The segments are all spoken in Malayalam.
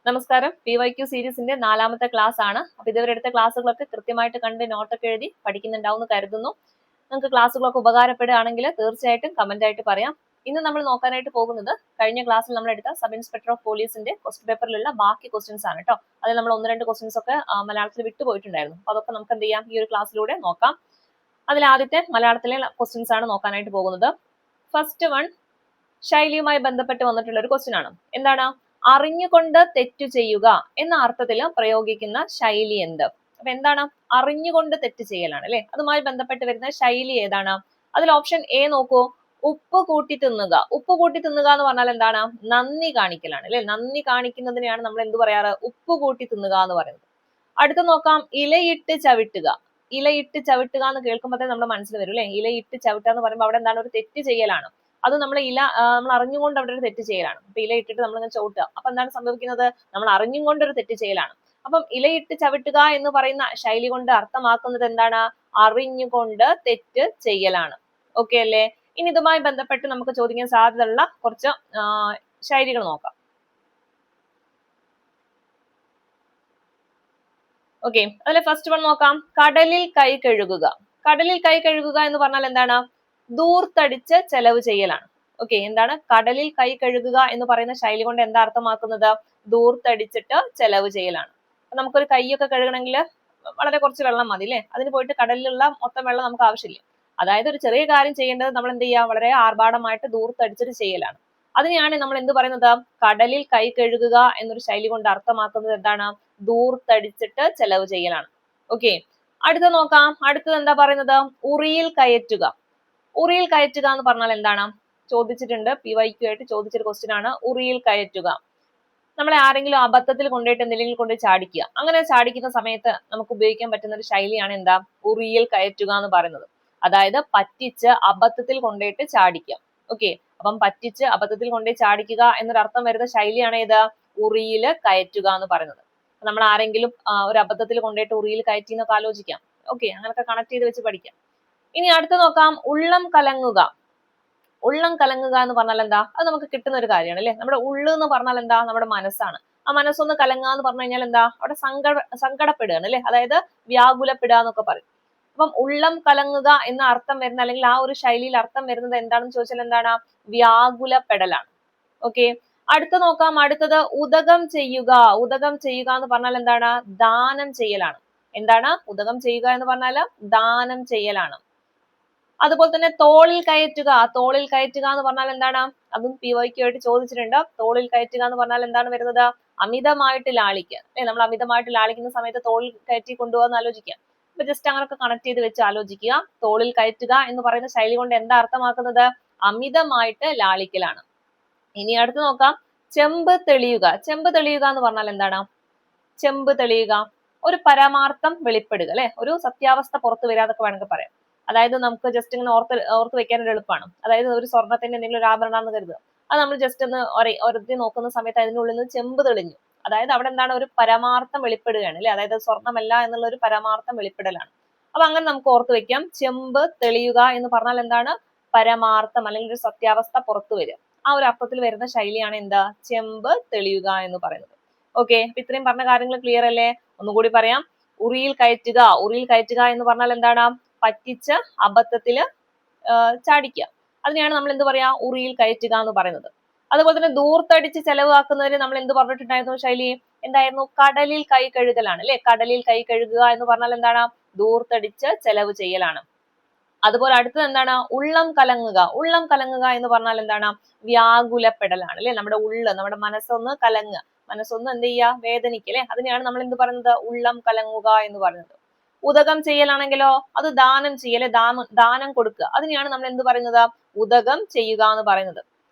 നമസ്കാരം. PYQ സീരീസിന്റെ 4ാമത്തെ ക്ലാസ് ആണ്. അപ്പോൾ ഇതുവരെ എടുത്ത ക്ലാസ്സുകളൊക്കെ കൃത്യമായിട്ട് കണ്ട് നോട്ടൊക്കെ എഴുതി പഠിക്കുന്നുണ്ടാവും എന്ന് കരുതുന്നു. നിങ്ങൾക്ക് ക്ലാസ്സുകളൊക്കെ ഉപകാരപ്പെടുകയാണെങ്കിൽ തീർച്ചയായിട്ടും കമന്റ് ആയിട്ട് പറയാം. ഇന്ന് നമ്മൾ നോക്കാനായിട്ട് പോകുന്നത് കഴിഞ്ഞ ക്ലാസ്സിൽ നമ്മൾ എടുത്ത സബ് ഇൻസ്പെക്ടർ ഓഫ് പോലീസിന്റെ ക്വസ്റ്റ്യൻ പേപ്പറിലുള്ള ബാക്കി ക്വസ്റ്റ്യൻസ് ആണ് കേട്ടോ. അതിൽ നമ്മൾ 1-2 ക്വസ്റ്റ്യൻസ് ഒക്കെ മലയാളത്തിൽ വിട്ടുപോയിട്ടുണ്ടായിരുന്നു. അപ്പോൾ അതൊക്കെ നമുക്ക് എന്ത് ചെയ്യാം, ഈ ഒരു ക്ലാസ്സിലൂടെ നോക്കാം. അതിൽ ആദ്യത്തെ മലയാളത്തിലെ ക്വസ്റ്റ്യൻസ് ആണ് നോക്കാനായിട്ട് പോകുന്നത്. ഫസ്റ്റ് വൺ ശൈലിയുമായി ബന്ധപ്പെട്ട് വന്നിട്ടുള്ള ഒരു ക്വസ്റ്റ്യൻ ആണ്. എന്താണ്? അറിഞ്ഞുകൊണ്ട് തെറ്റു ചെയ്യുക എന്ന അർത്ഥത്തിൽ പ്രയോഗിക്കുന്ന ശൈലി എന്ത്? അപ്പൊ എന്താണ്? അറിഞ്ഞുകൊണ്ട് തെറ്റ് ചെയ്യലാണ് അല്ലെ. അതുമായി ബന്ധപ്പെട്ട് വരുന്ന ശൈലി ഏതാണ്? അതിൽ ഓപ്ഷൻ എ നോക്കൂ, ഉപ്പ് കൂട്ടി തിന്നുക. ഉപ്പ് കൂട്ടി തിന്നുക എന്ന് പറഞ്ഞാൽ എന്താണ്? നന്ദി കാണിക്കലാണ് അല്ലെ. നന്ദി കാണിക്കുന്നതിനെയാണ് നമ്മൾ എന്ത് പറയാറ്? ഉപ്പ് കൂട്ടി തിന്നുക എന്ന് പറയുന്നത്. അടുത്ത നോക്കാം, ഇലയിട്ട് ചവിട്ടുക. ഇലയിട്ട് ചവിട്ടുക എന്ന് കേൾക്കുമ്പോൾ നമ്മുടെ മനസ്സിൽ വരും അല്ലെ. ഇലയിട്ട് ചവിട്ടുക എന്ന് പറയുമ്പോൾ അവിടെ എന്താണ്? ഒരു തെറ്റ് ചെയ്യലാണ്. അത് നമ്മൾ നമ്മൾ അറിഞ്ഞുകൊണ്ട് അവിടെ ഒരു തെറ്റ് ചെയ്യലാണ്. അപ്പൊ ഇല ഇട്ടിട്ട് നമ്മൾ ഇങ്ങനെ ചവിട്ടുക. അപ്പൊ എന്താണ് സംഭവിക്കുന്നത്? നമ്മൾ അറിഞ്ഞും കൊണ്ട് ഒരു തെറ്റ് ചെയ്യലാണ്. അപ്പം ഇലയിട്ട് ചവിട്ടുക എന്ന് പറയുന്ന ശൈലി കൊണ്ട് അർത്ഥമാക്കുന്നത് എന്താണ്? അറിഞ്ഞുകൊണ്ട് തെറ്റ് ചെയ്യലാണ്. ഓക്കെ അല്ലേ? ഇനി ഇതുമായി ബന്ധപ്പെട്ട് നമുക്ക് ചോദിക്കാൻ സാധ്യതയുള്ള കുറച്ച് ശൈലികൾ നോക്കാം. ഓക്കെ, അതിലെ ഫസ്റ്റ് വൺ നോക്കാം. കടലിൽ കൈ കഴുകുക. കടലിൽ കൈ കഴുകുക എന്ന് പറഞ്ഞാൽ എന്താണ്? ദൂർത്തടിച്ച് ചെലവ് ചെയ്യലാണ്. ഓക്കെ, എന്താണ്? കടലിൽ കൈ കഴുകുക എന്ന് പറയുന്ന ശൈലി കൊണ്ട് എന്താ അർത്ഥമാക്കുന്നത്? ദൂർത്തടിച്ചിട്ട് ചെലവ് ചെയ്യലാണ്. നമുക്കൊരു കൈയൊക്കെ കഴുകണമെങ്കിൽ വളരെ കുറച്ച് വെള്ളം മതി അല്ലേ. അതിന് പോയിട്ട് കടലിലുള്ള മൊത്തം വെള്ളം നമുക്ക് ആവശ്യമില്ല. അതായത് ഒരു ചെറിയ കാര്യം ചെയ്യേണ്ടത് നമ്മൾ എന്ത് ചെയ്യുക? വളരെ ആർഭാടമായിട്ട് ദൂർത്തടിച്ചിട്ട് ചെയ്യലാണ്. അതിനെയാണ് നമ്മൾ എന്ത് പറയുന്നത്? കടലിൽ കൈ കഴുകുക എന്നൊരു ശൈലി കൊണ്ട് അർത്ഥമാക്കുന്നത് എന്താണ്? ദൂർത്തടിച്ചിട്ട് ചെലവ് ചെയ്യലാണ്. ഓക്കെ, അടുത്ത നോക്കാം. അടുത്തത് എന്താ പറയുന്നത്? ഉറിയിൽ കയറ്റുക. ഉറിയിൽ കയറ്റുക എന്ന് പറഞ്ഞാൽ എന്താണ്? ചോദിച്ചിട്ടുണ്ട്, PYQ ആയിട്ട് ചോദിച്ചൊരു ക്വസ്റ്റ്യൻ ആണ്. ഉറിയിൽ കയറ്റുക, നമ്മളെ ആരെങ്കിലും അബദ്ധത്തിൽ കൊണ്ടുപോയിട്ട് എന്തെങ്കിലും കൊണ്ട് ചാടിക്കുക. അങ്ങനെ ചാടിക്കുന്ന സമയത്ത് നമുക്ക് ഉപയോഗിക്കാൻ പറ്റുന്ന ഒരു ശൈലിയാണ് എന്താ? ഉറിയിൽ കയറ്റുക എന്ന് പറയുന്നത്. അതായത് പറ്റിച്ച് അബദ്ധത്തിൽ കൊണ്ടുപോയിട്ട് ചാടിക്കുക. ഓക്കെ, അപ്പം പറ്റിച്ച് അബദ്ധത്തിൽ കൊണ്ടുപോയി ചാടിക്കുക എന്നൊരു അർത്ഥം വരുന്ന ശൈലിയാണ് ഏത്? ഉറിയിൽ കയറ്റുക എന്ന് പറയുന്നത്. നമ്മൾ ആരെങ്കിലും ഒരു അബദ്ധത്തിൽ കൊണ്ടുപോയിട്ട് ഉറിയിൽ കയറ്റി എന്നൊക്കെ ആലോചിക്കാം. ഓക്കെ, അങ്ങനെയൊക്കെ കണക്ട് ചെയ്ത് വെച്ച് പഠിക്കാം. ഇനി അടുത്ത് നോക്കാം, ഉള്ളം കലങ്ങുക. ഉള്ളം കലങ്ങുക എന്ന് പറഞ്ഞാൽ എന്താ? അത് നമുക്ക് കിട്ടുന്ന ഒരു കാര്യമാണ് അല്ലെ. നമ്മുടെ ഉള്ളു എന്ന് പറഞ്ഞാൽ എന്താ? നമ്മുടെ മനസ്സാണ്. ആ മനസ്സൊന്ന് കലങ്ങുക എന്ന് പറഞ്ഞു കഴിഞ്ഞാൽ എന്താ? അവിടെ സങ്കടപ്പെടുകയാണ് അല്ലെ. അതായത് വ്യാകുലപ്പെടുക എന്നൊക്കെ പറയും. അപ്പം ഉള്ളം കലങ്ങുക എന്ന അർത്ഥം വരുന്ന, അല്ലെങ്കിൽ ആ ഒരു ശൈലിയിൽ അർത്ഥം വരുന്നത് എന്താണെന്ന് ചോദിച്ചാൽ എന്താണ്? വ്യാകുലപ്പെടലാണ്. ഓക്കെ, അടുത്ത നോക്കാം. അടുത്തത് ഉദകം ചെയ്യുക. ഉദകം ചെയ്യുക എന്ന് പറഞ്ഞാൽ എന്താണ്? ദാനം ചെയ്യലാണ്. എന്താണ്? ഉദകം ചെയ്യുക എന്ന് പറഞ്ഞാൽ ദാനം ചെയ്യലാണ്. അതുപോലെ തന്നെ തോളിൽ കയറ്റുക. തോളിൽ കയറ്റുക എന്ന് പറഞ്ഞാൽ എന്താണ്? അതും PYQ ആയിട്ട് ചോദിച്ചിട്ടുണ്ട്. തോളിൽ കയറ്റുക എന്ന് പറഞ്ഞാൽ എന്താണ് വരുന്നത്? അമിതമായിട്ട് ലാളിക്കുക അല്ലെ. നമ്മൾ അമിതമായിട്ട് ലാളിക്കുന്ന സമയത്ത് തോളിൽ കയറ്റി കൊണ്ടുപോകാന്ന് ആലോചിക്കുക. അപ്പൊ ജസ്റ്റ് അങ്ങനൊക്കെ കണക്ട് ചെയ്ത് വെച്ച് ആലോചിക്കുക. തോളിൽ കയറ്റുക എന്ന് പറയുന്ന ശൈലി കൊണ്ട് എന്താ അർത്ഥമാക്കുന്നത്? അമിതമായിട്ട് ലാളിക്കലാണ്. ഇനി അടുത്ത് നോക്കാം, ചെമ്പ് തെളിയുക. ചെമ്പ് തെളിയുക എന്ന് പറഞ്ഞാൽ എന്താണ്? ചെമ്പ് തെളിയുക, ഒരു പരമാർത്ഥം വെളിപ്പെടുക അല്ലെ. ഒരു സത്യാവസ്ഥ പുറത്തു വരാതൊക്കെ വേണമെങ്കിൽ പറയാം. അതായത് നമുക്ക് ജസ്റ്റ് ഇങ്ങനെ ഓർത്ത് വെക്കാൻ ഒരു എളുപ്പമാണ്. അതായത് ഒരു സ്വർണ്ണത്തിന്റെ എന്തെങ്കിലും ഒരു ആഭരണമാണെന്ന് കരുതുക. അത് നമ്മൾ ജസ്റ്റ് ഒന്ന് ഒരത്തി നോക്കുന്ന സമയത്ത് അതിനുള്ളിൽ നിന്ന് ചെമ്പ് തെളിഞ്ഞു. അതായത് അവിടെ എന്താണ്? ഒരു പരമാർത്ഥം വെളിപ്പെടുകയാണ് അല്ലെ. അതായത് സ്വർണ്ണമല്ല എന്നുള്ള ഒരു പരമാർത്ഥം വെളിപ്പെടലാണ്. അപ്പൊ അങ്ങനെ നമുക്ക് ഓർത്ത് വെക്കാം. ചെമ്പ് തെളിയുക എന്ന് പറഞ്ഞാൽ എന്താണ്? പരമാർത്ഥം അല്ലെങ്കിൽ ഒരു സത്യാവസ്ഥ പുറത്തു വരിക. ആ ഒരു അർത്ഥത്തിൽ വരുന്ന ശൈലിയാണ് എന്താ? ചെമ്പ് തെളിയുക എന്ന് പറയുന്നത്. ഓക്കെ, അപ്പൊ ഇത്രയും പറഞ്ഞ കാര്യങ്ങൾ ക്ലിയർ അല്ലേ? ഒന്നുകൂടി പറയാം. ഉറിയിൽ കയറ്റുക. ഉറിയിൽ കയറ്റുക എന്ന് പറഞ്ഞാൽ എന്താണ്? പറ്റിച്ച് അബദ്ധത്തില് ചാടിക്കുക. അതിനെയാണ് നമ്മൾ എന്ത് പറയാ? ഉറിയിൽ കയറ്റുക എന്ന് പറയുന്നത്. അതുപോലെ തന്നെ ദൂർത്തടിച്ച് ചെലവാക്കുന്നതിന് നമ്മൾ എന്ത് പറഞ്ഞിട്ടുണ്ടായിരുന്നു? ശൈലി എന്തായിരുന്നു? കടലിൽ കൈ കഴുകലാണ് അല്ലെ. കടലിൽ കൈ കഴുകുക എന്ന് പറഞ്ഞാൽ എന്താണ്? ദൂർത്തടിച്ച് ചെലവ് ചെയ്യലാണ്. അതുപോലെ അടുത്തത് എന്താണ്? ഉള്ളം കലങ്ങുക. ഉള്ളം കലങ്ങുക എന്ന് പറഞ്ഞാൽ എന്താണ്? വ്യാകുലപ്പെടലാണ് അല്ലെ. നമ്മുടെ മനസ്സൊന്ന് കലങ്ങുക, മനസ്സൊന്ന് എന്ത് ചെയ്യുക? വേദനിക്കുക അല്ലെ. അതിനെയാണ് നമ്മൾ എന്ത് പറയുന്നത്? ഉള്ളം കലങ്ങുക എന്ന് പറയുന്നത്. ഉദകം ചെയ്യലാണെങ്കിലോ അത് ദാനം ചെയ്യല്, ദാനം കൊടുക്കുക. അതിനെയാണ് നമ്മൾ എന്ത് പറയുന്നത്? ഉദകം ചെയ്യുക എന്ന് പറയുന്നത്.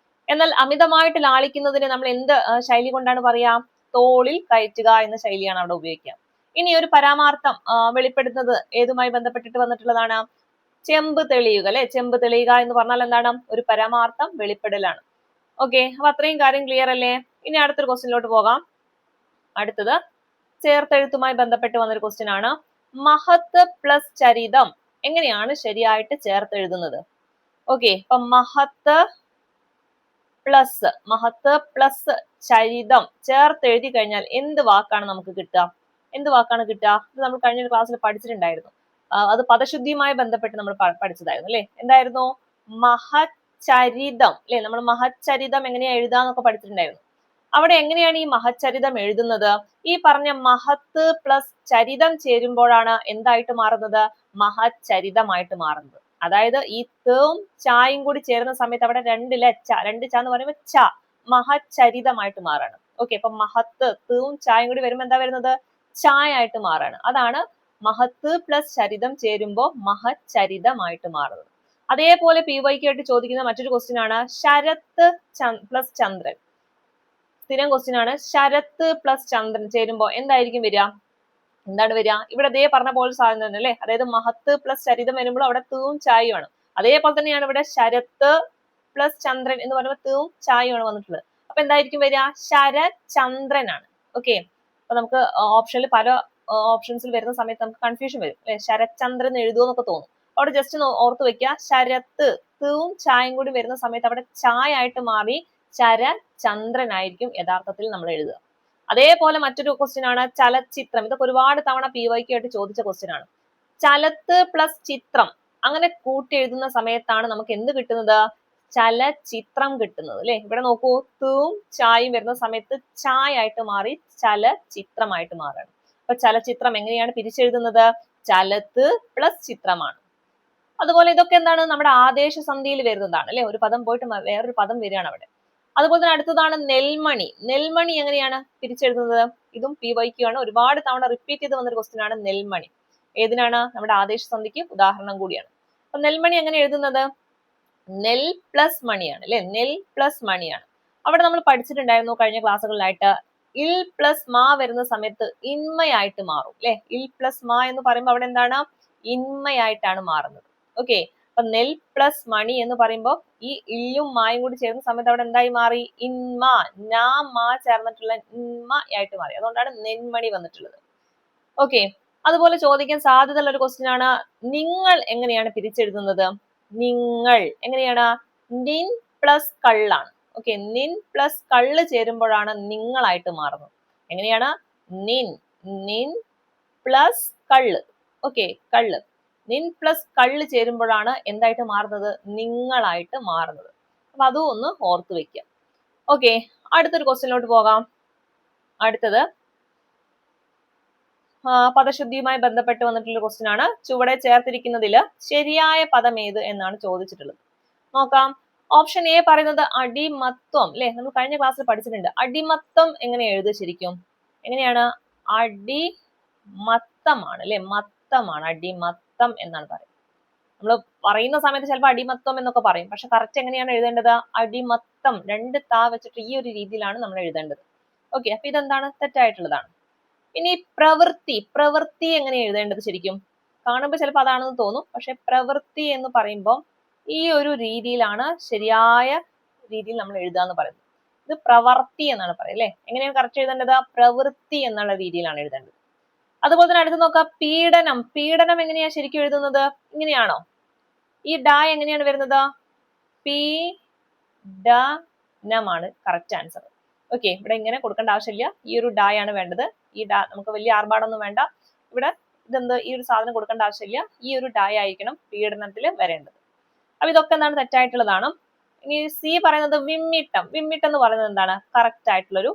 എന്നാൽ അമിതമായിട്ട് ലാളിക്കുന്നതിന് നമ്മൾ എന്ത് ശൈലി കൊണ്ടാണ് പറയാ? തോളിൽ കയറ്റുക എന്ന ശൈലിയാണ് അവിടെ ഉപയോഗിക്കുക. ഇനി ഒരു പരമാർത്ഥം വെളിപ്പെടുത്തുന്നത് ഏതുമായി ബന്ധപ്പെട്ടിട്ട് വന്നിട്ടുള്ളതാണ്? ചെമ്പ് തെളിയുക അല്ലെ. ചെമ്പ് തെളിയുക എന്ന് പറഞ്ഞാൽ എന്താണ്? ഒരു പരമാർത്ഥം വെളിപ്പെടലാണ്. ഓക്കെ, അപ്പൊ അത്രയും കാര്യം ക്ലിയർ അല്ലേ? ഇനി അടുത്തൊരു ക്വസ്റ്റ്യനിലോട്ട് പോകാം. അടുത്തത് ചേർത്തെഴുത്തുമായി ബന്ധപ്പെട്ട് വന്നൊരു ക്വസ്റ്റ്യൻ ആണ്. മഹത്ത് പ്ലസ് ചരിതം എങ്ങനെയാണ് ശരിയായിട്ട് ചേർത്തെഴുതുന്നത്? ഓക്കെ, അപ്പൊ മഹത്ത് പ്ലസ് മഹച്ചരിതം ചേർത്ത് എഴുതി കഴിഞ്ഞാൽ എന്ത് വാക്കാണ് നമുക്ക് കിട്ടുക? എന്ത് വാക്കാണ് കിട്ടുക? ഇത് നമ്മൾ കഴിഞ്ഞ ക്ലാസ്സിൽ പഠിച്ചിട്ടുണ്ടായിരുന്നു. അത് പദശുദ്ധിയുമായി ബന്ധപ്പെട്ട് നമ്മൾ പഠിച്ചതായിരുന്നു അല്ലെ. എന്തായിരുന്നു? മഹച്ചരിതം അല്ലെ. നമ്മൾ മഹച്ചരിതം എങ്ങനെയാ എഴുതാന്നൊക്കെ പഠിച്ചിട്ടുണ്ടായിരുന്നു. അവിടെ എങ്ങനെയാണ് ഈ മഹച്ചരിതം എഴുതുന്നത്? ഈ പറഞ്ഞ മഹത്ത് പ്ലസ് ചരിതം ചേരുമ്പോഴാണ് എന്തായിട്ട് മാറുന്നത്? മഹച്ചരിതമായിട്ട് മാറുന്നത്. അതായത് ഈ തേം ചായും കൂടി ചേരുന്ന സമയത്ത് അവിടെ രണ്ടിലെ ച, രണ്ട് ച എന്ന് പറയുമ്പോൾ ച, മഹച്ചരിതമായിട്ട് മാറാണ്. ഓക്കെ, അപ്പൊ മഹത്ത് തേം ചായും കൂടി വരുമ്പോൾ എന്താ വരുന്നത്? ചായ ആയിട്ട് മാറാണ്. അതാണ് മഹത്ത് പ്ലസ് ചരിതം ചേരുമ്പോ മഹച്ചരിതമായിട്ട് മാറുന്നത്. അതേപോലെ PYQ ആയിട്ട് ചോദിക്കുന്ന മറ്റൊരു ക്വസ്റ്റ്യൻ ആണ് ശരത്ത് പ്ലസ് ചന്ദ്രൻ. സ്ഥിരം ക്വസ്റ്റ്യൻ ആണ്. ശരത്ത് പ്ലസ് ചന്ദ്രൻ ചേരുമ്പോ എന്തായിരിക്കും വരിക? എന്താണ് വരിക? ഇവിടെ അതേ പറഞ്ഞ പോലെ സാധനം തന്നെ അല്ലെ. അതായത് മഹത്ത് പ്ലസ് ചരിതം വരുമ്പോൾ അവിടെ തൂവും ചായയുമാണ്. അതേപോലെ തന്നെയാണ് ഇവിടെ ശരത്ത് പ്ലസ് ചന്ദ്രൻ എന്ന് പറയുമ്പോൾ തൂവും ചായയുമാണ് വന്നിട്ടുള്ളത്. അപ്പൊ എന്തായിരിക്കും വരിക? ശരചന്ദ്രനാണ്. ഓക്കെ, അപ്പൊ നമുക്ക് ഓപ്ഷനിൽ പല ഓപ്ഷൻസിൽ വരുന്ന സമയത്ത് നമുക്ക് കൺഫ്യൂഷൻ വരും അല്ലെ. ശരചന്ദ്രൻ എഴുതുമെന്നൊക്കെ തോന്നും. അവിടെ ജസ്റ്റ് ഒന്ന് ഓർത്ത് വെക്കുക, ശരത്ത് തൂവും ചായയും കൂടി വരുന്ന സമയത്ത് അവിടെ ചായ ആയിട്ട് മാറി ശരചന്ദ്രനായിരിക്കും യഥാർത്ഥത്തിൽ നമ്മൾ എഴുതുക. അതേപോലെ മറ്റൊരു ക്വസ്റ്റ്യൻ ആണ് ചലച്ചിത്രം. ഇതൊക്കെ ഒരുപാട് തവണ PYQ ആയിട്ട് ചോദിച്ച ക്വസ്റ്റ്യൻ ആണ്. ചലത്ത് പ്ലസ് ചിത്രം അങ്ങനെ കൂട്ടി എഴുതുന്ന സമയത്താണ് നമുക്ക് എന്ത് കിട്ടുന്നത്? ചലച്ചിത്രം കിട്ടുന്നത് അല്ലെ. ഇവിടെ നോക്കൂ, തൂവും ചായയും വരുന്ന സമയത്ത് ചായ ആയിട്ട് മാറി ചലച്ചിത്രമായിട്ട് മാറാണ്. അപ്പൊ ചലച്ചിത്രം എങ്ങനെയാണ് പിരിച്ചെഴുതുന്നത്? ചലത്ത് പ്ലസ് ചിത്രമാണ്. അതുപോലെ ഇതൊക്കെ എന്താണ്? നമ്മുടെ ആദേശ സന്ധിയിൽ വരുന്നതാണ് അല്ലെ. ഒരു പദം പോയിട്ട് വേറൊരു പദം വരികയാണ് അവിടെ. അതുപോലെ തന്നെ അടുത്തതാണ് നെൽമണി. നെൽമണി എങ്ങനെയാണ് തിരിച്ചെഴുതുന്നത്? ഇതും PYQ ആണ്. ഒരുപാട് തവണ റിപ്പീറ്റ് ചെയ്ത് വന്നൊരു ക്വസ്റ്റ്യൻ ആണ് നെൽമണി. ഏതിനാണ്? നമ്മുടെ ആദേശ സന്ധിക്ക് ഉദാഹരണം കൂടിയാണ്. അപ്പൊ നെൽമണി എങ്ങനെ എഴുതുന്നത്? നെൽ പ്ലസ് മണിയാണ് അല്ലെ. നെൽ പ്ലസ് മണിയാണ്. അവിടെ നമ്മൾ പഠിച്ചിട്ടുണ്ടായിരുന്നു കഴിഞ്ഞ ക്ലാസ്സുകളിലായിട്ട് ഇൽ പ്ലസ് മാ വരുന്ന സമയത്ത് ഇന്മയായിട്ട് മാറും അല്ലെ. ഇൽ പ്ലസ് മാ എന്ന് പറയുമ്പോൾ അവിടെ എന്താണ്? ഇന്മയായിട്ടാണ് മാറുന്നത്. ഓക്കെ, അപ്പൊ നെൽ പ്ലസ് മണി എന്ന് പറയുമ്പോൾ ഈ ഇല്ലും മായും കൂടി ചേർന്ന സമയത്ത് അവിടെ എന്തായി മാറി? ഇൻമ, നാ മാ ചേർന്നിട്ടുള്ള ഇൻമ ആയിട്ട് മാറി. അതുകൊണ്ടാണ് നെന്മണി വന്നിട്ടുള്ളത്. ഓക്കെ, അതുപോലെ ചോദിക്കാൻ സാധ്യതയുള്ള ഒരു ക്വസ്റ്റ്യൻ ആണ് നിങ്ങൾ എങ്ങനെയാണ് പിരിച്ചെഴുതുന്നത്? നിങ്ങൾ എങ്ങനെയാണ്? നിൻ പ്ലസ് കള്ളാണ്. ഓക്കെ, നിൻ പ്ലസ് കള്ള് ചേരുമ്പോഴാണ് നിങ്ങളായിട്ട് മാറുന്നത്. എങ്ങനെയാണ്? നിൻ, നിൻ പ്ലസ് കള്ള്. ഓക്കെ, കള്ള്, നിൻ പ്ലസ് കള്ള് ചേരുമ്പോഴാണ് എന്തായിട്ട് മാറുന്നത്? നിങ്ങളായിട്ട് മാറുന്നത്. അപ്പൊ അതും ഒന്ന് ഓർത്ത് വെക്കുക. ഓക്കെ, അടുത്തൊരു ക്വസ്റ്റ്യനിലോട്ട് പോകാം. അടുത്തത് പദശുദ്ധിയുമായി ബന്ധപ്പെട്ട് വന്നിട്ടുള്ള ക്വസ്റ്റ്യൻ ആണ്. ചുവടെ ചേർത്തിരിക്കുന്നതിൽ ശരിയായ പദം ഏത് എന്നാണ് ചോദിച്ചിട്ടുള്ളത്. നോക്കാം. ഓപ്ഷൻ എ പറയുന്നത് അടിമത്വം അല്ലെ. നമ്മൾ കഴിഞ്ഞ ക്ലാസ്സിൽ പഠിച്ചിട്ടുണ്ട്. അടിമത്തം എങ്ങനെ എഴുതുക ശരിക്കും? എങ്ങനെയാണ്? അടിമത്തമാണ് അല്ലെ. മത്തമാണ്, അടിമത്തം എന്നാണ് പറയുന്നത്. നമ്മൾ പറയുന്ന സമയത്ത് ചിലപ്പോൾ അടിമത്തം എന്നൊക്കെ പറയും. പക്ഷെ കറക്റ്റ് എങ്ങനെയാണ് എഴുതേണ്ടത്? അടിമത്തം, രണ്ട് താ വെച്ചിട്ട് ഈ ഒരു രീതിയിലാണ് നമ്മൾ എഴുതേണ്ടത്. ഓക്കെ, അപ്പൊ ഇതെന്താണ്? തെറ്റായിട്ടുള്ളതാണ്. ഇനി പ്രവൃത്തി, പ്രവൃത്തി എങ്ങനെ എഴുതേണ്ടത് ശരിക്കും? കാണുമ്പോൾ ചിലപ്പോൾ അതാണെന്ന് തോന്നും. പക്ഷെ പ്രവൃത്തി എന്ന് പറയുമ്പോൾ ഈ ഒരു രീതിയിലാണ് ശരിയായ രീതിയിൽ നമ്മൾ എഴുതുക എന്ന് പറയുന്നത്. ഇത് പ്രവർത്തി എന്നാണ് പറയുക അല്ലെ. എങ്ങനെയാണ് കറക്റ്റ് എഴുതേണ്ടത്? പ്രവൃത്തി എന്നുള്ള രീതിയിലാണ് എഴുതേണ്ടത്. അതുപോലെ തന്നെ അടുത്ത് നോക്കാം, പീഡനം. പീഡനം എങ്ങനെയാ ശരിക്കും എഴുതുന്നത്? ഇങ്ങനെയാണോ? ഈ ഡ എങ്ങനെയാണ് വരുന്നത്? പീഡനമാണ് കറക്റ്റ് ആൻസർ. ഓക്കെ, ഇവിടെ ഇങ്ങനെ കൊടുക്കേണ്ട ആവശ്യമില്ല. ഈ ഒരു ഡായാണ് വേണ്ടത്. ഈ ഡ നമുക്ക് വലിയ ആർഭാടൊന്നും വേണ്ട. ഇവിടെ ഇതെന്ത്, ഈ ഒരു സാധനം കൊടുക്കേണ്ട ആവശ്യമില്ല. ഈ ഒരു ഡായ ആയിരിക്കണം പീഡനത്തിൽ വരേണ്ടത്. അപ്പൊ ഇതൊക്കെ എന്താണ്? തെറ്റായിട്ടുള്ളതാണ്. ഇനി സി പറയുന്നത് വിമ്മിട്ടം. വിമ്മിട്ടം എന്ന് പറയുന്നത് എന്താണ്? കറക്റ്റ് ആയിട്ടുള്ളൊരു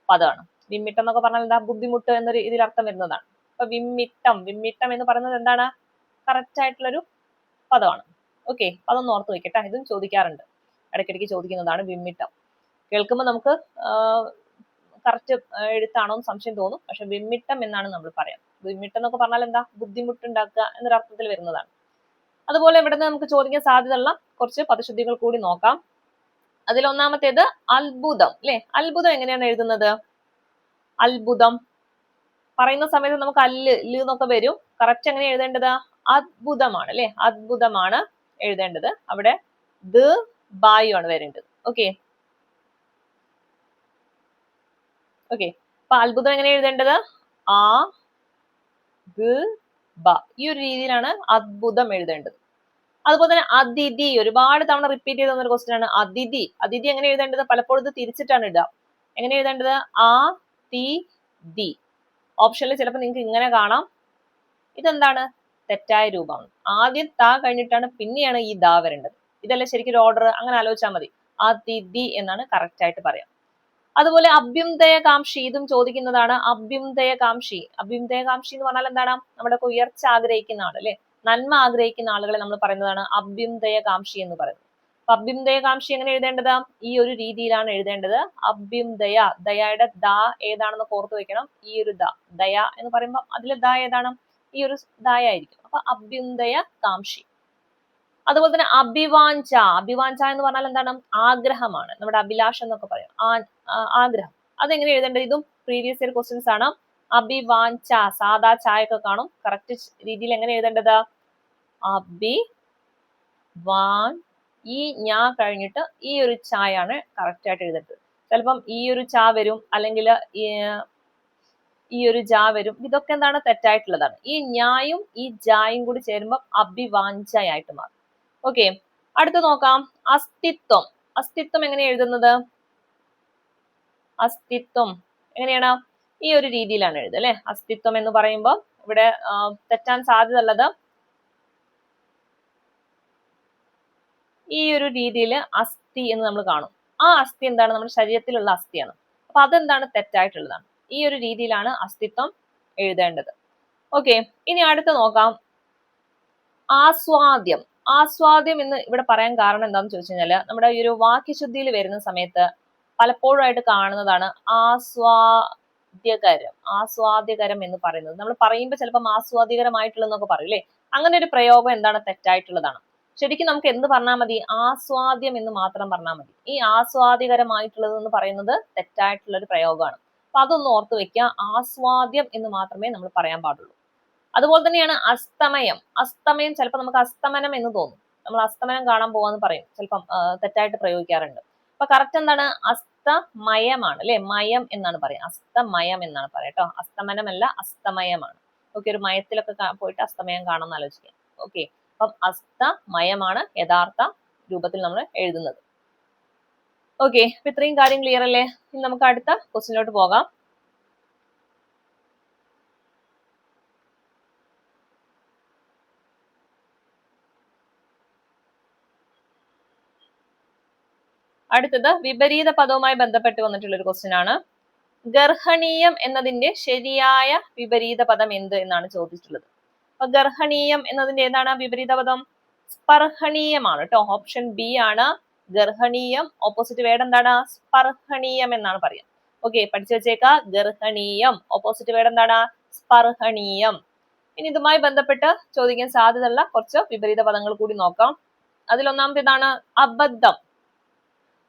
പദമാണ്. വിമ്മിട്ടം എന്നൊക്കെ പറഞ്ഞാൽ എന്താ? ബുദ്ധിമുട്ട് എന്നൊരു ഇതിൽ അർത്ഥം വരുന്നതാണ്. അപ്പൊ വിമ്മിട്ടം, വിമ്മിട്ടം എന്ന് പറയുന്നത് എന്താണ്? കറക്റ്റ് ആയിട്ടുള്ളൊരു പദമാണ്. ഓക്കെ, അതൊന്ന് ഓർത്ത് വെക്കട്ടെ. ഇതും ചോദിക്കാറുണ്ട്, ഇടയ്ക്കിടയ്ക്ക് ചോദിക്കുന്നതാണ് വിമ്മിട്ടം. കേൾക്കുമ്പോൾ നമുക്ക് കറക്റ്റ് എഴുത്താണോ എന്ന് സംശയം തോന്നും. പക്ഷെ വിമ്മിട്ടം എന്നാണ് നമ്മൾ പറയാം. വിമ്മിട്ടം എന്നൊക്കെ പറഞ്ഞാൽ എന്താ? ബുദ്ധിമുട്ടുണ്ടാക്കുക എന്നൊരർത്ഥത്തിൽ വരുന്നതാണ്. അതുപോലെ ഇവിടെ നിന്ന് നമുക്ക് ചോദിക്കാൻ സാധ്യതയുള്ള കുറച്ച് പദശുദ്ധികൾ കൂടി നോക്കാം. അതിൽ ഒന്നാമത്തേത് അത്ഭുതം അല്ലെ. അത്ഭുതം എങ്ങനെയാണ് എഴുതുന്നത്? അത്ഭുതം പറയുന്ന സമയത്ത് നമുക്ക് അല്ല് ല് എന്നൊക്കെ വരും. കറക്റ്റ് എങ്ങനെ എഴുതേണ്ടത്? അത്ഭുതമാണ് അല്ലെ. അത്ഭുതമാണ് എഴുതേണ്ടത്. അവിടെ ദ ബായു ആണ് വരേണ്ടത്. ഓക്കെ, ഓക്കെ, അപ്പൊ അത്ഭുതം എങ്ങനെ എഴുതേണ്ടത്? ആ ഗ ബ, ഈ ഒരു രീതിയിലാണ് അത്ഭുതം എഴുതേണ്ടത്. അതുപോലെ തന്നെ അതിഥി, ഒരുപാട് തവണ റിപ്പീറ്റ് ചെയ്ത് തന്നൊരു ക്വസ്റ്റ്യൻ ആണ് അതിഥി. അതിഥി എങ്ങനെ എഴുതേണ്ടത്? പലപ്പോഴും ഇത് തിരിച്ചിട്ടാണ് ഇടുക. എങ്ങനെ എഴുതേണ്ടത്? ആ തി ദി. ഓപ്ഷനിൽ ചിലപ്പോൾ നിങ്ങൾക്ക് ഇങ്ങനെ കാണാം. ഇതെന്താണ്? തെറ്റായ രൂപമാണ്. ആദ്യം ത കഴിഞ്ഞിട്ടാണ് പിന്നെയാണ് ഈ ദ വരേണ്ടത്. ഇതല്ലേ ശരിക്കും ഒരു ഓർഡർ? അങ്ങനെ ആലോചിച്ചാൽ മതി. ആ തി ദി എന്നാണ് കറക്റ്റ് ആയിട്ട് പറയാം. അതുപോലെ അഭ്യുദയകാംക്ഷി, ഇതും ചോദിക്കുന്നതാണ്. അഭ്യുദയകാംക്ഷി എന്ന് പറഞ്ഞാൽ എന്താണ്? നമ്മുടെ ഉയർച്ച ആഗ്രഹിക്കുന്ന ആൾ അല്ലെ, നന്മ ആഗ്രഹിക്കുന്ന ആളുകളെ നമ്മൾ പറയുന്നതാണ് അഭ്യുദയകാംക്ഷി എന്ന് പറയുന്നത്. അപ്പൊ അഭ്യുദയകാംക്ഷി എങ്ങനെ എഴുതേണ്ടത്? ഈ ഒരു രീതിയിലാണ് എഴുതേണ്ടത്. അഭ്യുദയ, ദയയുടെ ദ ഏതാണെന്ന് ഓർത്ത് വെക്കണം. ഈ ഒരു ദ, ദയ എന്ന് പറയുമ്പോൾ അതിലെ ദ ഏതാണ്? ഈ ഒരു ദയ ആയിരിക്കും. അപ്പൊ അഭ്യുദയകാംക്ഷി. അതുപോലെ തന്നെ അഭിവാഞ്ച എന്ന് പറഞ്ഞാൽ എന്താണ്? ആഗ്രഹമാണ്, നമ്മുടെ അഭിലാഷം എന്നൊക്കെ പറയും. ആഗ്രഹം. അതെങ്ങനെ എഴുതേണ്ടത്? ഇതും പ്രീവിയസ് ഇയർ ക്വസ്റ്റ്യൻസ് ആണ്. അഭിവാഞ്ച, സാധാ ചായ ഒക്കെ കാണും. കറക്റ്റ് രീതിയിൽ എങ്ങനെ എഴുതേണ്ടത്? അഭിവാൻ, ഈ ഞാ കഴിഞ്ഞിട്ട് ഈ ഒരു ചായാണ് കറക്റ്റ് ആയിട്ട് എഴുതേണ്ടത്. ചിലപ്പം ഈ ഒരു ചാ വരും, അല്ലെങ്കിൽ ഈ ഒരു ജാ വരും. ഇതൊക്കെ എന്താണ്? തെറ്റായിട്ടുള്ളതാണ്. ഈ ഞായും ഈ ജായും കൂടി ചേരുമ്പോൾ അഭിവാഞ്ചയായിട്ട് മാറും. ഓക്കെ, അടുത്ത് നോക്കാം. അസ്തിത്വം. അസ്തിത്വം എങ്ങനെ എഴുതുന്നത്? അസ്തിത്വം എങ്ങനെയാണ്? ഈ ഒരു രീതിയിലാണ് എഴുതുക അല്ലെ. അസ്തിത്വം എന്ന് പറയുമ്പോൾ ഇവിടെ തെറ്റാൻ സാധ്യത ഉള്ളത് ഈ ഒരു രീതിയിൽ അസ്ഥി എന്ന് നമ്മൾ കാണും. ആ അസ്ഥി എന്താണ്? നമ്മുടെ ശരീരത്തിലുള്ള അസ്ഥിയാണ്. അപ്പൊ അതെന്താണ്? തെറ്റായിട്ടുള്ളതാണ്. ഈ ഒരു രീതിയിലാണ് അസ്തിത്വം എഴുതേണ്ടത്. ഓക്കെ, ഇനി അടുത്ത് നോക്കാം. ആസ്വാദ്യം. ആസ്വാദ്യം എന്ന് ഇവിടെ പറയാൻ കാരണം എന്താണെന്ന് ചോദിച്ചു കഴിഞ്ഞാൽ, നമ്മുടെ ഈ ഒരു വാക്യശുദ്ധിയിൽ വരുന്ന സമയത്ത് പലപ്പോഴായിട്ട് കാണുന്നതാണ് ആസ്വാദ്യകരം. ആസ്വാദ്യകരം എന്ന് പറയുന്നത് നമ്മൾ പറയുമ്പോൾ ചിലപ്പോൾ ആസ്വാദ്യകരമായിട്ടുള്ളതെന്നൊക്കെ പറയും അല്ലെ. അങ്ങനെ ഒരു പ്രയോഗം എന്താണ്? തെറ്റായിട്ടുള്ളതാണ്. ശരിക്കും നമുക്ക് എന്ത് പറഞ്ഞാൽ മതി? ആസ്വാദ്യം എന്ന് മാത്രം പറഞ്ഞാൽ മതി. ഈ ആസ്വാദ്യകരമായിട്ടുള്ളത് എന്ന് പറയുന്നത് തെറ്റായിട്ടുള്ള ഒരു പ്രയോഗമാണ്. അപ്പൊ അതൊന്ന് ഓർത്ത് വെക്കുക. ആസ്വാദ്യം എന്ന് മാത്രമേ നമ്മൾ പറയാൻ പാടുള്ളൂ. അതുപോലെ തന്നെയാണ് അസ്തമയം. അസ്തമയം ചിലപ്പോൾ നമുക്ക് അസ്തമനം എന്ന് തോന്നും. നമ്മൾ അസ്തമനം കാണാൻ പോവാന്ന് പറയും, ചിലപ്പം തെറ്റായിട്ട് പ്രയോഗിക്കാറുണ്ട്. അപ്പൊ കറക്റ്റ് എന്താണ്? അസ്തമയമാണ് അല്ലെ. മയം എന്നാണ് പറയാം. അസ്തമയം എന്നാണ് പറയാം കേട്ടോ. അസ്തമനമല്ല, അസ്തമയമാണ്. ഓക്കെ, ഒരു മയത്തിലൊക്കെ പോയിട്ട് അസ്തമയം കാണാമെന്ന് ആലോചിക്കാം. ഓക്കെ, അപ്പം അസ്തമയമാണ് യഥാർത്ഥ രൂപത്തിൽ നമ്മൾ എഴുതുന്നത്. ഓക്കെ, അപ്പൊ ഇത്രയും കാര്യം ക്ലിയർ അല്ലേ? ഇനി നമുക്ക് അടുത്ത ക്വസ്റ്റ്യനിലോട്ട് പോകാം. അടുത്തത് വിപരീത പദവുമായി ബന്ധപ്പെട്ട് വന്നിട്ടുള്ള ഒരു ക്വസ്റ്റ്യൻ ആണ്. ഗർഹണീയം എന്നതിന്റെ ശരിയായ വിപരീത പദം എന്ത് എന്നാണ് ചോദിച്ചിട്ടുള്ളത്. അപ്പൊ ഗർഹണീയം എന്നതിന്റെ ഏതാണ് വിപരീത പദം? സ്പർഹണീയമാണ് കേട്ടോ. ഓപ്ഷൻ ബി ആണ് ഗർഹണീയം. ഓപ്പോസിറ്റ് വേർഡ് എന്താണ്? സ്പർഹണീയം എന്നാണ് പറയാം. ഓക്കെ, പഠിച്ചു വെച്ചേക്ക. ഗർഹണീയം. ഓപ്പോസിറ്റ് വേർഡ് എന്താണ്? സ്പർഹണീയം. ഇനി ഇതുമായി ബന്ധപ്പെട്ട് ചോദിക്കാൻ സാധ്യതയുള്ള കുറച്ച് വിപരീത പദങ്ങൾ കൂടി നോക്കാം. അതിലൊന്നാമത്തേതാണ് അബദ്ധം.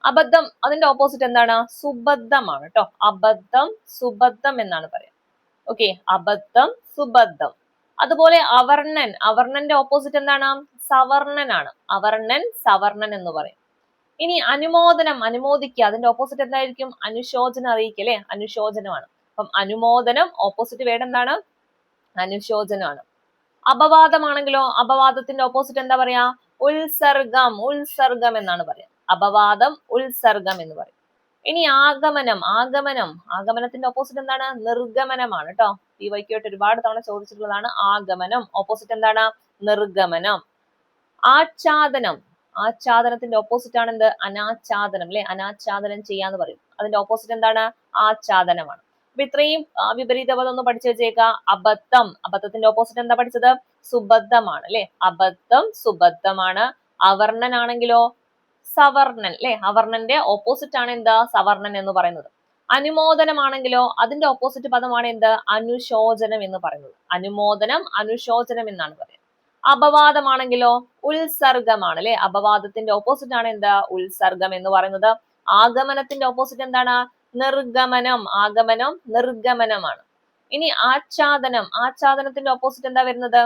അബദ്ധം, അതിന്റെ ഓപ്പോസിറ്റ് എന്താണ്? സുബദ്ധമാണ് കേട്ടോ. അബദ്ധം, സുബദ്ധം എന്നാണ് പറയാം. ഓക്കെ, അബദ്ധം, സുബദ്ധം. അതുപോലെ അവർണൻ. അവർണന്റെ ഓപ്പോസിറ്റ് എന്താണ്? സവർണനാണ്. അവർണൻ, സവർണൻ എന്ന് പറയും. ഇനി അനുമോദനം, അനുമോദിക്കുക. അതിന്റെ ഓപ്പോസിറ്റ് എന്തായിരിക്കും? അനുശോചനം അറിയിക്കുക അല്ലെ. അനുശോചനമാണ്. അപ്പം അനുമോദനം, ഓപ്പോസിറ്റ് വേർഡ് എന്താണ്? അനുശോചനമാണ്. അപവാദമാണെങ്കിലോ, അപവാദത്തിന്റെ ഓപ്പോസിറ്റ് എന്താ പറയാ? ഉത്സർഗം. ഉത്സർഗം എന്നാണ് പറയാ. അപവാദം, ഉത്സർഗം എന്ന് പറയും. ഇനി ആഗമനം. ആഗമനത്തിന്റെ ഓപ്പോസിറ്റ് എന്താണ്? നിർഗമനമാണ് കേട്ടോ. ഈ വൈക്കോട്ട് ഒരുപാട് തവണ ചോദിച്ചിട്ടുള്ളതാണ് ആഗമനം. ഓപ്പോസിറ്റ് എന്താണ്? നിർഗമനം. ആച്ഛാദനം. ആച്ഛാദനത്തിന്റെ ഓപ്പോസിറ്റ് ആണ് എന്ത്? അനാച്ഛാദനം അല്ലെ. അനാച്ഛാദനം ചെയ്യാന്ന് പറയും. അതിന്റെ ഓപ്പോസിറ്റ് എന്താണ്? ആച്ഛാദനമാണ്. അപ്പൊ ഇത്രയും വിപരീത പദം ഒന്ന് പഠിച്ചു വെച്ചേക്ക. അബദ്ധം. അബദ്ധത്തിന്റെ ഓപ്പോസിറ്റ് എന്താ പഠിച്ചത്? സുബദ്ധമാണ് അല്ലെ. അബദ്ധം, സുബദ്ധമാണ്. അവർണനാണെങ്കിലോ സവർണൻ അല്ലെ. അവർണന്റെ ഓപ്പോസിറ്റ് ആണ് എന്താ? സവർണൻ എന്ന് പറയുന്നത്. അനുമോദനമാണെങ്കിലോ അതിന്റെ ഓപ്പോസിറ്റ് പദമാണ് എന്ത്? അനുശോചനം എന്ന് പറയുന്നത്. അനുമോദനം, അനുശോചനം എന്നാണ് പറയുന്നത്. അപവാദമാണെങ്കിലോ ഉത്സർഗമാണ് അല്ലെ. അപവാദത്തിന്റെ ഓപ്പോസിറ്റ് ആണ് എന്താ? ഉത്സർഗം എന്ന് പറയുന്നത്. ആഗമനത്തിന്റെ ഓപ്പോസിറ്റ് എന്താണ്? നിർഗമനം. ആഗമനം, നിർഗമനമാണ്. ഇനി ആച്ഛാദനം. ആച്ഛാദനത്തിന്റെ ഓപ്പോസിറ്റ് എന്താ വരുന്നത്?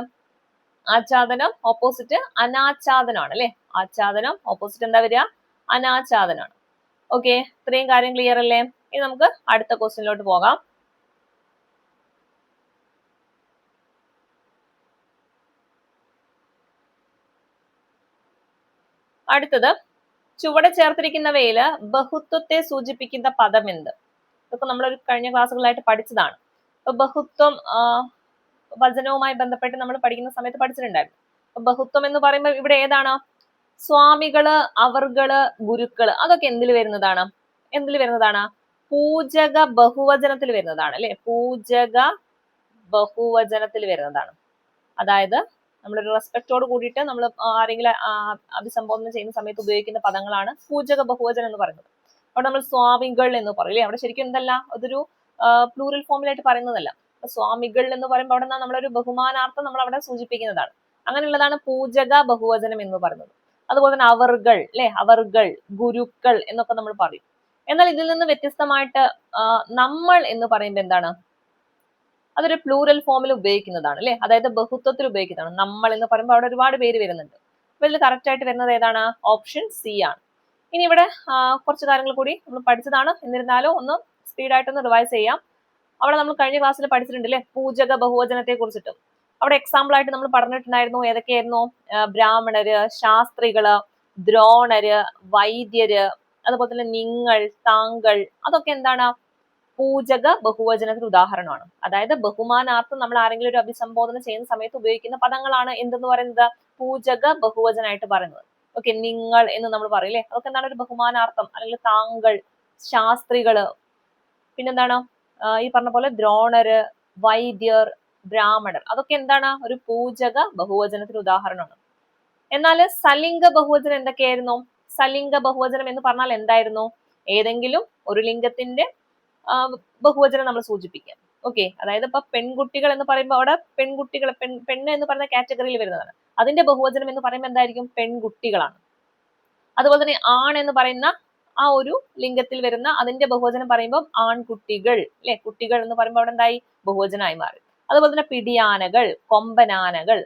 ആച്ഛാദനം ഓപ്പോസിറ്റ് അനാച്ഛാദനമാണ് അല്ലെ. ആച്ഛാദനം ഓപ്പോസിറ്റ് എന്താ വരിക? അനാച്ഛാദനമാണ്. ഓക്കെ, ഇത്രയും കാര്യം ക്ലിയർ അല്ലേ? ഇനി നമുക്ക് അടുത്ത ക്വസ്റ്റ്യനിലോട്ട് പോകാം. അടുത്തത് ചുവടെ ചേർത്തിരിക്കുന്നവയില് ബഹുത്വത്തെ സൂചിപ്പിക്കുന്ന പദം എന്ത്? ഇതൊക്കെ നമ്മൾ ഒരു കഴിഞ്ഞ ക്ലാസ്സുകളായിട്ട് പഠിച്ചതാണ്. അപ്പൊ ബഹുത്വം വചനവുമായി ബന്ധപ്പെട്ട് നമ്മൾ പഠിക്കുന്ന സമയത്ത് പഠിച്ചിട്ടുണ്ടായിരുന്നു. അപ്പൊ ബഹുത്വം എന്ന് പറയുമ്പോൾ ഇവിടെ ഏതാണ്? സ്വാമികള്, അവർകള്, ഗുരുക്കള്, അതൊക്കെ എന്തിൽ വരുന്നതാണ്? പൂജക ബഹുവചനത്തിൽ വരുന്നതാണ് അല്ലെ. പൂജക ബഹുവചനത്തിൽ വരുന്നതാണ്. അതായത് നമ്മളൊരു റെസ്പെക്റ്റോട് കൂടിയിട്ട് നമ്മൾ ആരെങ്കിലും അഭിസംബോധന ചെയ്യുന്ന സമയത്ത് ഉപയോഗിക്കുന്ന പദങ്ങളാണ് പൂജക ബഹുവചനം എന്ന് പറയുന്നത്. അവിടെ നമ്മൾ സ്വാമികൾ എന്ന് പറയും അല്ലെ. അവിടെ ശരിക്കും എന്തല്ല, അതൊരു പ്ലൂറൽ ഫോമിലായിട്ട് പറയുന്നതല്ല. സ്വാമികൾ എന്ന് പറയുമ്പോൾ അവിടെ നമ്മളൊരു ബഹുമാനാർത്ഥം നമ്മൾ അവിടെ സൂചിപ്പിക്കുന്നതാണ്. അങ്ങനെയുള്ളതാണ് പൂജക ബഹുവചനം എന്ന് പറയുന്നത്. അതുപോലെ തന്നെ അവർകൾ അല്ലെ, അവർകൾ, ഗുരുക്കൾ എന്നൊക്കെ നമ്മൾ പറയും. എന്നാൽ ഇതിൽ നിന്ന് വ്യത്യസ്തമായിട്ട് നമ്മൾ എന്ന് പറയുമ്പോൾ എന്താണ്? അതൊരു പ്ലൂറൽ ഫോമിൽ ഉപയോഗിക്കുന്നതാണ് അല്ലെ. അതായത് ബഹുത്വത്തിൽ ഉപയോഗിക്കുന്നതാണ്. നമ്മൾ എന്ന് പറയുമ്പോൾ അവിടെ ഒരുപാട് പേര് വരുന്നുണ്ട്. അപ്പൊ ഇതിൽ കറക്റ്റ് ആയിട്ട് വരുന്നത് ഏതാണ്? ഓപ്ഷൻ സി ആണ്. ഇനി ഇവിടെ കുറച്ച് കാര്യങ്ങൾ കൂടി നമ്മൾ പഠിച്ചതാണ്. എന്നിരുന്നാലും ഒന്ന് സ്പീഡായിട്ടൊന്ന് റിവൈസ് ചെയ്യാം. അവിടെ നമ്മൾ കഴിഞ്ഞ ക്ലാസ്സിൽ പഠിച്ചിട്ടുണ്ട് അല്ലെ, പൂജക ബഹുവചനത്തെ കുറിച്ചിട്ട്. അവിടെ എക്സാമ്പിൾ ആയിട്ട് നമ്മൾ പറഞ്ഞിട്ടുണ്ടായിരുന്നു. ഏതൊക്കെയായിരുന്നു? ബ്രാഹ്മണര്, ശാസ്ത്രികള്, ദ്രോണര്, വൈദ്യര്, അതുപോലെ തന്നെ നിങ്ങൾ, താങ്കൾ, അതൊക്കെ എന്താണ്? പൂജക ബഹുവചനത്തിന് ഉദാഹരണമാണ്. അതായത് ബഹുമാനാർത്ഥം നമ്മൾ ആരെങ്കിലും ഒരു അഭിസംബോധന ചെയ്യുന്ന സമയത്ത് ഉപയോഗിക്കുന്ന പദങ്ങളാണ് എന്തെന്ന് പറയുന്നത്? പൂജക ബഹുവചനായിട്ട് പറയുന്നത്. ഓക്കെ, നിങ്ങൾ എന്ന് നമ്മൾ പറയില്ലേ, അതൊക്കെ എന്താണ്? ഒരു ബഹുമാനാർത്ഥം. അല്ലെങ്കിൽ താങ്കൾ, ശാസ്ത്രികള്, പിന്നെന്താണ് ഈ പറഞ്ഞ പോലെ ദ്രോണര്, വൈദ്യർ, ബ്രാഹ്മണർ, അതൊക്കെ എന്താണ്? ഒരു പൂജക ബഹുവചനത്തിന് ഉദാഹരണമാണ്. എന്നാൽ സലിംഗ ബഹുവചനം എന്തൊക്കെയായിരുന്നു? സലിംഗ ബഹുവചനം എന്ന് പറഞ്ഞാൽ എന്തായിരുന്നു? ഏതെങ്കിലും ഒരു ലിംഗത്തിന്റെ ബഹുവചനം നമ്മൾ സൂചിപ്പിക്കാം. ഓക്കെ, അതായത് ഇപ്പൊ പെൺകുട്ടികൾ എന്ന് പറയുമ്പോൾ അവിടെ പെൺകുട്ടികൾ, പെണ്ണ് എന്ന് പറയുന്ന കാറ്റഗറിയിൽ വരുന്നതാണ്. അതിന്റെ ബഹുവചനം എന്ന് പറയുമ്പോൾ എന്തായിരിക്കും? പെൺകുട്ടികളാണ്. അതുപോലെ തന്നെ ആൺ എന്ന് പറയുന്ന ആ ഒരു ലിംഗത്തിൽ വരുന്ന അതിന്റെ ബഹുവചനം പറയുമ്പോൾ ആൺകുട്ടികൾ അല്ലെ. കുട്ടികൾ എന്ന് പറയുമ്പോൾ അവിടെ എന്തായി? ബഹുവചനമായി മാറി. അതുപോലെ തന്നെ പിടിയാനകൾ, കൊമ്പനാനകൾ,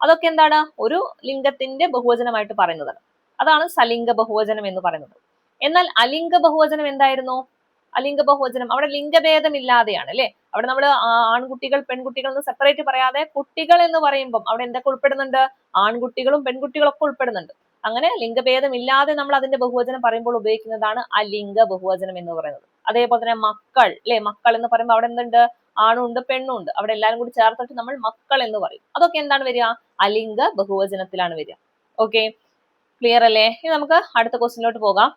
അതൊക്കെ എന്താണ്? ഒരു ലിംഗത്തിന്റെ ബഹുവചനമായിട്ട് പറയുന്നതാണ്. അതാണ് സലിംഗ ബഹുവചനം എന്ന് പറയുന്നത്. എന്നാൽ അലിംഗ ബഹുവചനം എന്തായിരുന്നു? അലിംഗ ബഹുവചനം അവിടെ ലിംഗഭേദം ഇല്ലാതെയാണ് അല്ലെ. അവിടെ നമ്മൾ ആൺകുട്ടികൾ, പെൺകുട്ടികൾ എന്ന് സെപ്പറേറ്റ് പറയാതെ കുട്ടികൾ എന്ന് പറയുമ്പോൾ അവിടെ എന്തൊക്കെ ഉൾപ്പെടുന്നുണ്ട്? ആൺകുട്ടികളും പെൺകുട്ടികളും ഒക്കെ ഉൾപ്പെടുന്നുണ്ട്. അങ്ങനെ ലിംഗഭേദം ഇല്ലാതെ നമ്മൾ അതിന്റെ ബഹുവചനം പറയുമ്പോൾ ഉപയോഗിക്കുന്നതാണ് അലിംഗ ബഹുവചനം എന്ന് പറയുന്നത്. അതേപോലെ തന്നെ മക്കൾ അല്ലെ, മക്കൾ എന്ന് പറയുമ്പോൾ അവിടെ എന്തുണ്ട്? ആണും ഉണ്ട്, പെണ്ണും ഉണ്ട്. അവിടെ എല്ലാവരും കൂടി ചേർത്തിട്ട് നമ്മൾ മക്കൾ എന്ന് പറയും. അതൊക്കെ എന്താണ് വരിക? അലിംഗ ബഹുവചനത്തിലാണ് വരിക. ഓക്കെ, ക്ലിയർ അല്ലേ? ഇനി നമുക്ക് അടുത്ത ക്വസ്റ്റ്യനിലോട്ട് പോകാം.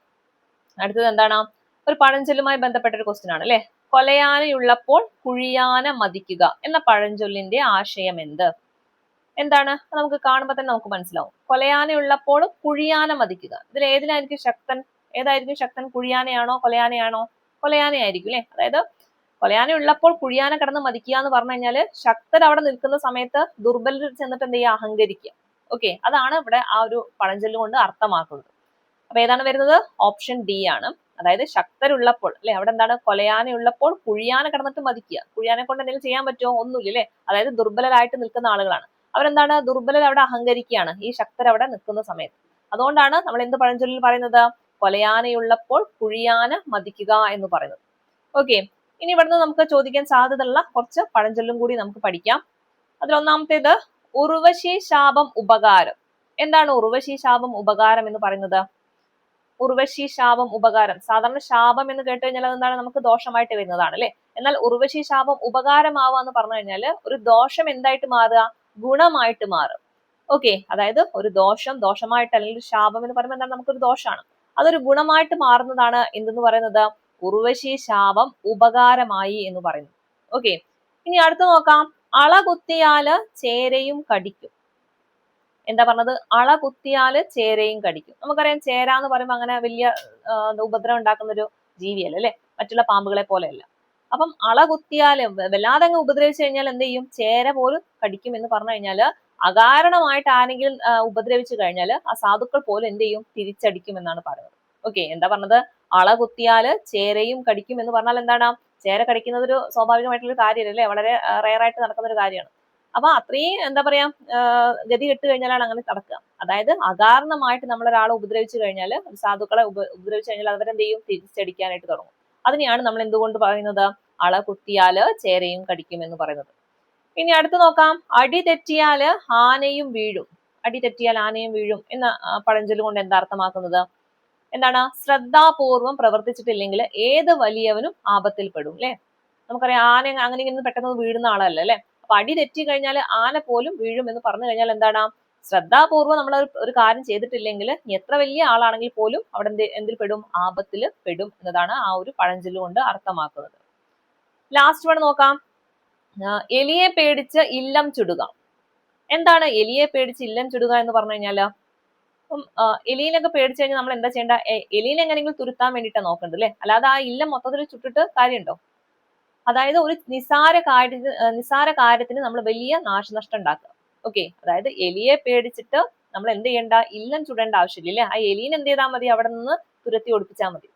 അടുത്തത് എന്താണ്? ഒരു പഴഞ്ചൊല്ലുമായി ബന്ധപ്പെട്ട ഒരു ക്വസ്റ്റ്യൻ ആണ് അല്ലെ. കൊലയാനയുള്ളപ്പോൾ കുഴിയാന മതിക്കുക എന്ന പഴഞ്ചൊല്ലിന്റെ ആശയം എന്താണ്? നമുക്ക് കാണുമ്പോൾ തന്നെ നമുക്ക് മനസ്സിലാവും. കൊലയാനയുള്ളപ്പോൾ കുഴിയാന മതിക്കുക. ഇതിൽ ഏതായിരിക്കും ശക്തൻ? കുഴിയാനയാണോ കൊലയാനയാണോ? കൊലയാനയായിരിക്കും അല്ലെ. അതായത് കൊലയാന ഉള്ളപ്പോൾ കുഴിയാന കിടന്ന് മതിക്കുക എന്ന് പറഞ്ഞു കഴിഞ്ഞാല് ശക്തർ അവിടെ നിൽക്കുന്ന സമയത്ത് ദുർബലർ ചെന്നിട്ട് എന്ത് ചെയ്യുക? അഹങ്കരിക്കുക. ഓക്കെ, അതാണ് ഇവിടെ ആ ഒരു പഴഞ്ചൊല്ല് കൊണ്ട് അർത്ഥമാക്കുന്നത്. അപ്പൊ ഏതാണ് വരുന്നത്? ഓപ്ഷൻ ഡി ആണ്. അതായത് ശക്തരുള്ളപ്പോൾ അല്ലെ, അവിടെ എന്താണ്? കൊലയാനയുള്ളപ്പോൾ കുഴിയാന കിടന്നിട്ട് മതിക്കുക. കുഴിയാനെ കൊണ്ട് എന്തെങ്കിലും ചെയ്യാൻ പറ്റുമോ? ഒന്നുമില്ല അല്ലെ. അതായത് ദുർബലരായിട്ട് നിൽക്കുന്ന ആളുകളാണ്. അവരെന്താണ്? ദുർബലർ അവിടെ അഹങ്കരിക്കുകയാണ് ഈ ശക്തർ അവിടെ നിൽക്കുന്ന സമയത്ത്. അതുകൊണ്ടാണ് നമ്മൾ എന്ത് പഴഞ്ചൊല്ലിൽ പറയുന്നത്? കൊലയാനയുള്ളപ്പോൾ കുഴിയാന മതിക്കുക എന്ന് പറയുന്നത്. ഓക്കെ, ഇനി ഇവിടുന്ന് നമുക്ക് ചോദിക്കാൻ സാധ്യതയുള്ള കുറച്ച് പഴഞ്ചൊല്ലും കൂടി നമുക്ക് പഠിക്കാം. അതിലൊന്നാമത്തേത് ഉർവശി ശാപം ഉപകാരം. എന്താണ് ഉർവശി ശാപം ഉപകാരം എന്ന് പറയുന്നത്? ഉർവശി ശാപം ഉപകാരം, സാധാരണ ശാപം എന്ന് കേട്ട് കഴിഞ്ഞാൽ അതെന്താണ്? നമുക്ക് ദോഷമായിട്ട് വരുന്നതാണ് അല്ലെ. എന്നാൽ ഉർവശി ശാപം ഉപകാരമാവുക എന്ന് പറഞ്ഞു കഴിഞ്ഞാൽ ഒരു ദോഷം എന്തായിട്ട് മാറുക? ഗുണമായിട്ട് മാറും. ഓക്കെ, അതായത് ഒരു ദോഷമായിട്ട്, അല്ലെങ്കിൽ ഒരു ശാപം എന്ന് പറയുമ്പോൾ എന്താണ്? നമുക്കൊരു ദോഷമാണ്, അതൊരു ഗുണമായിട്ട് മാറുന്നതാണ് എന്തെന്ന് പറയുന്നത്? ഉർവശി ശാപം ഉപകാരമായി എന്ന് പറയുന്നു. ഓക്കെ, ഇനി അടുത്ത് നോക്കാം. അള കുത്തിയാല് ചേരയും കടിക്കും. എന്താ പറഞ്ഞത്? അള കുത്തിയാല് ചേരയും കടിക്കും. നമുക്കറിയാം ചേര എന്ന് പറയുമ്പോൾ അങ്ങനെ വലിയ ഉപദ്രവം ഉണ്ടാക്കുന്ന ഒരു ജീവിയല്ല അല്ലെ, മറ്റുള്ള പാമ്പുകളെ പോലെയല്ല. അപ്പം അള കുത്തിയാല് വല്ലാതെ അങ്ങ് ഉപദ്രവിച്ചു കഴിഞ്ഞാൽ എന്ത് ചെയ്യും? ചേര പോലും കടിക്കും എന്ന് പറഞ്ഞു കഴിഞ്ഞാല് അകാരണമായിട്ട് ആരെങ്കിലും ഉപദ്രവിച്ചു കഴിഞ്ഞാൽ ആ സാധുക്കൾ പോലും എന്ത് ചെയ്യും? തിരിച്ചടിക്കും എന്നാണ് പറയുന്നത്. ഓക്കെ, എന്താ പറഞ്ഞത്? അള കുത്തിയാല് ചേരയും കടിക്കും എന്ന് പറഞ്ഞാൽ എന്താണ്? ചേര കടിക്കുന്നത് ഒരു സ്വാഭാവികമായിട്ടുള്ള ഒരു കാര്യമല്ല അല്ലെ, വളരെ റെയർ ആയിട്ട് നടക്കുന്ന ഒരു കാര്യമാണ്. അപ്പൊ അത്രയും എന്താ പറയാ, ഗതി കെട്ട് കഴിഞ്ഞാലാണ് അങ്ങനെ നടക്കുക. അതായത് അകാരണമായിട്ട് നമ്മൾ ഒരാളെ ഉപദ്രവിച്ചു കഴിഞ്ഞാൽ, സാധുക്കളെ ഉപദ്രവിച്ചു കഴിഞ്ഞാൽ അവരെന്ത് ചെയ്യും? തിരിച്ചടിക്കാനായിട്ട് തുടങ്ങും. അതിനെയാണ് നമ്മൾ എന്തുകൊണ്ട് പറയുന്നത്? അള കുത്തിയാല് ചേരയും കടിക്കും എന്ന് പറയുന്നത്. ഇനി അടുത്ത് നോക്കാം. അടി തെറ്റിയാല് ആനയും വീഴും. അടി തെറ്റിയാൽ ആനയും വീഴും എന്ന പഴഞ്ചൊല്ല് കൊണ്ട് എന്താ അർത്ഥമാക്കുന്നത്? എന്താണ് ശ്രദ്ധാപൂർവം പ്രവർത്തിച്ചിട്ടില്ലെങ്കിൽ ഏത് വലിയവനും ആപത്തിൽ പെടും അല്ലെ. നമുക്കറിയാം ആന അങ്ങനെ ഇങ്ങനെ പെട്ടെന്ന് വീഴുന്ന ആളല്ല അല്ലെ. അപ്പൊ അടി തെറ്റി കഴിഞ്ഞാൽ ആന പോലും വീഴും എന്ന് പറഞ്ഞു കഴിഞ്ഞാൽ എന്താണ് ശ്രദ്ധാപൂർവം നമ്മൾ ഒരു കാര്യം ചെയ്തിട്ടില്ലെങ്കിൽ എത്ര വലിയ ആളാണെങ്കിൽ പോലും അവിടെ എന്തിൽ പെടും ആപത്തിൽ പെടും എന്നതാണ് ആ ഒരു പഴഞ്ചൊല്ല് കൊണ്ട് അർത്ഥമാക്കുന്നത്. ലാസ്റ്റ് വൺ നോക്കാം. എലിയെ പേടിച്ച് ഇല്ലം ചുടുക. എന്താണ് എലിയെ പേടിച്ച് ഇല്ലം ചുടുക എന്ന് പറഞ്ഞു കഴിഞ്ഞാല് എലീനൊക്കെ പേടിച്ചു കഴിഞ്ഞാൽ നമ്മൾ എന്താ ചെയ്യേണ്ട, എലീനെ എങ്ങനെയെങ്കിലും തുരുത്താൻ വേണ്ടിയിട്ടാണ് നോക്കേണ്ടത് അല്ലെ. അല്ലാതെ ആ ഇല്ലം മൊത്തത്തിൽ ചുട്ടിട്ട് കാര്യമുണ്ടോ? അതായത് ഒരു നിസാര കാര്യത്തിന് നമ്മൾ വലിയ നാശനഷ്ടം ഉണ്ടാക്കുക. ഓക്കെ, അതായത് എലിയെ പേടിച്ചിട്ട് നമ്മൾ എന്ത് ചെയ്യേണ്ട, ഇല്ലം ചുടേണ്ട ആവശ്യമില്ല അല്ലെ. ആ എലീനെ എന്ത് ചെയ്താൽ മതി, അവിടെ നിന്ന് തുരത്തി ഓടിപ്പിച്ചാൽ മതി.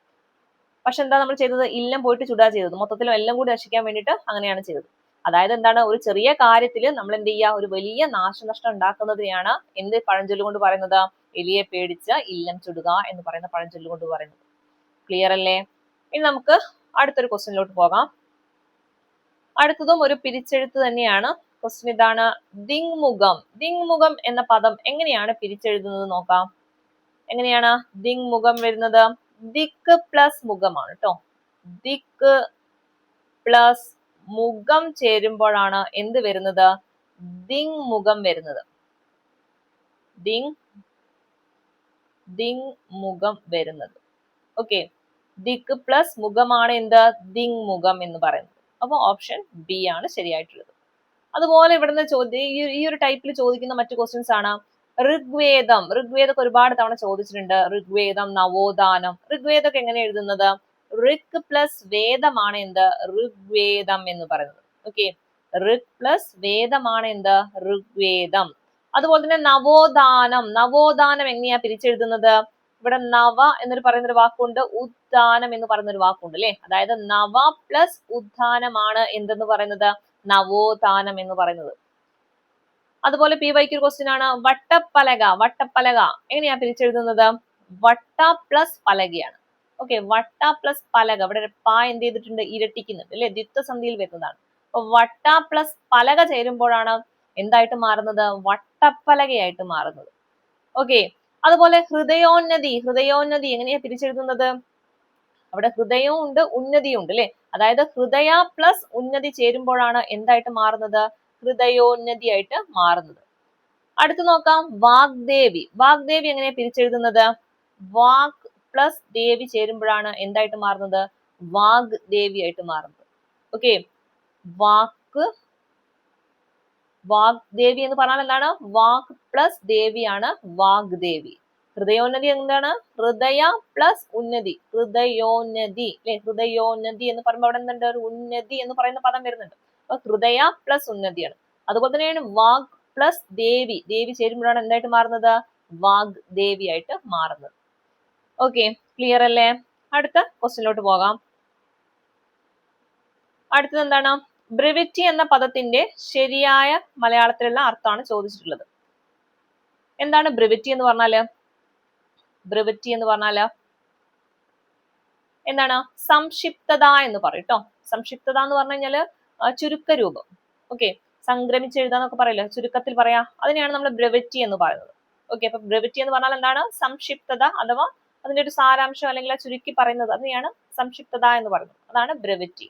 പക്ഷെ എന്താ നമ്മൾ ചെയ്തത്, ഇല്ലം പോയിട്ട് ചുടാ ചെയ്തത്, മൊത്തത്തിൽ എല്ലാം കൂടി നശിക്കാൻ വേണ്ടിയിട്ട് അങ്ങനെയാണ് ചെയ്തത്. അതായത് എന്താണ്, ഒരു ചെറിയ കാര്യത്തിൽ നമ്മൾ എന്ത് ചെയ്യുക, ഒരു വലിയ നാശനഷ്ടം ഉണ്ടാക്കുന്നതിനെയാണ് എന്ത് പഴഞ്ചൊല്ല് കൊണ്ട് പറയുന്നത്, എലിയെ പേടിച്ച് ഇല്ലം ചുടുക എന്ന് പറയുന്ന പഴഞ്ചൊല്ല് കൊണ്ട് പറയുന്നത്. ക്ലിയർ അല്ലേ? ഇനി നമുക്ക് അടുത്തൊരു ക്വസ്റ്റ്യനിലോട്ട് പോകാം. അടുത്തതും ഒരു പിരിച്ചെഴുത്ത് തന്നെയാണ്. ക്വസ്റ്റ്യൻ ഇതാണ്, ദിങ്മുഖം. ദിങ്മുഖം എന്ന പദം എങ്ങനെയാണ് പിരിച്ചെഴുതുന്നത് നോക്കാം. എങ്ങനെയാണ് ദിങ്മുഖം വരുന്നത്? ദിക്ക് പ്ലസ് മുഖമാണ് കേട്ടോ. ദിക്ക് പ്ലസ് മുഖം ചേരുമ്പോഴാണ് എന്ത് വരുന്നത്, ദിങ്മുഖം വരുന്നത്. ദിങ്മുഖം വരുന്നത്. ഓക്കെ, ദിക്ക് പ്ലസ് മുഖമാണ് എന്ത്, ദിങ്മുഖം എന്ന് പറയുന്നത്. അപ്പൊ ഓപ്ഷൻ ബി ആണ് ശരിയായിട്ടുള്ളത്. അതുപോലെ ഇവിടുന്ന് ഈ ഒരു ടൈപ്പിൽ ചോദിക്കുന്ന മറ്റു ക്വസ്റ്റ്യൻസ് ആണ് ഋഗ്വേദം. ഋഗ്വേദം ഒരുപാട് തവണ ചോദിച്ചിട്ടുണ്ട്. ഋഗ്വേദം, നവോത്ഥാനം. ഋഗ്വേദം എങ്ങനെ എഴുതുന്നത്, ഋഗ് പ്ലസ് വേദമാണ് എന്ത്, ഋഗ്വേദം എന്ന് പറയുന്നത്. ഓക്കെ, ഋഗ് പ്ലസ് വേദമാണ് എന്ത്, ഋഗ്വേദം. അതുപോലെ തന്നെ നവോത്ഥാനം. നവോത്ഥാനം എങ്ങനെയാ പിരിച്ചെഴുതുന്നത്, ഇവിടെ നവ എന്നൊരു പറയുന്നൊരു വാക്കുണ്ട്, ഉദ്ധാനം എന്ന് പറയുന്നൊരു വാക്കുണ്ട് അല്ലെ. അതായത് നവ പ്ലസ് ഉദ്ധാനമാണ് എന്തെന്ന് പറയുന്നത്, നവോത്ഥാനം എന്ന് പറയുന്നത്. അതുപോലെ PYQ ക്വസ്റ്റ്യൻ ആണ് വട്ടപ്പലക. വട്ടപ്പലക എങ്ങനെയാ പിരിച്ചെഴുതുന്നത്, വട്ട പ്ലസ് പലകയാണ്. ഓക്കെ, വട്ട പ്ലസ് പലക. ഇവിടെ പ എന്ത് ചെയ്തിട്ടുണ്ട്, ഇരട്ടിക്കുന്നുണ്ട് അല്ലെ, ദ്വിത്വസന്ധിയിൽ വരുന്നതാണ്. അപ്പൊ വട്ട പ്ലസ് പലക ചേരുമ്പോഴാണ് എന്തായിട്ട് മാറുന്നത്, വട്ടപ്പലകയായിട്ട് മാറുന്നത്. ഓക്കെ, അതുപോലെ ഹൃദയോന്നതി. ഹൃദയോന്നതി എങ്ങനെയാ പിരിച്ചെഴുതുന്നത്, അവിടെ ഹൃദയവും ഉണ്ട് ഉന്നതിയും ഉണ്ട് അല്ലെ. അതായത് ഹൃദയ പ്ലസ് ഉന്നതി ചേരുമ്പോഴാണ് എന്തായിട്ട് മാറുന്നത്, ഹൃദയോന്നതി ആയിട്ട് മാറുന്നത്. അടുത്ത് നോക്കാം, വാഗ്ദേവി. വാഗ്ദേവി എങ്ങനെയാ പിരിച്ചെഴുതുന്നത്, വാഗ് പ്ലസ് ദേവി ചേരുമ്പോഴാണ് എന്തായിട്ട് മാറുന്നത്, വാഗ്ദേവി ആയിട്ട് മാറുന്നത്. ഓക്കെ, വാഗ്ദേവി എന്ന് പറഞ്ഞാൽ എന്താണ്, വാഗ് പ്ലസ് ദേവിയാണ് വാഗ്ദേവി. ഹൃദയോന്നതി എന്താണ്, ഹൃദയ പ്ലസ് ഉന്നതി, ഹൃദയോന്നതി അല്ലെ. ഹൃദയോന്നതി എന്ന് പറയുമ്പോൾ അവിടെ എന്തുണ്ട്, ഒരു ഉന്നതി എന്ന് പറയുന്ന പദം വരുന്നുണ്ട്. അപ്പൊ ഹൃദയ പ്ലസ് ഉന്നതിയാണ്. അതുപോലെ തന്നെയാണ് വാഗ് പ്ലസ് ദേവി. ദേവി ചേരുമ്പോഴാണ് എന്തായിട്ട് മാറുന്നത്, വാഗ്ദേവി ആയിട്ട് മാറുന്നത്. ഓക്കെ, ക്ലിയർ അല്ലേ? അടുത്ത ക്വസ്റ്റ്യനിലോട്ട് പോകാം. അടുത്തത് എന്താണ്, ബ്രെവിറ്റി എന്ന പദത്തിന്റെ ശരിയായ മലയാളത്തിലുള്ള അർത്ഥമാണ് ചോദിച്ചിട്ടുള്ളത്. എന്താണ് ബ്രെവിറ്റി എന്ന് പറഞ്ഞാല്, ബ്രെവിറ്റി എന്ന് പറഞ്ഞാല് എന്താണ്, സംക്ഷിപ്തത എന്ന് പറയും ട്ടോ. സംക്ഷിപ്തത എന്ന് പറഞ്ഞു കഴിഞ്ഞാല് ചുരുക്ക രൂപം. ഓക്കെ, സംഗ്രമിച്ച് എഴുതാന്നൊക്കെ പറയില്ല, ചുരുക്കത്തിൽ പറയാ, അതിനെയാണ് നമ്മൾ ബ്രെവിറ്റി എന്ന് പറയുന്നത്. ഓക്കെ, അപ്പൊ ബ്രെവിറ്റി എന്ന് പറഞ്ഞാൽ എന്താണ്, സംക്ഷിപ്തത അഥവാ അതിന്റെ ഒരു സാരാംശം അല്ലെങ്കിൽ ചുരുക്കി പറയുന്നത്, അതിനെയാണ് സംക്ഷിപ്തത എന്ന് പറയുന്നത്. അതാണ് ബ്രെവിറ്റി.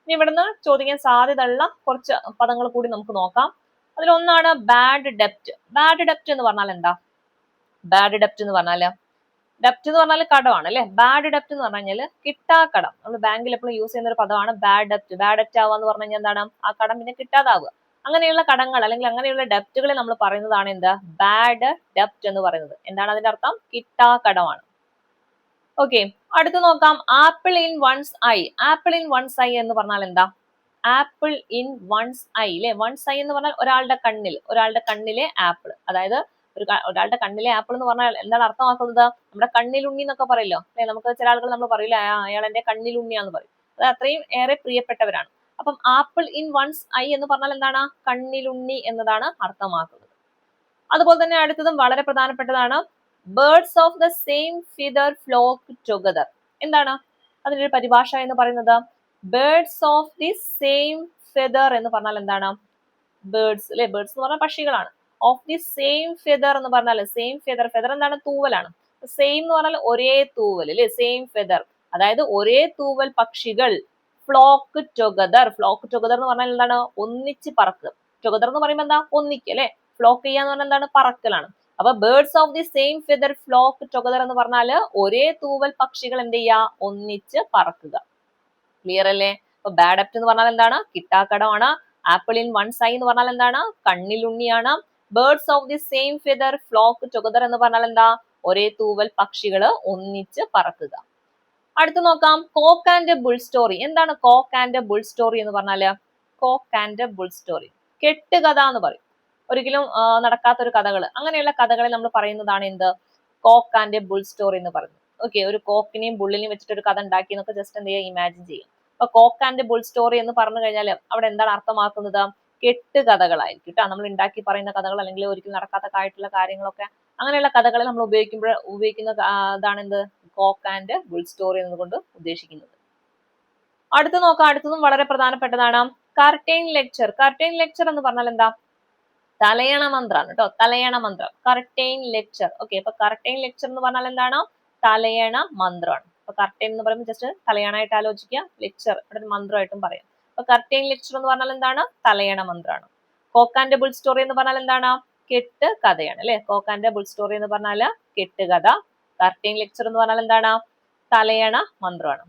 ഇനി ഇവിടുന്ന് ചോദിക്കാൻ സാധ്യതയുള്ള കുറച്ച് പദങ്ങൾ കൂടി നമുക്ക് നോക്കാം. അതിലൊന്നാണ് ബാഡ് ഡെപ്റ്റ്. ബാഡ് ഡെപ്റ്റ് എന്ന് പറഞ്ഞാൽ എന്താ, ബാഡ് ഡെപ്റ്റ് എന്ന് പറഞ്ഞാല്, ഡെപ്റ്റ് എന്ന് പറഞ്ഞാൽ കടമാണ് അല്ലെ. ബാഡ് ഡെപ്റ്റ് എന്ന് പറഞ്ഞു കഴിഞ്ഞാൽ കിട്ടാക്കടം. നമ്മൾ ബാങ്കിൽ എപ്പോഴും യൂസ് ചെയ്യുന്ന ഒരു പദമാണ് ബാഡ് ഡെപ്റ്റ്. ബാഡ് ഡെപ്റ്റ് ആവുക എന്ന് പറഞ്ഞു കഴിഞ്ഞാൽ എന്താണ്, ആ കടം പിന്നെ കിട്ടാതാവുക. അങ്ങനെയുള്ള കടങ്ങൾ അല്ലെങ്കിൽ അങ്ങനെയുള്ള ഡെപ്റ്റുകളെ നമ്മൾ പറയുന്നതാണ് എന്താ, ബാഡ് ഡെപ്റ്റ് എന്ന് പറയുന്നത്. എന്താണ് അതിന്റെ അർത്ഥം, കിട്ടാക്കടമാണ്. ഓക്കെ, അടുത്ത് നോക്കാം, apple in one's eye. Apple in one's eye എന്ന് പറഞ്ഞാൽ എന്താ, ആപ്പിൾ ഇൻ വൺസ് ഐ അല്ലെ. വൺസ് ഐ എന്ന് പറഞ്ഞാൽ ഒരാളുടെ കണ്ണിലെ ആപ്പിൾ. അതായത് ഒരാളുടെ കണ്ണിലെ ആപ്പിൾ എന്ന് പറഞ്ഞാൽ എന്താണ് അർത്ഥമാക്കുന്നത്, നമ്മുടെ കണ്ണിലുണ്ണി എന്നൊക്കെ പറയല്ലോ അല്ലെ. നമുക്ക് ചില ആളുകൾ നമ്മൾ പറയില്ല, അയാൾ എന്റെ കണ്ണിലുണ്ണിയാന്ന് പറയും. അത് അത്രയും ഏറെ പ്രിയപ്പെട്ടവരാണ്. അപ്പം ആപ്പിൾ ഇൻ വൺസ് ഐ എന്ന് പറഞ്ഞാൽ എന്താണ്, കണ്ണിലുണ്ണി എന്നതാണ് അർത്ഥമാക്കുന്നത്. അതുപോലെ തന്നെ അടുത്തതും വളരെ പ്രധാനപ്പെട്ടതാണ്, birds of the same feather flock together. എന്താണ് അതിന്റെ ഒരു പരിഭാഷ എന്ന് പറയുന്നത്, birds of the same feather എന്ന് പറഞ്ഞാൽ എന്താണ്, ബേർഡ്സ് അല്ലെ. ബേർഡ്സ് എന്ന് പറഞ്ഞാൽ പക്ഷികളാണ്. ഓഫ് ദി സെയിം ഫെദർ എന്ന് പറഞ്ഞാൽ, സെയിം ഫെദർ, ഫെദർ എന്താണ്, തൂവലാണ്. സെയിം എന്ന് പറഞ്ഞാൽ ഒരേ തൂവൽ അല്ലെ, സെയിം ഫെദർ, അതായത് ഒരേ തൂവൽ പക്ഷികൾ ഫ്ലോക്ക് ടുഗദർ. ഫ്ലോക്ക് ടുഗദർ എന്ന് പറഞ്ഞാൽ എന്താണ്? ഒന്നിച്ച് പറക്കുക. ടുഗദർ എന്ന് പറയുമ്പോൾ എന്താ? ഒന്നിക്കുക അല്ലെ. ഫ്ലോക്ക് ചെയ്യാന്ന് പറഞ്ഞാൽ എന്താണ്? പറക്കലാണ്. അപ്പൊ birds of the same feather flock together എന്ന് പറഞ്ഞാല് ഒരേ തൂവൽ പക്ഷികൾ എന്ത് ചെയ്യുക? ഒന്നിച്ച് പറക്കുക. ക്ലിയർ അല്ലേ? അപ്പൊ ബാഡ് അപ്റ്റ് എന്ന് പറഞ്ഞാൽ എന്താണ്? കിട്ടാക്കടമാണ്. ആപ്പിൾ ഇൻ വൺ സൈ എന്ന് പറഞ്ഞാൽ എന്താണ്? കണ്ണിലുണ്ണിയാണ്. Birds of the same feather flock together എന്ന് പറഞ്ഞാൽ എന്താ? ഒരേ തൂവൽ പക്ഷികള് ഒന്നിച്ച് പറക്കുക. അടുത്ത് നോക്കാം, കോക്ക് ആൻഡ് ബുൾ സ്റ്റോറി. എന്താണ് കോക്ക് ആൻഡ് ബുൾ സ്റ്റോറി എന്ന് പറഞ്ഞാല്? കോക്ക് ആൻഡ് ബുൾ സ്റ്റോറി കെട്ടുകഥ എന്ന് പറയും. ഒരിക്കലും നടക്കാത്തൊരു കഥകൾ, അങ്ങനെയുള്ള കഥകളെ നമ്മൾ പറയുന്നതാണ് എന്ത്? കോക്ക് ആൻഡ് ബുൾ സ്റ്റോറി എന്ന് പറയുന്നത്. ഓക്കെ, ഒരു കോക്കിനെയും ബുള്ളിനെയും വെച്ചിട്ട് ഒരു കഥ ഉണ്ടാക്കി എന്നൊക്കെ ജസ്റ്റ് എന്ത് ചെയ്യുക? ഇമാജിൻ ചെയ്യും. അപ്പൊ കോക്ക് ആൻഡ് ബുൾ സ്റ്റോറി എന്ന് പറഞ്ഞു കഴിഞ്ഞാൽ അവിടെ എന്താണ് അർത്ഥമാക്കുന്നത്? കെട്ടുകഥകളായിരിക്കും കേട്ടോ. നമ്മൾ ഉണ്ടാക്കി പറയുന്ന കഥകൾ, അല്ലെങ്കിൽ ഒരിക്കലും നടക്കാത്തതായിട്ടുള്ള കാര്യങ്ങളൊക്കെ, അങ്ങനെയുള്ള കഥകളെ നമ്മൾ ഉപയോഗിക്കുന്ന ഇതാണ് എന്ത്? കോക്ക് ആൻഡ് ബുൾ സ്റ്റോറി എന്നതുകൊണ്ട് ഉദ്ദേശിക്കുന്നത്. അടുത്ത് നോക്കാം, അടുത്തതും വളരെ പ്രധാനപ്പെട്ടതാണ്. Curtain lecture. കർട്ടൈൻ ലെക്ചർ എന്ന് പറഞ്ഞാൽ എന്താ? തലയണ മന്ത്രമാണ് കേട്ടോ. തലയണ മന്ത്രം, കർട്ടൈൻ ലെക്ചർ. ഓക്കെ, അപ്പൊ കർട്ടൈൻ ലെക്ചർ എന്ന് പറഞ്ഞാൽ എന്താണ്? തലയണ മന്ത്രമാണ്. അപ്പൊ കർട്ടൈൻ എന്ന് പറയുമ്പോൾ ജസ്റ്റ് തലയണായിട്ട് ആലോചിക്കുക, ലെക്ചർ അവിടെ ഒരു മന്ത്രമായിട്ടും പറയാം. അപ്പൊ കർട്ടൈൻ ലെക്ചർ എന്ന് പറഞ്ഞാൽ എന്താണ്? തലയണ മന്ത്രമാണ്. കോക്ക് ആൻഡ് ബുൾ സ്റ്റോറി എന്ന് പറഞ്ഞാൽ എന്താണ്? കെട്ട് കഥയാണ് അല്ലെ. കോക്ക് ആൻഡ് ബുൾ സ്റ്റോറി എന്ന് പറഞ്ഞാല് കെട്ടുകഥ. കർട്ടൈൻ ലെക്ചർ എന്ന് പറഞ്ഞാൽ എന്താണ്? തലയണ മന്ത്രമാണ്.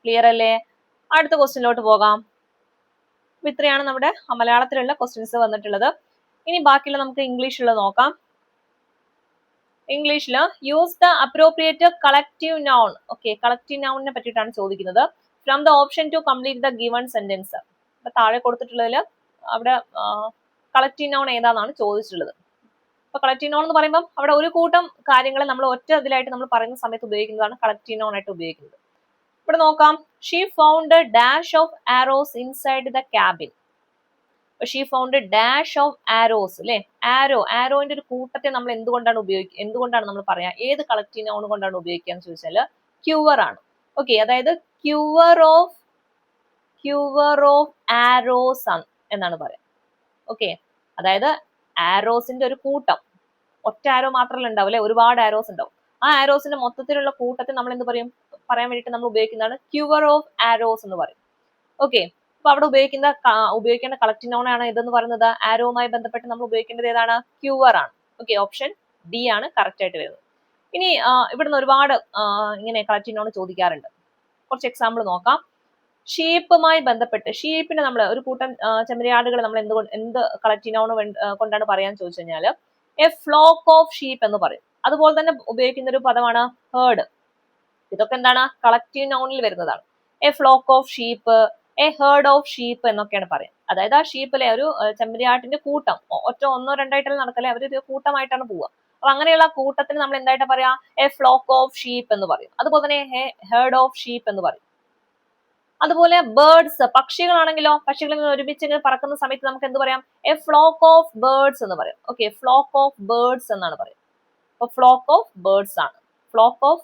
ക്ലിയർ അല്ലേ? അടുത്ത ക്വസ്റ്റ്യനിലോട്ട് പോകാം. അപ്പൊ ഇത്രയാണ് നമ്മുടെ മലയാളത്തിലുള്ള ക്വസ്റ്റ്യൻസ് വന്നിട്ടുള്ളത്. ഇനി ബാക്കിയുള്ള നമുക്ക് ഇംഗ്ലീഷിൽ നോക്കാം. ഇംഗ്ലീഷില് use the appropriate collective noun. Okay, collective നൗണിനെ പറ്റിയിട്ടാണ് ചോദിക്കുന്നത്. From the option to complete the given sentence. അപ്പൊ താഴെ കൊടുത്തിട്ടുള്ളതിൽ അവിടെ കളക്റ്റീവ് നൗൺ ഏതാണെന്നാണ് ചോദിച്ചിട്ടുള്ളത്. അപ്പൊ കളക്റ്റീവ് നൗൺ എന്ന് പറയുമ്പോൾ അവിടെ ഒരു കൂട്ടം കാര്യങ്ങളെ നമ്മൾ ഒറ്റ ഇതിലായിട്ട് നമ്മൾ പറയുന്ന സമയത്ത് ഉപയോഗിക്കുന്നതാണ് കളക്റ്റീവ് നൗൺ ആയിട്ട് ഉപയോഗിക്കുന്നത്. ഇവിടെ നോക്കാം, she found dash of arrows inside the cabin. She found dash of arrows അല്ലെ. ആരോന്റെ ഒരു കൂട്ടത്തെ നമ്മൾ എന്തുകൊണ്ടാണ് നമ്മൾ പറയാ? ഏത് കളക്റ്റീവ് നൗൺ കൊണ്ടാണ് ഉപയോഗിക്കുക എന്ന് ചോദിച്ചാല് ക്യൂവർ ആണ്. ഓക്കെ, അതായത് ക്യൂവർ ഓഫ് ആരോസ് എന്നാണ് പറയാം. ഓക്കെ, അതായത് ആരോസിന്റെ ഒരു കൂട്ടം, ഒറ്റ ആരോ മാത്രമല്ല ഉണ്ടാവും അല്ലെ, ഒരുപാട് ആരോസ് ഉണ്ടാവും. ആ ആരോസിന്റെ മൊത്തത്തിലുള്ള കൂട്ടത്തെ നമ്മൾ എന്ത് പറയാൻ വേണ്ടിയിട്ട് നമ്മൾ ഉപയോഗിക്കുന്നതാണ് ക്യൂവർ ഓഫ് ആരോസ് എന്ന് പറയും. ഓക്കെ, അപ്പൊ അവിടെ ഉപയോഗിക്കേണ്ട കളക്റ്റീവ് നൗൺ ആണ് ഇതെന്ന് പറയുന്നത്. ആരോവുമായി ബന്ധപ്പെട്ട് നമ്മൾ ഉപയോഗിക്കേണ്ടത് ഏതാണ്? ക്യൂവർ ആണ്. ഓക്കെ, ഓപ്ഷൻ ഡി ആണ് കറക്റ്റ് ആയിട്ട് വരുന്നത്. ഇനി ഇവിടുന്ന് ഒരുപാട് ഇങ്ങനെ കളക്റ്റീവ് നൗൺ ചോദിക്കാറുണ്ട്. കുറച്ച് എക്സാമ്പിൾ നോക്കാം. ഷീപ്പുമായി ബന്ധപ്പെട്ട്, ഷീപ്പിനെ നമ്മൾ ഒരു കൂട്ടം ചെമ്മരിയാടുകൾ നമ്മൾ എന്ത് കളക്റ്റീവ് നൗൺ കൊണ്ടാണ് പറയാൻ ചോദിച്ചു കഴിഞ്ഞാല് എ ഫ്ലോക്ക് ഓഫ് ഷീപ്പ് എന്ന് പറയും. അതുപോലെ തന്നെ ഉപയോഗിക്കുന്ന ഒരു പദമാണ് ഹേർഡ്. ഇതൊക്കെ എന്താണ്? കളക്റ്റീവ് നൗണിൽ വരുന്നതാണ്. A flock of sheep, A heard of sheep എന്നൊക്കെയാണ് പറയാം. അതായത് ആ ഷീപ്പിലെ ഒരു ചെമ്മരിയാട്ടിന്റെ കൂട്ടം, ഒന്നോ രണ്ടായിട്ടല്ല നടക്കല്ലേ, അവരൊരു കൂട്ടമായിട്ടാണ് പോവുക. അപ്പൊ അങ്ങനെയുള്ള കൂട്ടത്തിന് നമ്മൾ എന്തായിട്ട് പറയാ? എ ഫ്ലോക്ക് ഓഫ് ഷീപ്പ് എന്ന് പറയും. അതുപോലെ തന്നെ ഹേർഡ് ഓഫ് ഷീപ്പ് എന്ന് പറയും. അതുപോലെ ബേർഡ്സ്, പക്ഷികളാണെങ്കിലോ, പക്ഷികൾ ഒരുമിച്ച് പറക്കുന്ന സമയത്ത് നമുക്ക് എന്ത് പറയാം? എ ഫ്ലോക്ക് ഓഫ് ബേർഡ്സ് എന്ന് പറയും. ഓക്കെ, ഫ്ലോക്ക് ഓഫ് ബേർഡ്സ് എന്നാണ് പറയുന്നത്. അപ്പൊ ഫ്ലോക്ക് ഓഫ് ബേർഡ്സ് ആണ്. ഫ്ലോക്ക് ഓഫ്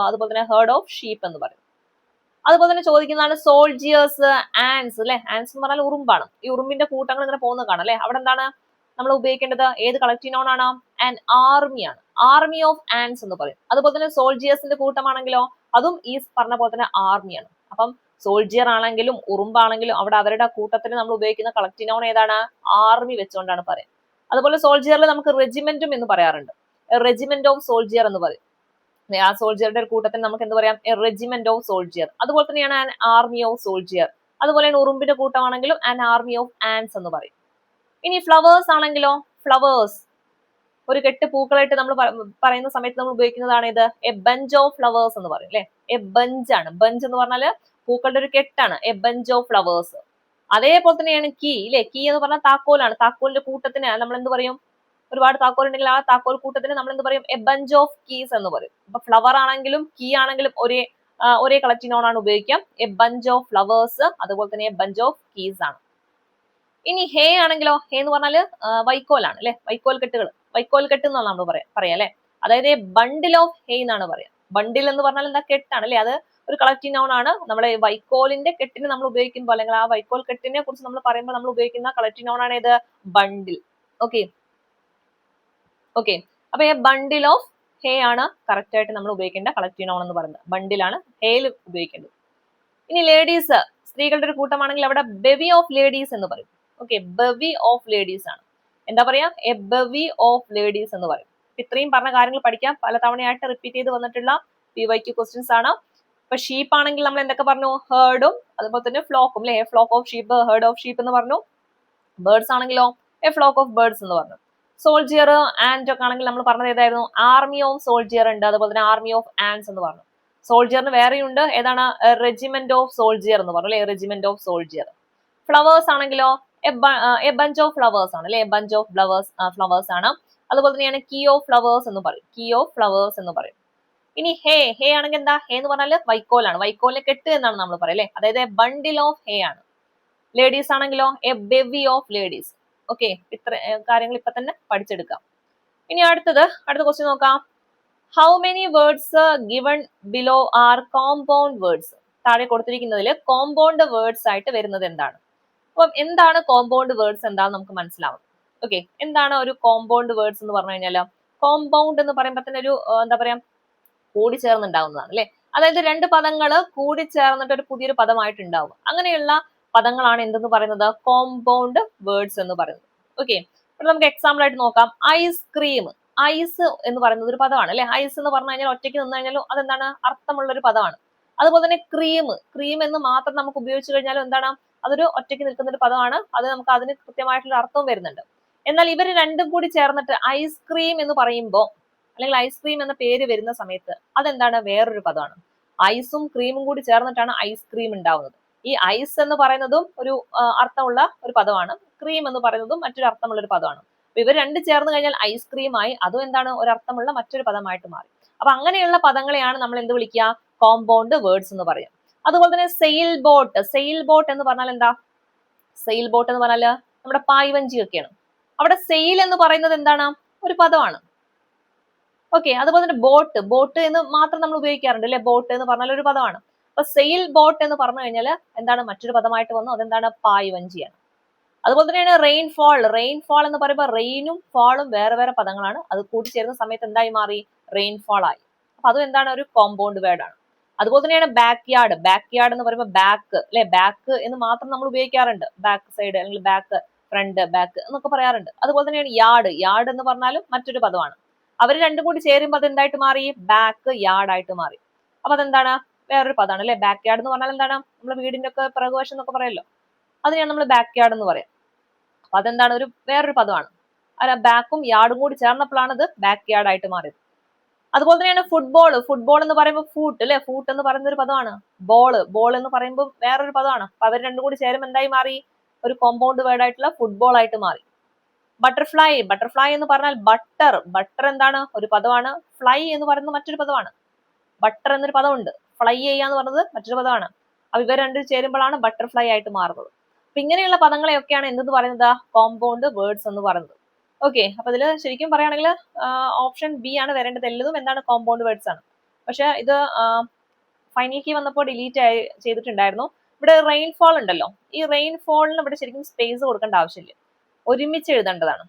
അതുപോലെ തന്നെ ഹേർഡ് ഓഫ് ഷീപ്പ് എന്ന് പറയും. അതുപോലെ തന്നെ ചോദിക്കുന്നതാണ് സോൾജിയേഴ്സ്, ആൻസ് അല്ലെ. ആൻസ് എന്ന് പറഞ്ഞാൽ ഉറുമ്പാണ്. ഈ ഉറുമ്പിന്റെ കൂട്ടങ്ങൾ ഇങ്ങനെ പോകുന്നത് കാണാം അല്ലെ. അവിടെ എന്താണ് നമ്മൾ ഉപയോഗിക്കേണ്ടത്? ഏത് കളക്റ്റീവ് നൗൺ ആണ്? ആൻ ആർമി ആണ്. ആർമി ഓഫ് ആൻസ് എന്ന് പറയും. അതുപോലെ തന്നെ സോൾജിയേഴ്സിന്റെ കൂട്ടമാണെങ്കിലോ അതും ഈ പറഞ്ഞ പോലെ തന്നെ ആർമിയാണ്. അപ്പം സോൾജിയർ ആണെങ്കിലും ഉറുമ്പാണെങ്കിലും അവിടെ അവരുടെ കൂട്ടത്തിന് നമ്മൾ ഉപയോഗിക്കുന്ന കളക്റ്റീവ് നൗൺ ഏതാണ്? ആർമി വെച്ചുകൊണ്ടാണ് പറയാം. അതുപോലെ സോൾജിയറിൽ നമുക്ക് റെജിമെന്റും എന്ന് പറയാറുണ്ട്. റെജിമെന്റ് ഓഫ് സോൾജിയർ എന്ന് പറയും. ആ സോൾജിയറുടെ ഒരു കൂട്ടത്തിന് നമുക്ക് എന്ത് പറയാം? A regiment of soldier. അതുപോലെ തന്നെയാണ് ആൻ ആർമി ഓഫ് സോൾജിയർ. അതുപോലെ ഉറുമ്പിന്റെ കൂട്ടമാണെങ്കിലും ആൻ ആർമി ഓഫ് ആൻസ് എന്ന് പറയും. ഇനി ഫ്ലവേഴ്സ് ആണെങ്കിലോ, ഫ്ലവേഴ്സ് ഒരു കെട്ട് പൂക്കളായിട്ട് നമ്മൾ പറയുന്ന സമയത്ത് നമ്മൾ ഉപയോഗിക്കുന്നതാണ് ഇത് എ ബഞ്ച് ഓഫ് ഫ്ലവേഴ്സ് എന്ന് പറയും അല്ലെ. എ ബഞ്ച് ആണ്. ബഞ്ച് എന്ന് പറഞ്ഞാല് പൂക്കളുടെ ഒരു കെട്ടാണ്. A bunch of flowers. അതേപോലെ തന്നെയാണ് കീ അല്ലെ. കീ എന്ന് പറഞ്ഞാൽ താക്കോലാണ്. താക്കോലിന്റെ കൂട്ടത്തിന് നമ്മൾ എന്ത് പറയും? ഒരുപാട് താക്കോൽ ഉണ്ടെങ്കിൽ ആ താക്കോൽ കൂട്ടത്തിന് നമ്മൾ എന്ത് പറയും? എ ബഞ്ച് ഓഫ് കീസ് എന്ന് പറയും. അപ്പൊ ഫ്ലവർ ആണെങ്കിലും കീ ആണെങ്കിലും ഒരേ കളക്റ്റീവ് നൗൺ ആണ് ഉപയോഗിക്കാം. എ ബഞ്ച് ഓഫ് ഫ്ലവേഴ്സ്, അതുപോലെ തന്നെ എ ബഞ്ച് ഓഫ് കീസ് ആണ്. ഇനി ഹേ ആണെങ്കിലോ, ഹേ എന്ന് പറഞ്ഞാല് വൈക്കോലാണ് അല്ലെ. വൈക്കോൽ കെട്ട് എന്നാണ് നമ്മൾ പറയാം അല്ലെ. അതായത് ബണ്ടിൽ ഓഫ് ഹേ എന്നാണ് പറയാം. ബണ്ടിൽ എന്ന് പറഞ്ഞാൽ എന്താ? കെട്ടാണ് അല്ലെ. അത് ഒരു കളക്റ്റീവ് നൗൺ ആണ്. നമ്മുടെ വൈക്കോലിന്റെ കെട്ടിന് നമ്മൾ ഉപയോഗിക്കുമ്പോൾ, അല്ലെങ്കിൽ ആ വൈക്കോൽ കെട്ടിനെ കുറിച്ച് നമ്മൾ പറയുമ്പോൾ നമ്മൾ ഉപയോഗിക്കുന്ന കളക്റ്റീവ് നൗൺ ആണ് ഇത് ബണ്ടിൽ. ഓക്കെ, അപ്പൊ എ ബണ്ടിൽ ഓഫ് ഹേ ആണ് കറക്റ്റ് ആയിട്ട് നമ്മൾ ഉപയോഗിക്കേണ്ട കളക്റ്റീവ് നൗൺ എന്ന് പറയുന്നത്. ബണ്ടിലാണ് ഹേയിൽ ഉപയോഗിക്കേണ്ടത്. ഇനി ലേഡീസ്, സ്ത്രീകളുടെ ഒരു കൂട്ടമാണെങ്കിൽ അവിടെ ബെവി ഓഫ് ലേഡീസ് എന്ന് പറയും. ഓക്കെ, ബെവി ഓഫ് ലേഡീസ് ആണ്. എന്താ പറയാ, എ ബെവി ഓഫ് ലേഡീസ് എന്ന് പറയും. ഇത്രയും പറഞ്ഞ കാര്യങ്ങൾ പഠിക്കാം. പല തവണയായിട്ട് റിപ്പീറ്റ് ചെയ്ത് വന്നിട്ടുള്ള PYQ ക്വസ്റ്റ്യൻസ് ആണ്. ഇപ്പൊ ഷീപ്പ് ആണെങ്കിൽ നമ്മൾ എന്തൊക്കെ പറഞ്ഞു, ഹേർഡും അതുപോലെ തന്നെ ഫ്ലോക്കും അല്ലെ, flock of sheep, heard of sheep എന്ന് പറഞ്ഞു. ബേർഡ്സ് ആണെങ്കിലോ എ ഫ്ലോക്ക് ഓഫ് ബേർഡ്സ് എന്ന് പറഞ്ഞു. സോൾജിയർ ആൻഡ് ഒക്കെ ആണെങ്കിൽ നമ്മൾ പറഞ്ഞത് ഏതായിരുന്നു, ആർമി ഓഫ് സോൾജിയർ ഉണ്ട്, അതുപോലെ തന്നെ ആർമി ഓഫ് ആൻഡ്സ് എന്ന് പറഞ്ഞു. സോൾജിയറിന് വേറെയുണ്ട്, ഏതാണ്, റെജിമെന്റ് ഓഫ് സോൾജിയർ എന്ന് പറഞ്ഞു അല്ലെ, റെജിമെന്റ് ഓഫ് സോൾജിയർ. ഫ്ലവേഴ്സ് ആണെങ്കിലോ എ ബഞ്ച് ഓഫ് ഫ്ലവേഴ്സ് ആണ് അല്ലെ, ബഞ്ച് ഓഫ് ഫ്ലവേഴ്സ് ആണ്. അതുപോലെ തന്നെയാണ് കീ ഓഫ് ഫ്ലവേഴ്സ് എന്ന് പറയും, കീ ഓഫ് ഫ്ലവേഴ്സ് എന്ന് പറയും. ഇനി ഹേ ആണെങ്കിൽ എന്താ, ഹേ എന്ന് പറഞ്ഞാൽ വൈക്കോലാണ്, വൈക്കോലിനെ കെട്ട് എന്നാണ് നമ്മൾ പറയുക അല്ലെ, അതായത് ബണ്ടിൽ ഓഫ് ഹേ ആണ്. ലേഡീസ് ആണെങ്കിലോ A bevy of ladies. Okay, ഇത്ര കാര്യങ്ങൾ ഇപ്പൊ തന്നെ പഠിച്ചെടുക്കാം. ഇനി അടുത്ത ക്വസ്റ്റ്യൻ നോക്കാം. How many words given below are compound words? താഴെ കൊടുത്തിരിക്കുന്നതിൽ കോമ്പൗണ്ട് വേർഡ്സ് ആയിട്ട് വരുന്നത് എന്താണ്? അപ്പം എന്താണ് കോമ്പൗണ്ട് വേർഡ്സ് എന്താണെന്ന് നമുക്ക് മനസ്സിലാവും. ഓക്കെ, എന്താണ് ഒരു കോമ്പൗണ്ട് വേർഡ്സ് എന്ന് പറഞ്ഞു കഴിഞ്ഞാൽ, കോമ്പൗണ്ട് എന്ന് പറയുമ്പോൾ തന്നെ ഒരു എന്താ പറയാ, കൂടിച്ചേർന്നുണ്ടാവുന്നതാണ് അല്ലെ. അതായത് രണ്ട് പദങ്ങൾ കൂടിച്ചേർന്നിട്ട് ഒരു പുതിയൊരു പദമായിട്ട് ഉണ്ടാവും. അങ്ങനെയുള്ള പദങ്ങളാണ് എന്തെന്ന് പറയുന്നത്, കോമ്പൗണ്ട് വേർഡ്സ് എന്ന് പറയുന്നത്. ഓക്കെ, ഇവിടെ നമുക്ക് എക്സാമ്പിൾ ആയിട്ട് നോക്കാം. ഐസ്ക്രീം, ഐസ് എന്ന് പറയുന്നത് ഒരു പദമാണ് അല്ലെ. ഐസ് എന്ന് പറഞ്ഞു കഴിഞ്ഞാൽ ഒറ്റയ്ക്ക് നിന്ന് കഴിഞ്ഞാലും അതെന്താണ്, അർത്ഥമുള്ള ഒരു പദമാണ്. അതുപോലെ തന്നെ ക്രീം എന്ന് മാത്രം നമുക്ക് ഉപയോഗിച്ചു കഴിഞ്ഞാലും എന്താണ്, അതൊരു ഒറ്റയ്ക്ക് നിൽക്കുന്ന ഒരു പദമാണ്. അത് നമുക്ക് അതിന് കൃത്യമായിട്ടുള്ള അർത്ഥവും വരുന്നുണ്ട്. എന്നാൽ ഇവർ രണ്ടും കൂടി ചേർന്നിട്ട് ഐസ്ക്രീം എന്ന് പറയുമ്പോൾ, അല്ലെങ്കിൽ ഐസ്ക്രീം എന്ന പേര് വരുന്ന സമയത്ത് അതെന്താണ്, വേറൊരു പദമാണ്. ഐസും ക്രീമും കൂടി ചേർന്നിട്ടാണ് ഐസ്ക്രീം ഉണ്ടാവുന്നത്. ഈ ഐസ് എന്ന് പറയുന്നതും ഒരു അർത്ഥമുള്ള ഒരു പദമാണ്, ക്രീം എന്ന് പറയുന്നതും മറ്റൊരു അർത്ഥമുള്ള ഒരു പദമാണ്. അപ്പൊ ഇവർ രണ്ട് ചേർന്ന് കഴിഞ്ഞാൽ ഐസ്ക്രീം ആയി, അതും എന്താണ്, ഒരു അർത്ഥമുള്ള മറ്റൊരു പദമായിട്ട് മാറി. അപ്പൊ അങ്ങനെയുള്ള പദങ്ങളെയാണ് നമ്മൾ എന്ത് വിളിക്കുക, കോമ്പൗണ്ട് വേർഡ്സ് എന്ന് പറയാം. അതുപോലെ തന്നെ സെയിൽ ബോട്ട് എന്ന് പറഞ്ഞാൽ എന്താ, സെയിൽ ബോട്ട് എന്ന് പറഞ്ഞാൽ നമ്മുടെ പായ്വഞ്ചി ഒക്കെയാണ്. അവിടെ സെയിൽ എന്ന് പറയുന്നത് എന്താണ്, ഒരു പദമാണ്. ഓക്കെ, അതുപോലെ തന്നെ ബോട്ട് എന്ന് മാത്രം നമ്മൾ ഉപയോഗിക്കാറുണ്ട് അല്ലെ, ബോട്ട് എന്ന് പറഞ്ഞാൽ ഒരു പദമാണ്. അപ്പൊ സെയിൽ ബോട്ട് എന്ന് പറഞ്ഞു കഴിഞ്ഞാൽ എന്താണ്, മറ്റൊരു പദമായിട്ട് വന്നു, അതെന്താണ്, പായ്വഞ്ചിയാണ്. അതുപോലെ തന്നെയാണ് റെയിൻഫോൾ എന്ന് പറയുമ്പോൾ റെയിനും ഫാളും വേറെ വേറെ പദങ്ങളാണ്. അത് കൂട്ടിച്ചേരുന്ന സമയത്ത് എന്തായി മാറി, റെയിൻഫോൾ ആയി. അപ്പൊ അതും എന്താണ്, ഒരു കോമ്പൗണ്ട് വേർഡ് ആണ്. അതുപോലെ തന്നെയാണ് ബാക്ക് യാർഡ് എന്ന് പറയുമ്പോൾ ബാക്ക് അല്ലെ, ബാക്ക് എന്ന് മാത്രം നമ്മൾ ഉപയോഗിക്കാറുണ്ട്. ബാക്ക് സൈഡ് അല്ലെങ്കിൽ ബാക്ക്, ഫ്രണ്ട്, ബാക്ക് എന്നൊക്കെ പറയാറുണ്ട്. അതുപോലെ തന്നെയാണ് യാർഡ് എന്ന് പറഞ്ഞാലും മറ്റൊരു പദമാണ്. അവർ രണ്ടും കൂടി ചേരുമ്പോൾ അത് എന്തായിട്ട് മാറി, ബാക്ക് യാർഡ് ആയിട്ട് മാറി. അപ്പൊ അതെന്താണ്, വേറൊരു പദമാണ് അല്ലെ. ബാക്ക് യാർഡ് എന്ന് പറഞ്ഞാൽ എന്താണ്, നമ്മുടെ വീടിന്റെ ഒക്കെ പിറകുവശം എന്നൊക്കെ പറയല്ലോ, അതിനെയാണ് നമ്മൾ ബാക്ക് യാർഡ് എന്ന് പറയാം. അപ്പൊ അതെന്താണ്, വേറൊരു പദമാണ്. അല്ല, ബാക്കും യാർഡും കൂടി ചേർന്നപ്പോഴാണ് അത് ബാക്ക് യാർഡ് ആയിട്ട് മാറിയത്. അതുപോലെ തന്നെയാണ് ഫുട്ബോൾ എന്ന് പറയുമ്പോൾ ഫൂട്ട് അല്ലെ, ഫൂട്ട് എന്ന് പറയുന്ന ഒരു പദമാണ്. ബോൾ എന്ന് പറയുമ്പോൾ വേറൊരു പദമാണ്. അപ്പൊ അവർ രണ്ടും കൂടി ചേരുമ്പോൾ എന്തായി മാറി, ഒരു കോമ്പൗണ്ട് വേർഡ് ആയിട്ടുള്ള ഫുട്ബോൾ ആയിട്ട് മാറി. ബട്ടർഫ്ലൈ എന്ന് പറഞ്ഞാൽ ബട്ടർ എന്താണ്, ഒരു പദമാണ്. ഫ്ലൈ എന്ന് പറയുന്നത് മറ്റൊരു പദമാണ്. ബട്ടർ എന്നൊരു പദമുണ്ട്, ഫ്ലൈ ചെയ്യാന്ന് പറയുന്നത് മറ്റൊരു പദമാണ്. അപ്പൊ ഇവർ രണ്ടും ചേരുമ്പോഴാണ് ബട്ടർഫ്ലൈ ആയിട്ട് മാറുന്നത്. അപ്പൊ ഇങ്ങനെയുള്ള പദങ്ങളെയൊക്കെയാണ് എന്തെന്ന് പറയുന്നത്, കോമ്പൗണ്ട് വേർഡ്സ് എന്ന് പറയുന്നത്. ഓക്കെ, അപ്പൊ ഇതിൽ ശരിക്കും പറയുകയാണെങ്കിൽ ഓപ്ഷൻ ബി ആണ് വരേണ്ടത്. എല്ലതും എന്താണ്, കോമ്പൗണ്ട് വേർഡ്സ് ആണ്. പക്ഷെ ഇത് ഫൈനൽ കീ വന്നപ്പോൾ ഡിലീറ്റ് ചെയ്തിട്ടുണ്ടായിരുന്നു. ഇവിടെ റെയിൻഫോൾ ഉണ്ടല്ലോ, ഈ റെയിൻഫോളിന് ഇവിടെ ശരിക്കും സ്പേസ് കൊടുക്കേണ്ട ആവശ്യമില്ല, ഒരുമിച്ച് എഴുതേണ്ടതാണ്.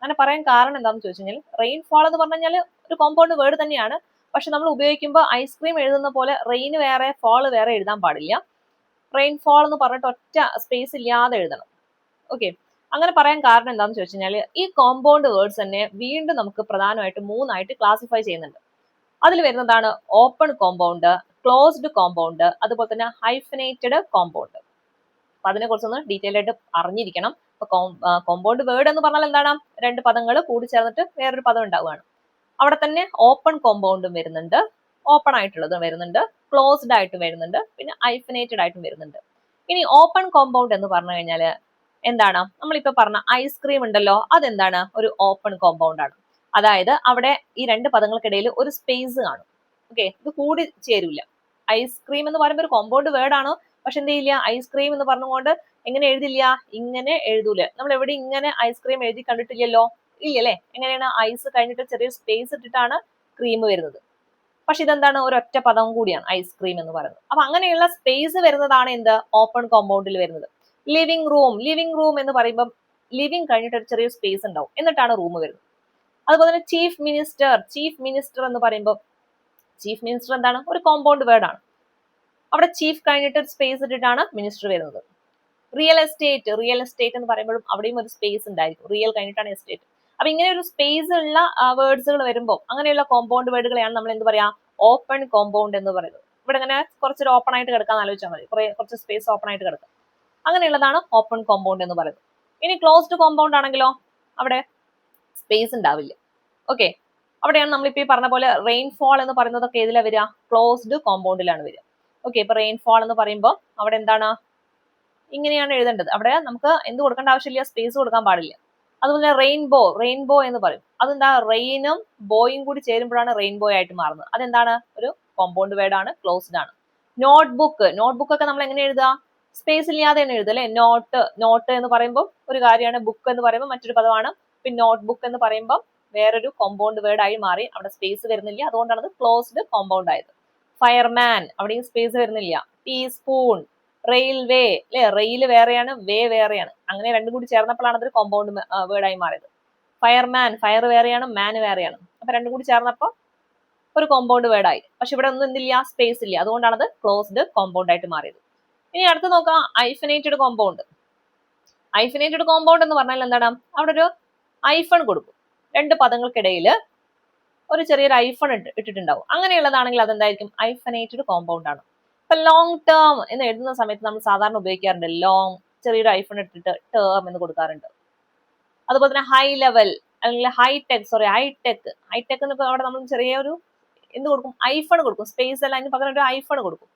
അങ്ങനെ പറയാൻ കാരണം എന്താണെന്ന് ചോദിച്ചു കഴിഞ്ഞാൽ, റെയിൻഫോൾ എന്ന് പറഞ്ഞു കഴിഞ്ഞാൽ ഒരു കോമ്പൗണ്ട് വേർഡ് തന്നെയാണ്. പക്ഷെ നമ്മൾ ഉപയോഗിക്കുമ്പോൾ ഐസ്ക്രീം എഴുതുന്ന പോലെ റെയിൻ വേറെ ഫോൾ വേറെ എഴുതാൻ പാടില്ല. റെയിൻഫോൾ എന്ന് പറഞ്ഞിട്ട് ഒറ്റ സ്പേസ് ഇല്ലാതെ എഴുതണം. ഓക്കെ, അങ്ങനെ പറയാൻ കാരണം എന്താണെന്ന് ചോദിച്ചു കഴിഞ്ഞാൽ, ഈ കോമ്പൗണ്ട് വേർഡ്സ് തന്നെ വീണ്ടും നമുക്ക് പ്രധാനമായിട്ട് 3ആയിട്ട് ക്ലാസിഫൈ ചെയ്യുന്നുണ്ട്. അതിൽ വരുന്നതാണ് ഓപ്പൺ കോമ്പൗണ്ട്, ക്ലോസ്ഡ് കോമ്പൗണ്ട്, അതുപോലെ തന്നെ ഹൈഫനേറ്റഡ് കോമ്പൗണ്ട്. അപ്പൊ അതിനെ കുറിച്ചൊന്ന് ഡീറ്റെയിൽ ആയിട്ട് അറിഞ്ഞിരിക്കണം. അപ്പൊ കോമ്പൗണ്ട് വേർഡ് എന്ന് പറഞ്ഞാൽ എന്താണ്, രണ്ട് പദങ്ങൾ കൂടി ചേർന്നിട്ട് വേറൊരു പദം ഉണ്ടാവുകയാണ്. അവിടെ തന്നെ ഓപ്പൺ കോമ്പൗണ്ടും വരുന്നുണ്ട്, ഓപ്പൺ ആയിട്ടുള്ളതും വരുന്നുണ്ട്, ക്ലോസ്ഡ് ആയിട്ടും വരുന്നുണ്ട്, പിന്നെ ഹൈഫനേറ്റഡ് ആയിട്ടും വരുന്നുണ്ട്. ഇനി ഓപ്പൺ കോമ്പൗണ്ട് എന്ന് പറഞ്ഞു കഴിഞ്ഞാൽ എന്താണ്, നമ്മളിപ്പോ പറഞ്ഞ ഐസ്ക്രീം ഉണ്ടല്ലോ, അതെന്താണ്, ഒരു ഓപ്പൺ കോമ്പൗണ്ട് ആണ്. അതായത് അവിടെ ഈ രണ്ട് പദങ്ങൾക്കിടയിൽ ഒരു സ്പേസ് കാണും. ഓക്കെ, ഇത് കൂടി ചേരൂല. ഐസ്ക്രീം എന്ന് പറയുമ്പോൾ ഒരു കോമ്പൗണ്ട് വേർഡ് ആണ്. പക്ഷെ എന്ത് ചെയ്യില്ല, ഐസ്ക്രീം എന്ന് പറഞ്ഞുകൊണ്ട് എങ്ങനെ എഴുതില്ല, ഇങ്ങനെ എഴുതൂല. നമ്മൾ എവിടെ ഇങ്ങനെ ഐസ്ക്രീം എഴുതി കണ്ടിട്ടില്ലല്ലോ, ഇല്ലല്ലേ. എങ്ങനെയാണ്, ഐസ് കഴിഞ്ഞിട്ട് ചെറിയ സ്പേസ് ഇട്ടിട്ടാണ് ക്രീം വരുന്നത്. പക്ഷെ ഇതെന്താണ്, ഒരൊറ്റ പദം കൂടിയാണ് ഐസ്ക്രീം എന്ന് പറയുന്നത്. അപ്പൊ അങ്ങനെയുള്ള സ്പേസ് വരുന്നതാണ് എന്ത്, ഓപ്പൺ കോമ്പൗണ്ടിൽ വരുന്നത്. ലിവിംഗ് റൂം എന്ന് പറയുമ്പോൾ ലിവിംഗ് കഴിഞ്ഞിട്ട് ഒരു ചെറിയ സ്പേസ് ഉണ്ടാവും, എന്നിട്ടാണ് റൂം വരുന്നത്. അതുപോലെ തന്നെ ചീഫ് മിനിസ്റ്റർ എന്ന് പറയുമ്പോൾ ചീഫ് മിനിസ്റ്റർ എന്താണ്, ഒരു കോമ്പൗണ്ട് വേർഡ് ആണ്. അവിടെ ചീഫ് കഴിഞ്ഞിട്ട് ഒരു സ്പേസ് ഇട്ടിട്ടാണ് മിനിസ്റ്റർ വരുന്നത്. റിയൽ എസ്റ്റേറ്റ് എന്ന് പറയുമ്പോഴും അവിടെയും ഒരു സ്പേസ് ഉണ്ടായിരിക്കും, റിയൽ കഴിഞ്ഞിട്ടാണ് എസ്റ്റേറ്റ്. അപ്പൊ ഇങ്ങനെ ഒരു സ്പേസ് ഉള്ള വേർഡ്സുകൾ വരുമ്പോൾ അങ്ങനെയുള്ള കോമ്പൗണ്ട് വേർഡുകളെയാണ് നമ്മൾ എന്ത് പറയാ, ഓപ്പൺ കോമ്പൗണ്ട് എന്ന് പറയുന്നത്. ഇവിടെ ഇങ്ങനെ കുറച്ചൊരു ഓപ്പൺ ആയിട്ട് കിടക്കാൻ ആലോചിച്ചാൽ മതി, കുറച്ച് സ്പേസ് ഓപ്പൺ ആയിട്ട് കിടക്കാം, അങ്ങനെയുള്ളതാണ് ഓപ്പൺ കോമ്പൗണ്ട് എന്ന് പറയുന്നത്. ഇനി ക്ലോസ്ഡ് കോമ്പൗണ്ട് ആണെങ്കിലോ അവിടെ സ്പേസ് ഉണ്ടാവില്ല. ഓക്കെ, അവിടെയാണ് നമ്മളിപ്പോ ഈ പറഞ്ഞ പോലെ റെയിൻഫോൾ എന്ന് പറയുന്നതൊക്കെ ഏതിലാണ് വരിക, ക്ലോസ്ഡ് കോമ്പൗണ്ടിലാണ് വരിക. ഓക്കെ, ഇപ്പൊ റെയിൻഫോൾ എന്ന് പറയുമ്പോൾ അവിടെ എന്താണ്, ഇങ്ങനെയാണ് എഴുതേണ്ടത്. അവിടെ നമുക്ക് എന്ത് കൊടുക്കേണ്ട ആവശ്യമില്ല, സ്പേസ് കൊടുക്കാൻ പാടില്ല. അതുപോലെ റെയിൻബോ എന്ന് പറയും. അതെന്താ, റെയിനും ബോയും കൂടി ചേരുമ്പോഴാണ് റെയിൻബോ ആയിട്ട് മാറുന്നത്. അതെന്താണ്, ഒരു കോമ്പൗണ്ട് വേർഡ് ആണ്, ക്ലോസ്ഡ് ആണ്. നോട്ട്ബുക്ക് ഒക്കെ നമ്മൾ എങ്ങനെ എഴുതുക, സ്പേസ് ഇല്ലാതെ തന്നെ എഴുതുക അല്ലെ. നോട്ട് എന്ന് പറയുമ്പോൾ ഒരു കാര്യമാണ്, ബുക്ക് എന്ന് പറയുമ്പോൾ മറ്റൊരു പദമാണ്. പിന്നെ നോട്ട്ബുക്ക് എന്ന് പറയുമ്പോൾ വേറൊരു കോമ്പൗണ്ട് വേർഡ് ആയി മാറി, അവിടെ സ്പേസ് വരുന്നില്ല, അതുകൊണ്ടാണ് അത് ക്ലോസ്ഡ് കോമ്പൗണ്ട് ആയത്. ഫയർമാൻ, അവിടെയും സ്പേസ് വരുന്നില്ല. ടീസ്പൂൺ, റെയിൽവേ അല്ലെ, റെയിൽ വേറെയാണ്, വേ വേറെയാണ്, അങ്ങനെ രണ്ടും കൂടി ചേർന്നപ്പോഴാണ് അതൊരു കോമ്പൗണ്ട് വേർഡായി മാറിയത്. ഫയർമാൻ, ഫയർ വേറെയാണ്, മാൻ വേറെയാണ്, അപ്പൊ രണ്ടും കൂടി ചേർന്നപ്പോൾ ഒരു കോമ്പൗണ്ട് വേർഡായി. പക്ഷെ ഇവിടെ ഒന്നും എന്തില്ല, സ്പേസ് ഇല്ല, അതുകൊണ്ടാണ് അത് ക്ലോസ്ഡ് കോമ്പൗണ്ട് ആയിട്ട് മാറിയത്. ഇനി അടുത്ത് നോക്കാം, ഐഫനേറ്റഡ് കോമ്പൗണ്ട്. ഐഫനേറ്റഡ് കോമ്പൗണ്ട് എന്ന് പറഞ്ഞാൽ എന്താണ്, അവിടെ ഒരു ഐഫൺ കൊടുക്കും, രണ്ട് പദങ്ങൾക്കിടയിൽ ഒരു ചെറിയൊരു ഐഫൺ ഇട്ടിട്ടുണ്ടാവും. അങ്ങനെയുള്ളതാണെങ്കിൽ അതെന്തായിരിക്കും, ഐഫനേറ്റഡ് കോമ്പൗണ്ട് ആണ്. ഇപ്പൊ ലോങ് ടേം എന്ന് എഴുതുന്ന സമയത്ത് നമ്മൾ സാധാരണ ഉപയോഗിക്കാറുണ്ട് ലോങ്, ചെറിയൊരു ഐഫൺ ഇട്ടിട്ട് ടേം എന്ന് കൊടുക്കാറുണ്ട്. അതുപോലെ തന്നെ ഹൈ ലെവൽ അല്ലെങ്കിൽ ഹൈടെക് എന്നൊക്കെ അവിടെ നമ്മൾ ചെറിയൊരു എന്ത് കൊടുക്കും, ഐഫൺ കൊടുക്കും, സ്പേസ് അല്ല, അതിന് പകരം ഒരു ഐഫൺ കൊടുക്കും.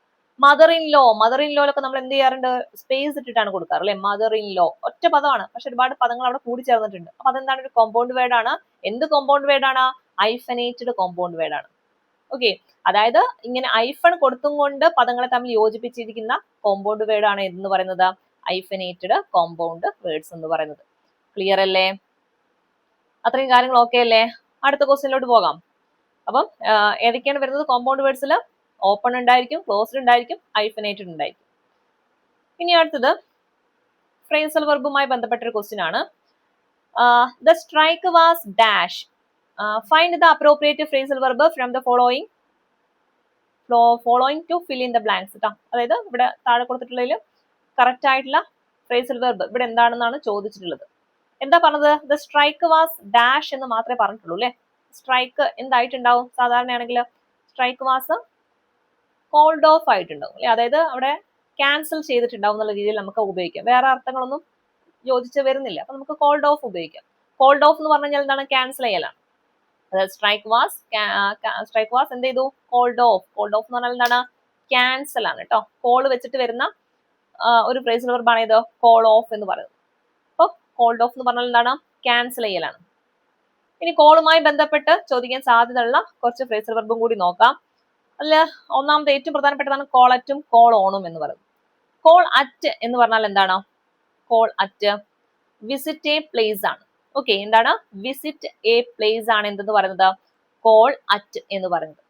മദർ ഇൻ ലോയിലൊക്കെ നമ്മൾ എന്ത് ചെയ്യാറുണ്ട്, സ്പേസ് ഇട്ടിട്ടാണ് കൊടുക്കാറ് അല്ലെ. മദർ ഇൻ ലോ ഒറ്റ പദമാണ്, പക്ഷെ ഒരുപാട് പദങ്ങൾ അവിടെ കൂടി ചേർന്നിട്ടുണ്ട്. അപ്പൊ അതെന്താണ്, ഒരു കോമ്പൗണ്ട് വേർഡ് ആണ്. എന്ത് കോമ്പൗണ്ട് വേർഡ് ആണ്, ഐഫനേറ്റഡ് കോമ്പൗണ്ട് വേർഡ് ആണ്. ഓക്കെ, അതായത് ഇങ്ങനെ ഐഫൺ കൊടുത്തും കൊണ്ട് പദങ്ങളെ തമ്മിൽ യോജിപ്പിച്ചിരിക്കുന്ന കോമ്പൗണ്ട് വേർഡ് ആണ് എന്ന് പറയുന്നത് ഐഫനേറ്റഡ് കോമ്പൗണ്ട് വേർഡ്സ് എന്ന് പറയുന്നത്. ക്ലിയർ അല്ലേ, അത്രയും കാര്യങ്ങൾ ഓക്കെ അല്ലേ? അടുത്ത ക്വസ്റ്റ്യനിലോട്ട് പോകാം. അപ്പം ഏതൊക്കെയാണ് വരുന്നത്, കോമ്പൗണ്ട് വേർഡ്സിൽ ഓപ്പൺ ഉണ്ടായിരിക്കും, ക്ലോസ്ഡ് ഉണ്ടായിരിക്കും, ഐഫനേറ്റഡ് ഉണ്ടായിരിക്കും. ഇനി അടുത്തത് ഫ്രേസൽ വെർബുമായി ബന്ധപ്പെട്ട ഒരു ക്വസ്റ്റ്യൻ ആണ്. The strike was dash, find the appropriate phrasal verb from the following to fill in the blanks കേട്ടോ. അതായത് ഇവിടെ താഴെ കൊടുത്തിട്ടുള്ളതിൽ കറക്റ്റ് ആയിട്ടുള്ള ഫ്രേസൽ വെർബ് ഇവിടെ എന്താണെന്നാണ് ചോദിച്ചിട്ടുള്ളത്. എന്താ പറഞ്ഞത്, ദ സ്ട്രൈക്ക് വാസ് ഡാഷ് എന്ന് മാത്രമേ പറഞ്ഞിട്ടുള്ളൂ അല്ലെ. സ്ട്രൈക്ക് എന്തായിട്ടുണ്ടാവും, സാധാരണയാണെങ്കിൽ സ്ട്രൈക്ക് വാസ് കോൾഡ് ഓഫ് ആയിട്ടുണ്ടാവും അല്ലെ, അതായത് അവിടെ ക്യാൻസൽ ചെയ്തിട്ടുണ്ടാവും എന്നുള്ള രീതിയിൽ നമുക്ക് ഉപയോഗിക്കാം. വേറെ അർത്ഥങ്ങളൊന്നും യോജിച്ച് വരുന്നില്ല, അപ്പൊ നമുക്ക് കോൾഡ് ഓഫ് ഉപയോഗിക്കാം. കോൾഡ് ഓഫ് എന്ന് പറഞ്ഞു കഴിഞ്ഞാൽ എന്താണ്, ക്യാൻസൽ ചെയ്യലാണ്. അതായത് സ്ട്രൈക്ക് വാസ് എന്ത് ചെയ്തു, കോൾഡ് ഓഫ് എന്ന് പറഞ്ഞാൽ എന്താണ്, ക്യാൻസൽ ആണ് കേട്ടോ. കോൾ വെച്ചിട്ട് വരുന്ന ഒരു ഫ്രേസൽ വെർബാണ് ഇത് കോൾ ഓഫ് എന്ന് പറയുന്നത്. അപ്പോൾ കോൾഡ് ഓഫ് എന്ന് പറഞ്ഞാൽ എന്താണ്, ക്യാൻസൽ ചെയ്യലാണ്. ഇനി കോളുമായി ബന്ധപ്പെട്ട് ചോദിക്കാൻ സാധ്യതയുള്ള കുറച്ച് ഫ്രേസൽ വെർബും കൂടി നോക്കാം. അതിൽ ഒന്നാമത്തെ ഏറ്റവും പ്രധാനപ്പെട്ടതാണ് കോൾ അറ്റും കോൾ ഓണും എന്ന് പറയുന്നത്. കോൾ അറ്റ് എന്ന് പറഞ്ഞാൽ എന്താണ്, call at visit A place ആണ്. ഓക്കെ, എന്താണ്, വിസിറ്റ് എ പ്ലേസ് ആണ് എന്തെന്ന് പറയുന്നത്, കോൾ അറ്റ് എന്ന് പറയുന്നത്.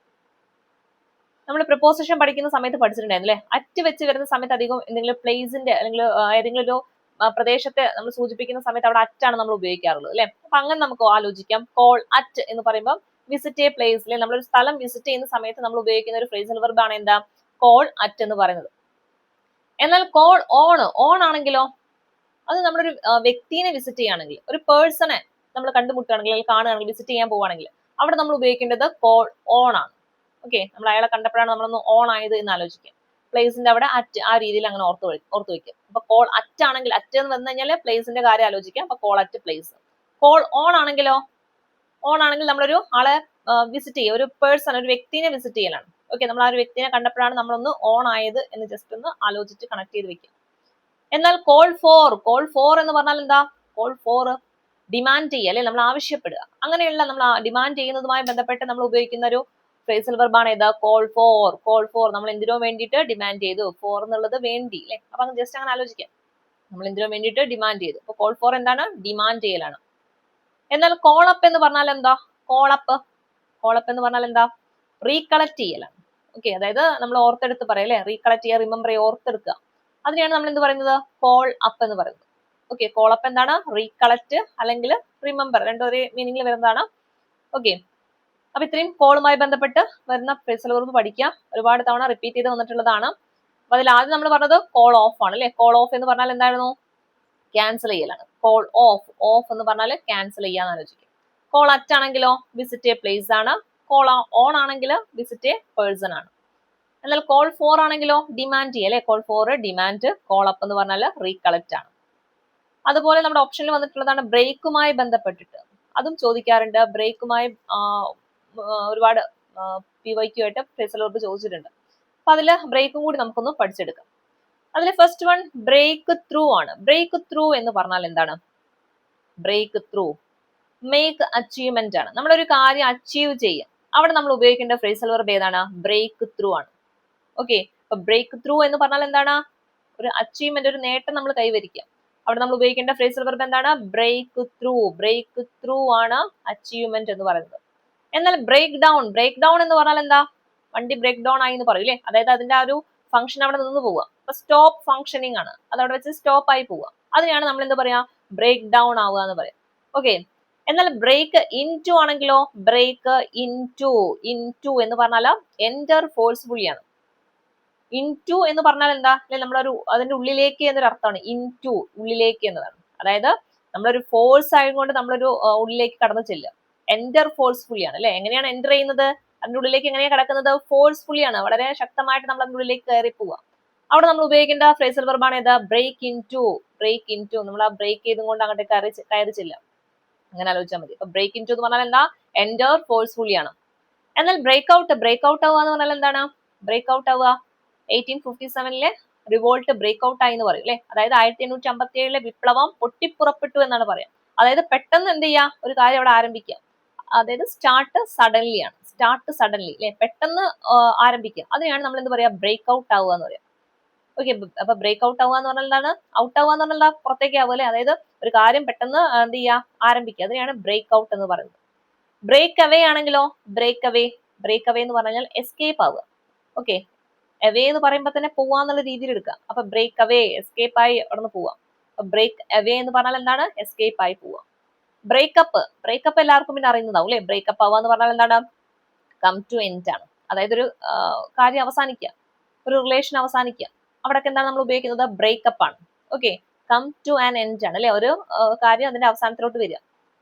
നമ്മൾ പ്രിപ്പോസിഷൻ പഠിക്കുന്ന സമയത്ത് പഠിച്ചിട്ടുണ്ടായിരുന്നു അല്ലെ. അറ്റ് വെച്ച് വരുന്ന സമയത്ത് അധികം എന്തെങ്കിലും പ്ലേസിന്റെ അല്ലെങ്കിൽ ഏതെങ്കിലും ഒരു പ്രദേശത്തെ നമ്മൾ സൂചിപ്പിക്കുന്ന സമയത്ത് അവിടെ അറ്റാണ് നമ്മൾ ഉപയോഗിക്കാറുള്ളത് അല്ലെ. അപ്പൊ അങ്ങനെ നമുക്ക് ആലോചിക്കാം, കോൾ അറ്റ് എന്ന് പറയുമ്പോൾ വിസിറ്റ് എ പ്ലേസ് അല്ലെ, നമ്മളൊരു സ്ഥലം വിസിറ്റ് ചെയ്യുന്ന സമയത്ത് നമ്മൾ ഉപയോഗിക്കുന്ന ഒരു ഫ്രേസൽ വെർബാണ് എന്താ, കോൾ അറ്റ് എന്ന് പറയുന്നത്. എന്നാൽ കോൾ ഓൺ ആണെങ്കിലോ, അത് നമ്മളൊരു വ്യക്തിനെ വിസിറ്റ് ചെയ്യുകയാണെങ്കിൽ, ഒരു പേഴ്സണെ നമ്മൾ കണ്ടുമുട്ടുകയാണെങ്കിൽ അല്ലെങ്കിൽ കാണുകയാണെങ്കിൽ, വിസിറ്റ് ചെയ്യാൻ പോവുകയാണെങ്കിൽ അവിടെ നമ്മൾ ഉപയോഗിക്കേണ്ടത് കോൾ ഓൺ ആണ്. ഓക്കെ, നമ്മൾ അയാളെ കണ്ടപ്പോഴാണ് നമ്മളൊന്ന് ഓൺ ആയത് എന്ന് ആലോചിക്കുക. പ്ലേസിന്റെ അവിടെ അറ്റ്, ആ രീതിയിൽ അങ്ങനെ ഓർത്ത് വെക്കുക. അപ്പൊ കോൾ അറ്റ് ആണെങ്കിൽ, അറ്റ് എന്ന് വന്നു കഴിഞ്ഞാൽ പ്ലേസിന്റെ കാര്യം ആലോചിക്കാം. അപ്പൊ call at place. Call on ആണെങ്കിലോ, ഓൺ ആണെങ്കിൽ നമ്മളൊരു ആളെ വിസിറ്റ് ചെയ്യുക, ഒരു പേഴ്സൺ, ഒരു വ്യക്തിനെ വിസിറ്റ് ചെയ്യലാണ്. ഓക്കെ, നമ്മൾ ആ ഒരു വ്യക്തിനെ കണ്ടപ്പോഴാണ് നമ്മളൊന്ന് ഓൺ ആയത് എന്ന് ജസ്റ്റ് ഒന്ന് ആലോചിച്ച് കണക്ട് ചെയ്ത് വെക്കുക. എന്നാൽ കോൾ ഫോർ എന്ന് പറഞ്ഞാൽ എന്താ, കോൾ ഫോർ ഡിമാൻഡ് ചെയ്യുക അല്ലെ, നമ്മൾ ആവശ്യപ്പെടുക. അങ്ങനെയുള്ള നമ്മൾ ഡിമാൻഡ് ചെയ്യുന്നതുമായി ബന്ധപ്പെട്ട് നമ്മൾ ഉപയോഗിക്കുന്ന ഒരു ഫ്രേസൽ വെർബാണ് ഏതാ, കോൾ ഫോർ. നമ്മൾ എന്തിനോ വേണ്ടിയിട്ട് ഡിമാൻഡ് ചെയ്തു, ഫോർ എന്നുള്ളത് വേണ്ടി അല്ലെ. അപ്പൊ അത് ജസ്റ്റ് അങ്ങനെ ആലോചിക്കാം, നമ്മൾ എന്തിനോ വേണ്ടിയിട്ട് ഡിമാൻഡ് ചെയ്തു. അപ്പൊ കോൾ ഫോർ എന്താണ്, ഡിമാൻഡ് ചെയ്യലാണ്. എന്നാൽ കോൾ അപ്പ് എന്ന് പറഞ്ഞാൽ എന്താ, കോൾ അപ്പ് എന്ന് പറഞ്ഞാൽ എന്താ, റീകളക്ട് ചെയ്യലാണ്. ഓക്കെ, അതായത് നമ്മൾ ഓർത്തെടുത്ത് പറയാം അല്ലെ, റീകളക്ട് ചെയ്യുക, റിമെമ്പർ ചെയ്യുക, ഓർത്തെടുക്കുക. അതിനെയാണ് നമ്മൾ എന്ത് പറയുന്നത്, കോൾ അപ്പ് എന്ന് പറയുന്നത്. ഓക്കെ, കോൾ അപ്പ് എന്താണ്, റീകളക്ട് അല്ലെങ്കിൽ റിമെമ്പർ, രണ്ടും ഒരേ മീനിങ്ങിൽ വരുന്നതാണ്. ഓക്കെ, അപ്പൊ ഇത്രയും കോളുമായി ബന്ധപ്പെട്ട് വരുന്ന ഫ്രേസൽ വെർബ് പഠിക്കുക. ഒരുപാട് തവണ റിപ്പീറ്റ് ചെയ്ത് വന്നിട്ടുള്ളതാണ്. അപ്പൊ അതിൽ ആദ്യം നമ്മൾ പറഞ്ഞത് കോൾ ഓഫ് ആണ് അല്ലെ. കോൾ ഓഫ് എന്ന് പറഞ്ഞാൽ എന്തായിരുന്നു? ക്യാൻസൽ ചെയ്യലാണ്. കോൾ ഓഫ്, ഓഫ് എന്ന് പറഞ്ഞാൽ ക്യാൻസൽ ചെയ്യാന്ന് ആലോചിക്കും. കോൾ അറ്റ് ആണെങ്കിലോ വിസിറ്റ് എ പ്ലേസ് ആണ്. കോൾ ഓൺ ആണെങ്കിൽ വിസിറ്റ് എ പേഴ്സൺ ആണ്. എന്നാൽ കോൾ ഫോർ ആണെങ്കിലോ ഡിമാൻഡ് ചെയ്യുക അല്ലെ. Call for demand, call up എന്ന് പറഞ്ഞാൽ റീകളക്ട് ആണ്. അതുപോലെ നമ്മുടെ ഓപ്ഷനിൽ വന്നിട്ടുള്ളതാണ് ബ്രേക്കുമായി ബന്ധപ്പെട്ടിട്ട്, അതും ചോദിക്കാറുണ്ട്. ബ്രേക്കുമായി ഒരുപാട് PYQ ആയിട്ട് ഫ്രേസൽ വെർബ് ചോദിച്ചിട്ടുണ്ട്. അപ്പൊ അതില് ബ്രേക്കും കൂടി നമുക്കൊന്ന് പഠിച്ചെടുക്കാം. അതിൽ ഫസ്റ്റ് വൺ ബ്രേക്ക് ത്രൂ ആണ്. ബ്രേക്ക് ത്രൂ എന്ന് പറഞ്ഞാൽ എന്താണ്? ബ്രേക്ക് ത്രൂ മേക്ക് അച്ചീവ്മെന്റ് ആണ്. നമ്മളൊരു കാര്യം അച്ചീവ് ചെയ്യുക, അവിടെ നമ്മൾ ഉപയോഗിക്കേണ്ട ഫ്രേസൽ വെർബ് ഏതാണ്? ബ്രേക്ക് ത്രൂ ആണ്. ഓക്കെ, അപ്പൊ ബ്രേക്ക് ത്രൂ എന്ന് പറഞ്ഞാൽ എന്താണ്? ഒരു അച്ചീവ്മെന്റ്, ഒരു നേട്ടം നമ്മൾ കൈവരിക്കുക. അവിടെ നമ്മൾ ഉപയോഗിക്കേണ്ട ഫ്രേസൽ വെർബ് എന്താണ്? Break through. ബ്രേക്ക് ത്രൂ ആണ് അച്ചീവ്മെന്റ് എന്ന് പറയുന്നത്. എന്നാൽ ബ്രേക്ക് ഡൗൺ, ബ്രേക്ക് ഡൗൺ എന്ന് പറഞ്ഞാൽ എന്താ? വണ്ടി ബ്രേക്ക് ഡൗൺ ആയി എന്ന് പറയും അല്ലേ. അതായത് അതിന്റെ ആ ഒരു ഫംഗ്ഷൻ അവിടെ നിന്ന് പോവുക. അപ്പൊ സ്റ്റോപ്പ് ഫംഗ്ഷനിങ് ആണ്, അത് അവിടെ വെച്ച് സ്റ്റോപ്പ് ആയി പോവുക. അതിനെയാണ് നമ്മൾ എന്താ പറയാ? ബ്രേക്ക് ഡൗൺ ആവുക എന്ന് പറയാം. ഓക്കെ, എന്നാൽ ബ്രേക്ക് ഇൻ ടു ആണെങ്കിലോ ബ്രേക്ക് ഇൻ ടു എന്ന് പറഞ്ഞാൽ എൻറ്റർ ഫോഴ്സ്ഫുള്ളി ആണ്. ഇൻ ടു എന്ന് പറഞ്ഞാൽ എന്താ? അല്ലെ നമ്മളൊരു അതിന്റെ ഉള്ളിലേക്ക് എന്നൊരു അർത്ഥമാണ്. ഇൻ ടു ഉള്ളിലേക്ക് എന്നതാണ്. അതായത് നമ്മളൊരു ഫോഴ്സ് ആയതുകൊണ്ട് നമ്മളൊരു ഉള്ളിലേക്ക് കടന്നു ചെല്ലുക. എൻറ്റർ ഫോഴ്സ്ഫുള്ളി ആണ് അല്ലെ. എങ്ങനെയാണ് എൻ്റർ ചെയ്യുന്നത്? അതിന്റെ ഉള്ളിലേക്ക് എങ്ങനെയാണ് കിടക്കുന്നത്? ഫോഴ്സ്ഫുള്ളി ആണ്, വളരെ ശക്തമായിട്ട് നമ്മൾ അതിന്റെ ഉള്ളിലേക്ക് കയറി പോവുക. അവിടെ നമ്മൾ ഉപയോഗിക്കേണ്ട ഫ്രേസൽ വെർബാണ് ഏതാ? Break into. Break into, നമ്മൾ ആ ബ്രേക്ക് ചെയ്തുകൊണ്ട് അങ്ങോട്ട് കയറി ചെല്ലുക. അങ്ങനെ ആലോചിച്ചാൽ മതി. അപ്പൊ ബ്രേക്ക് ഇൻ ടു എന്ന് പറഞ്ഞാൽ എന്താ? എൻറ്റർ ഫോഴ്സ്ഫുള്ളി ആണ്. എന്നാൽ ബ്രേക്ക് ഔട്ട്, ബ്രേക്ക് ഔട്ട് ആവുക എന്ന് പറഞ്ഞാൽ എന്താണ്? ബ്രേക്ക് ഔട്ട് ആവുക 1857 റിവോൾട്ട് ബ്രേക്ക് ഔട്ട് ആയി എന്ന് പറയും അല്ലെ. അതായത് 1857 വിപ്ലവം പൊട്ടിപ്പുറപ്പെട്ടു എന്നാണ് പറയാം. അതായത് പെട്ടെന്ന് എന്ത് ചെയ്യുക? ഒരു കാര്യം അവിടെ ആരംഭിക്കുക. അതായത് സ്റ്റാർട്ട് സഡൻലി ആണ്. സ്റ്റാർട്ട് സഡൻലി അല്ലെ, പെട്ടെന്ന് ആരംഭിക്കുക. അതിനെയാണ് നമ്മൾ എന്ത് പറയാ? ബ്രേക്ക് ഔട്ട് ആവുക എന്ന് പറയാം. ഓക്കെ, അപ്പൊ ബ്രേക്ക് ഔട്ട് ആവുക എന്ന് പറഞ്ഞാൽ എന്താണ്? ഔട്ട് ആവുക എന്ന് പറഞ്ഞാൽ എന്താ? പുറത്തേക്ക് ആവുക അല്ലെ. അതായത് ഒരു കാര്യം പെട്ടെന്ന് എന്ത് ചെയ്യുക? ആരംഭിക്കുക. അതിനെയാണ് ബ്രേക്ക് ഔട്ട് എന്ന് പറയുന്നത്. ബ്രേക്ക് അവേ ആണെങ്കിലോ ബ്രേക്ക് അവേ. ബ്രേക്ക് അവേ എന്ന് പറഞ്ഞാൽ എസ്കേപ്പ് ആവുക. ഓക്കെ, അവേ എന്ന് പറയുമ്പോൾ തന്നെ പോവാന്നുള്ള രീതിയിൽ എടുക്കുക. അപ്പൊ ബ്രേക്ക് അവേ, എസ്കേപ്പ് ആയി അവിടെ നിന്ന് പോവാം. ബ്രേക്ക് അവേ എന്ന് പറഞ്ഞാൽ എന്താണ്? എസ്കേപ്പ് ആയി പോവാം. ബ്രേക്കപ്പ്, ബ്രേക്കപ്പ് എല്ലാവർക്കും പിന്നെ അറിയുന്നതാവും അല്ലെ. ബ്രേക്കപ്പ് ആവുക എന്ന് പറഞ്ഞാൽ എന്താണ്? കം ടു എൻഡ് ആണ്. അതായത് ഒരു കാര്യം അവസാനിക്കുക, ഒരു റിലേഷൻ അവസാനിക്കുക. അവിടെയൊക്കെ എന്താണ് നമ്മൾ ഉപയോഗിക്കുന്നത്? ബ്രേക്കപ്പ് ആണ്. Okay, come to an end ആണ് അല്ലെ. ഒരു കാര്യം അതിന്റെ അവസാനത്തിലോട്ട് വരിക.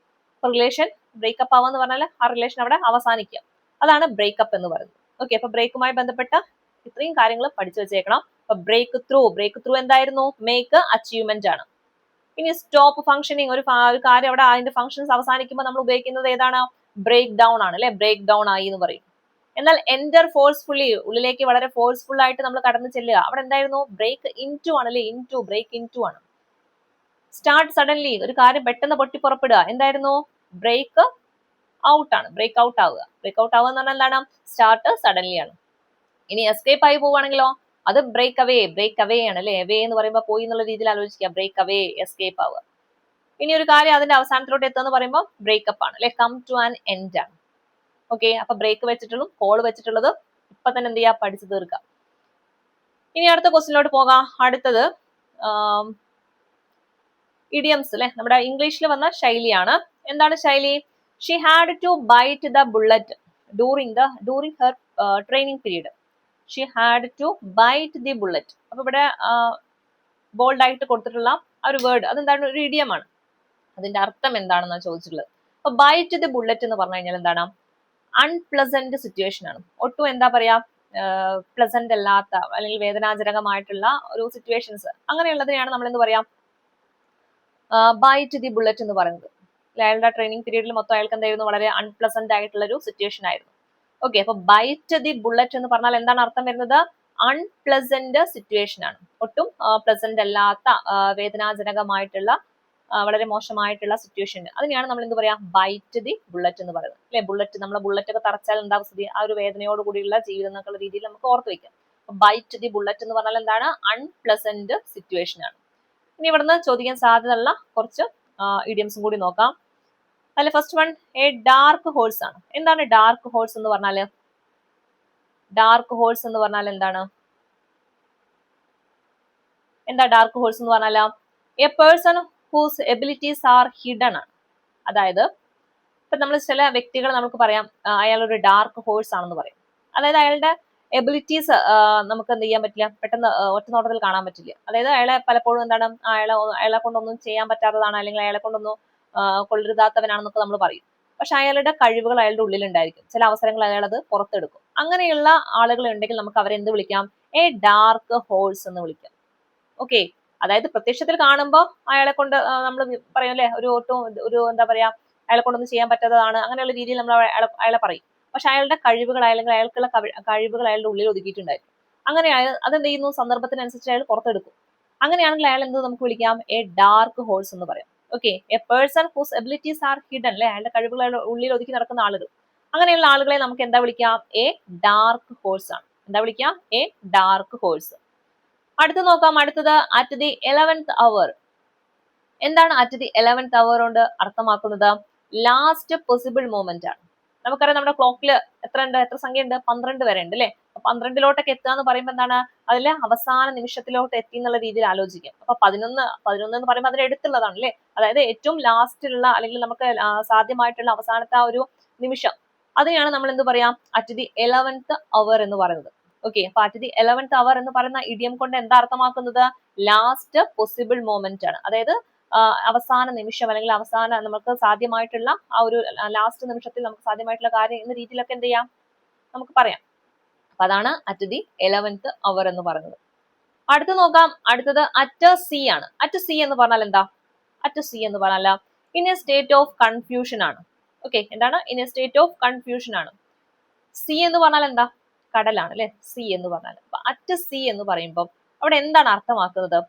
റിലേഷൻ ബ്രേക്കപ്പ് ആവുക എന്ന് പറഞ്ഞാൽ ആ റിലേഷൻ അവിടെ അവസാനിക്കുക. അതാണ് ബ്രേക്കപ്പ് എന്ന് പറയുന്നത്. ഓക്കെ, അപ്പൊ ബ്രേക്കുമായി ബന്ധപ്പെട്ട ഇത്രയും കാര്യങ്ങൾ പഠിച്ചു വെച്ചേക്കണം. അപ്പൊ ബ്രേക്ക് ത്രൂ, ബ്രേക്ക് ത്രൂ എന്തായിരുന്നു? മേക്ക് അച്ചീവ്മെന്റ് ആണ്. ഇനി സ്റ്റോപ്പ് ഫംഗ്ഷനിങ്, ഒരു കാര്യം അവിടെ അതിന്റെ ഫംഗ്ഷൻസ് അവസാനിക്കുമ്പോൾ നമ്മൾ ഉപയോഗിക്കുന്നത് ഏതാണ്? ബ്രേക്ക് ഡൗൺ ആണ് അല്ലെ. ബ്രേക്ക് ഡൗൺ ആയി എന്ന് പറയും. എന്നാൽ എൻറ്റർ ഫോഴ്സ്ഫുള്ളി, ഉള്ളിലേക്ക് വളരെ ഫോഴ്സ്ഫുൾ ആയിട്ട് നമ്മൾ കടന്നു ചെല്ലുക, അവിടെ എന്തായിരുന്നു? ബ്രേക്ക് ഇൻ ടു ആണ് അല്ലെ. Into, break into ആണ്. സ്റ്റാർട്ട് സഡൻലി, ഒരു കാര്യം പെട്ടെന്ന് പൊട്ടിപ്പുറപ്പെടുക, എന്തായിരുന്നു? ബ്രേക്ക് ഔട്ട് ആണ്. ബ്രേക്ക് ഔട്ട് ആവുക. ബ്രേക്ക് ഔട്ട് ആവുക എന്ന് പറഞ്ഞാൽ എന്താണ്? സ്റ്റാർട്ട് സഡൻലി ആണ്. ഇനി എസ്കേപ്പ് ആയി പോവുകയാണെങ്കിലോ അത് ബ്രേക്ക് അവേ. ബ്രേക്ക് അവേ ആണ് അല്ലെ. അവേ എന്ന് പറയുമ്പോൾ പോയി എന്നുള്ള രീതിയിൽ ആലോചിക്കുക. ബ്രേക്ക് അവേ, എസ്കേപ്പ് ആവുക. ഇനി ഒരു കാര്യം അതിന്റെ അവസാനത്തിലോട്ട് എത്തുക എന്ന് പറയുമ്പോൾ ബ്രേക്കപ്പ് ആണ് അല്ലെ. കം ടു ആൻ എൻഡ് ആണ്. ഓക്കെ, അപ്പൊ ബ്രേക്ക് വെച്ചിട്ടുള്ളതും കോൾ വെച്ചിട്ടുള്ളത് ഇപ്പൊ തന്നെ എന്ത് ചെയ്യുക? പഠിച്ചു തീർക്കുക. ഇനി അടുത്ത ക്വസ്റ്റിനോട്ട് പോകാം. അടുത്തത് ഇഡിയംസ് അല്ലെ. നമ്മുടെ ഇംഗ്ലീഷിൽ വന്ന ശൈലിയാണ്. എന്താണ് ശൈലി? She had to bite the bullet during her training period. She had to bite the bullet. അപ്പൊ ഇവിടെ ബോൾഡ് ആയിട്ട് കൊടുത്തിട്ടുള്ള ആ ഒരു വേർഡ് അതെന്താണ്? ഒരു ഇഡിയമാണ്. അതിന്റെ അർത്ഥം എന്താണെന്നാണ് ചോദിച്ചിട്ടുള്ളത്. അപ്പൊ ബൈറ്റ് ദി ബുള്ളറ്റ് എന്ന് പറഞ്ഞു കഴിഞ്ഞാൽ എന്താണ്? അൺപ്ലസന്റ് സിറ്റുവേഷൻ ആണ്. ഒട്ടും എന്താ പറയാ, പ്ലസന്റ് അല്ലാത്ത അല്ലെങ്കിൽ വേദനാജനകമായിട്ടുള്ള ഒരു സിറ്റുവേഷൻസ്, അങ്ങനെയുള്ളതിനെയാണ് നമ്മൾ എന്ത് പറയാം? ബൈറ്റ് ദി ബുള്ളറ്റ് എന്ന് പറയുന്നത്. അയാളുടെ ട്രെയിനിങ് പീരീഡിൽ മൊത്തം അയാൾക്ക് എന്തായിരുന്നു? വളരെ അൺപ്ലസന്റ് ആയിട്ടുള്ള ഒരു സിറ്റുവേഷൻ ആയിരുന്നു. ഓക്കെ, അപ്പൊ ബൈറ്റ് ദി ബുള്ളറ്റ് എന്ന് പറഞ്ഞാൽ എന്താണ് അർത്ഥം വരുന്നത്? അൺപ്ലസന്റ് സിറ്റുവേഷൻ ആണ്. ഒട്ടും പ്ലസന്റ് അല്ലാത്ത, വേദനാജനകമായിട്ടുള്ള, വളരെ മോശമായിട്ടുള്ള സിറ്റുവേഷൻ. അതിനെയാണ് നമ്മൾ എന്ത് പറയാ? ബൈറ്റ് ദി ബുള്ളറ്റ് എന്ന് പറയുന്നത് അല്ലെ. ബുള്ളറ്റ്, നമ്മളെ ബുള്ളറ്റ് ഒക്കെ തറച്ചാൽ എന്താ സ്ഥിതി? ആ ഒരു വേദനയോട് കൂടിയുള്ള ജീവിതം എന്നൊക്കെയുള്ള രീതിയിൽ നമുക്ക് ഓർത്ത് വെക്കാം. ബൈറ്റ് ദി ബുള്ളറ്റ് എന്ന് പറഞ്ഞാൽ എന്താണ്? അൺപ്ലസന്റ് സിറ്റുവേഷൻ ആണ്. ഇനി ഇവിടുന്ന് ചോദിക്കാൻ സാധ്യതയുള്ള കുറച്ച് ഇഡിയംസും കൂടി നോക്കാം. അതിൽ first one A dark horse ആണ്. എന്താണ് ഡാർക്ക് ഹോഴ്സ് എന്ന് പറഞ്ഞാല്? ഡാർക്ക് ഹോഴ്സ് എന്ന് പറഞ്ഞാൽ എന്താണ്? എന്താ ഡാർക്ക് ഹോഴ്സ് എന്ന് പറഞ്ഞാൽ? A person whose abilities are hidden ആണ്. അതായത് ഇപ്പൊ നമ്മൾ ചില വ്യക്തികളെ നമുക്ക് പറയാം അയാൾ ഒരു ഡാർക്ക് ഹോഴ്സ് ആണെന്ന് പറയും. അതായത് അയാളുടെ എബിലിറ്റീസ് നമുക്ക് എന്ത് ചെയ്യാൻ പറ്റില്ല, പെട്ടെന്ന് ഒറ്റ നോട്ടത്തിൽ കാണാൻ പറ്റില്ല. അതായത് അയാളെ പലപ്പോഴും എന്താണ് അയാളെ കൊണ്ടൊന്നും ചെയ്യാൻ പറ്റാത്തതാണ്, അല്ലെങ്കിൽ അയാളെ കൊണ്ടൊന്നും കൊള്ളരുതാത്തവനാണെന്നൊക്കെ നമ്മൾ പറയും. പക്ഷെ അയാളുടെ കഴിവുകൾ അയാളുടെ ഉള്ളിലുണ്ടായിരിക്കും. ചില അവസരങ്ങൾ അയാൾ അത് പുറത്തെടുക്കും. അങ്ങനെയുള്ള ആളുകൾ ഉണ്ടെങ്കിൽ നമുക്ക് അവരെ എന്ത് വിളിക്കാം? എ ഡാർക്ക് ഹോഴ്സ് എന്ന് വിളിക്കാം. ഓക്കെ, അതായത് പ്രത്യക്ഷത്തിൽ കാണുമ്പോൾ അയാളെ കൊണ്ട് നമ്മൾ പറയും അല്ലെ, ഒരു എന്താ പറയാ, അയാളെ കൊണ്ടൊന്നും ചെയ്യാൻ പറ്റാത്തതാണ്, അങ്ങനെയുള്ള രീതിയിൽ നമ്മൾ അയാളെ പറയും. പക്ഷെ അയാളുടെ കഴിവുകൾ, അല്ലെങ്കിൽ അയാൾക്കുള്ള കഴിവുകൾ അയാളുടെ ഉള്ളിൽ ഒതുക്കിയിട്ടുണ്ടായിരിക്കും. അങ്ങനെ അതെന്ത് ചെയ്യുന്നു, സന്ദർഭത്തിനനുസരിച്ച് അയാൾ പുറത്തെടുക്കും. അങ്ങനെയാണെങ്കിൽ അയാൾ എന്ത് നമുക്ക് വിളിക്കാം? എ ഡാർക്ക് ഹോഴ്സ് എന്ന് പറയാം. Okay, a person whose abilities are hidden, അല്ലെ, അയാളുടെ കഴിവുകൾ ഉള്ളിൽ ഒതുക്കി നടക്കുന്ന ആളുകൾ. അങ്ങനെയുള്ള ആളുകളെ നമുക്ക് എന്താ വിളിക്കാം? എ ഡാർക്ക് ഹോഴ്സ് ആണ്. എന്താ വിളിക്കാം? A dark horse. അടുത്ത് നോക്കാം. അടുത്തത് അറ്റ് ദി 11th അവർ. എന്താണ് അറ്റ് ദി 11th അവർ കൊണ്ട് അർത്ഥമാക്കുന്നത്? ലാസ്റ്റ് പോസിബിൾ മൊമെന്റ് ആണ്. നമുക്കറിയാം നമ്മുടെ ക്ലോക്കിൽ എത്ര സംഖ്യ ഉണ്ട്? 12 വരെ ഉണ്ട് അല്ലെ. 12ലോട്ടൊക്കെ എത്തുക എന്ന് പറയുമ്പോൾ എന്താണ്, അതിലെ അവസാന നിമിഷത്തിലോട്ട് എത്തി എന്നുള്ള രീതിയിൽ ആലോചിക്കാം. അപ്പൊ 11 എന്ന് പറയുമ്പോൾ അതിന് എടുത്തുള്ളതാണ് അല്ലെ. അതായത് ഏറ്റവും ലാസ്റ്റിലുള്ള, അല്ലെങ്കിൽ നമുക്ക് സാധ്യമായിട്ടുള്ള അവസാനത്തെ ആ ഒരു നിമിഷം, അതിനെയാണ് നമ്മൾ എന്ത് പറയാം? അറ്റ് ദി 11th അവർ എന്ന് പറയുന്നത്. ഓക്കെ, അപ്പൊ അറ്റ് ദി 11th അവർ എന്ന് പറയുന്ന ഇഡിയം കൊണ്ട് എന്താ അർത്ഥമാക്കുന്നത്? ലാസ്റ്റ് പോസിബിൾ മൊമെന്റ് ആണ്. അതായത് അവസാന നിമിഷം, അല്ലെങ്കിൽ അവസാന നമുക്ക് സാധ്യമായിട്ടുള്ള ആ ഒരു ലാസ്റ്റ് നിമിഷത്തിൽ നമുക്ക് സാധ്യമായിട്ടുള്ള കാര്യം എന്ന രീതിയിലൊക്കെ എന്ത് ചെയ്യാം, നമുക്ക് പറയാം. അപ്പൊ അതാണ് അറ്റ് ദി 11th അവർ എന്ന് പറയുന്നത്. അടുത്ത് നോക്കാം. അടുത്തത് അറ്റ് സി ആണ്. അറ്റ് സി എന്ന് പറഞ്ഞാൽ എന്താ? അറ്റ് സി എന്ന് പറഞ്ഞാൽ in a state of confusion ആണ്. ഓക്കെ, എന്താണ്? In a state of confusion ആണ്. സി എന്ന് പറഞ്ഞാൽ എന്താ? കടലാണ് അല്ലെ, സി എന്ന് പറഞ്ഞാൽ. അപ്പൊ അറ്റ് സി എന്ന് പറയുമ്പോൾ അവിടെ എന്താണ് അർത്ഥമാക്കുന്നത്?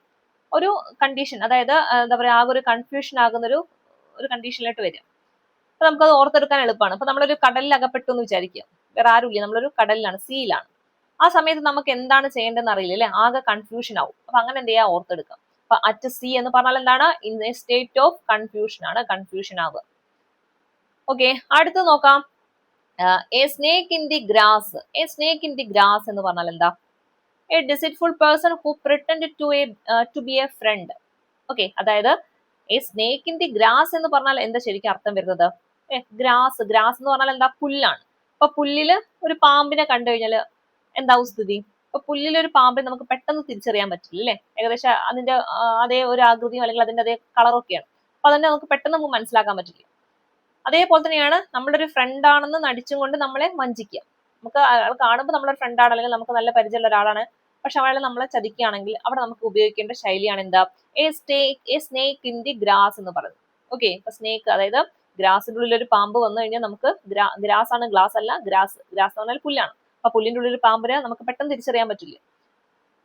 ഒരു കണ്ടീഷൻ, അതായത് എന്താ പറയാ, ആകെ ഒരു കൺഫ്യൂഷൻ ആകുന്ന ഒരു കണ്ടീഷനിലോട്ട് വരിക. അപ്പൊ നമുക്കത് ഓർത്തെടുക്കാൻ എളുപ്പമാണ്. അപ്പൊ നമ്മളൊരു കടലിൽ അകപ്പെട്ടു എന്ന് വിചാരിക്കുക, വേറെ ആരുമില്ല, നമ്മളൊരു കടലിലാണ്, സീയിലാണ്. ആ സമയത്ത് നമുക്ക് എന്താണ് ചെയ്യേണ്ടതെന്ന് അറിയില്ല അല്ലെ, ആകെ കൺഫ്യൂഷൻ ആവും. അപ്പൊ അങ്ങനെ എന്ത് ചെയ്യാ, ഓർത്തെടുക്കാം. അപ്പൊ അറ്റ് സി എന്ന് പറഞ്ഞാൽ എന്താണ്? In a state of confusion ആണ്, കൺഫ്യൂഷൻ ആവുക. ഓക്കെ, അടുത്ത് നോക്കാം. A snake in the grass. A snake in the grass എന്ന് പറഞ്ഞാൽ എന്താ? A deceitful person who pretend to be a friend. Okay, അതായത് a snake in the grass എന്ന് പറഞ്ഞാൽ എന്താ ശരിക്കും അർത്ഥം വരുന്നത്? ഗ്രാസ് എന്ന് പറഞ്ഞാൽ എന്താ? പുല്ലാണ്. അപ്പൊ പുല്ലില് ഒരു പാമ്പിനെ കണ്ടു കഴിഞ്ഞാല് എന്താവും സ്ഥിതി? അപ്പൊ പുല്ലിലൊരു പാമ്പിനെ നമുക്ക് പെട്ടെന്ന് തിരിച്ചറിയാൻ പറ്റില്ല അല്ലെ. ഏകദേശം അതിന്റെ അതേ ഒരു ആകൃതിയും, അല്ലെങ്കിൽ അതിന്റെ അതേ കളറൊക്കെയാണ്. അപ്പൊ അതിനെ നമുക്ക് പെട്ടെന്ന് നമുക്ക് മനസ്സിലാക്കാൻ പറ്റില്ല. അതേപോലെ തന്നെയാണ് നമ്മളൊരു ഫ്രണ്ട് ആണെന്ന് നടിച്ചും കൊണ്ട് നമ്മളെ വഞ്ചിക്കുക. നമുക്ക് അയാൾ കാണുമ്പോൾ നമ്മളൊരു ഫ്രണ്ടാണ്, അല്ലെങ്കിൽ നമുക്ക് നല്ല പരിചയമുള്ള ഒരാളാണ്, പക്ഷെ അയാൾ നമ്മളെ ചതിക്കുകയാണെങ്കിൽ അവിടെ നമുക്ക് ഉപയോഗിക്കേണ്ട ശൈലിയാണ് എന്താ? A snake in the grass എന്ന് പറയുന്നത്. ഓക്കെ, അപ്പൊ സ്നേക്ക്, അതായത് ഗ്രാസിന്റെ ഉള്ളിൽ ഒരു പാമ്പ് വന്നു കഴിഞ്ഞാൽ നമുക്ക് ഗ്രാസ് ആണ്, ഗ്ലാസ് അല്ല, ഗ്രാസ് എന്ന് പറഞ്ഞാൽ പുല്ലാണ്. അപ്പൊ പുല്ലിന്റെ ഉള്ളിൽ ഒരു പാമ്പിനെ നമുക്ക് പെട്ടെന്ന് തിരിച്ചറിയാൻ പറ്റില്ല.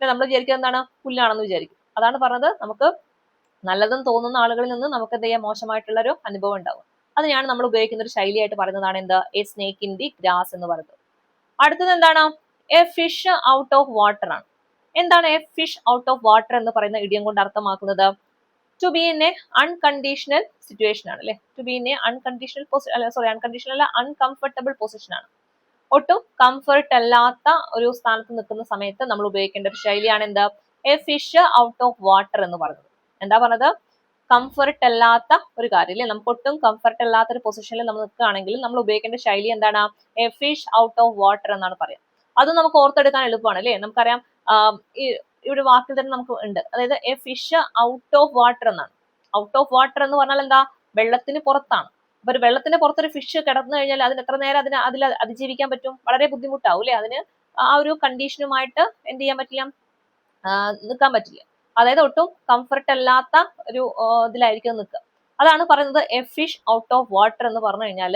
നമ്മൾ വിചാരിക്കുക എന്താണ്? പുല്ലാണെന്ന് വിചാരിക്കും. അതാണ് പറഞ്ഞത്, നമുക്ക് നല്ലതെന്ന് തോന്നുന്ന ആളുകളിൽ നിന്ന് നമുക്ക് എന്ത് ചെയ്യാം, മോശമായിട്ടുള്ള ഒരു അനുഭവം ഉണ്ടാവും. അതിനാണ് നമ്മൾ ഉപയോഗിക്കുന്ന ഒരു ശൈലിയായിട്ട് പറയുന്നതാണ് എന്താ? A snake in the grass എന്ന് പറയുന്നത്. അടുത്തത് എന്താണ്? A fish out of water ആണ്. എന്താണ് a fish out of water എന്ന് പറയുന്ന ഇഡിയം കൊണ്ട് അർത്ഥമാക്കുന്നത്? To be in a unconditional situation ആണ് അല്ലെ. To be in a unconditional unconditional അല്ല, അൺകംഫർട്ടബിൾ പൊസിഷൻ ആണ്. ഒട്ടും കംഫർട്ട് അല്ലാത്ത ഒരു സ്ഥാനത്ത് നിൽക്കുന്ന സമയത്ത് നമ്മൾ ഉപയോഗിക്കേണ്ട ഒരു ശൈലിയാണ് എന്താ? A fish out of water എന്ന് പറയുന്നത്. എന്താ പറഞ്ഞത്? കംഫർട്ട് അല്ലാത്ത ഒരു കാര്യം അല്ലെ, നമുക്ക് ഒട്ടും കംഫർട്ട് അല്ലാത്ത ഒരു പൊസിഷനിൽ നമ്മൾ നിൽക്കുകയാണെങ്കിൽ നമ്മൾ ഉപയോഗിക്കേണ്ട ശൈലി എന്താണ്? A fish out of water എന്നാണ് പറയാം. അത് നമുക്ക് ഓർത്തെടുക്കാൻ എളുപ്പമാണ് അല്ലെ. നമുക്കറിയാം ഇവിടെ വാക്കിൽ തന്നെ നമുക്ക് ഉണ്ട്, അതായത് A fish out of water എന്നാണ്. ഔട്ട് ഓഫ് വാട്ടർ എന്ന് പറഞ്ഞാൽ എന്താ? വെള്ളത്തിന് പുറത്താണ്. അപ്പൊ ഒരു വെള്ളത്തിന് പുറത്തൊരു ഫിഷ് കിടന്നു കഴിഞ്ഞാൽ അതിന് എത്ര നേരം അതിൽ അതിജീവിക്കാൻ പറ്റും? വളരെ ബുദ്ധിമുട്ടാവും അല്ലെ. അതിന് ആ ഒരു കണ്ടീഷനുമായിട്ട് എന്ത് ചെയ്യാൻ പറ്റില്ല, നിൽക്കാൻ പറ്റില്ല. അതായത് ഒട്ടും കംഫർട്ട് അല്ലാത്ത ഒരു ഇതിലായിരിക്കും നിൽക്കുക. അതാണ് പറയുന്നത് a fish out of water എന്ന് പറഞ്ഞു കഴിഞ്ഞാൽ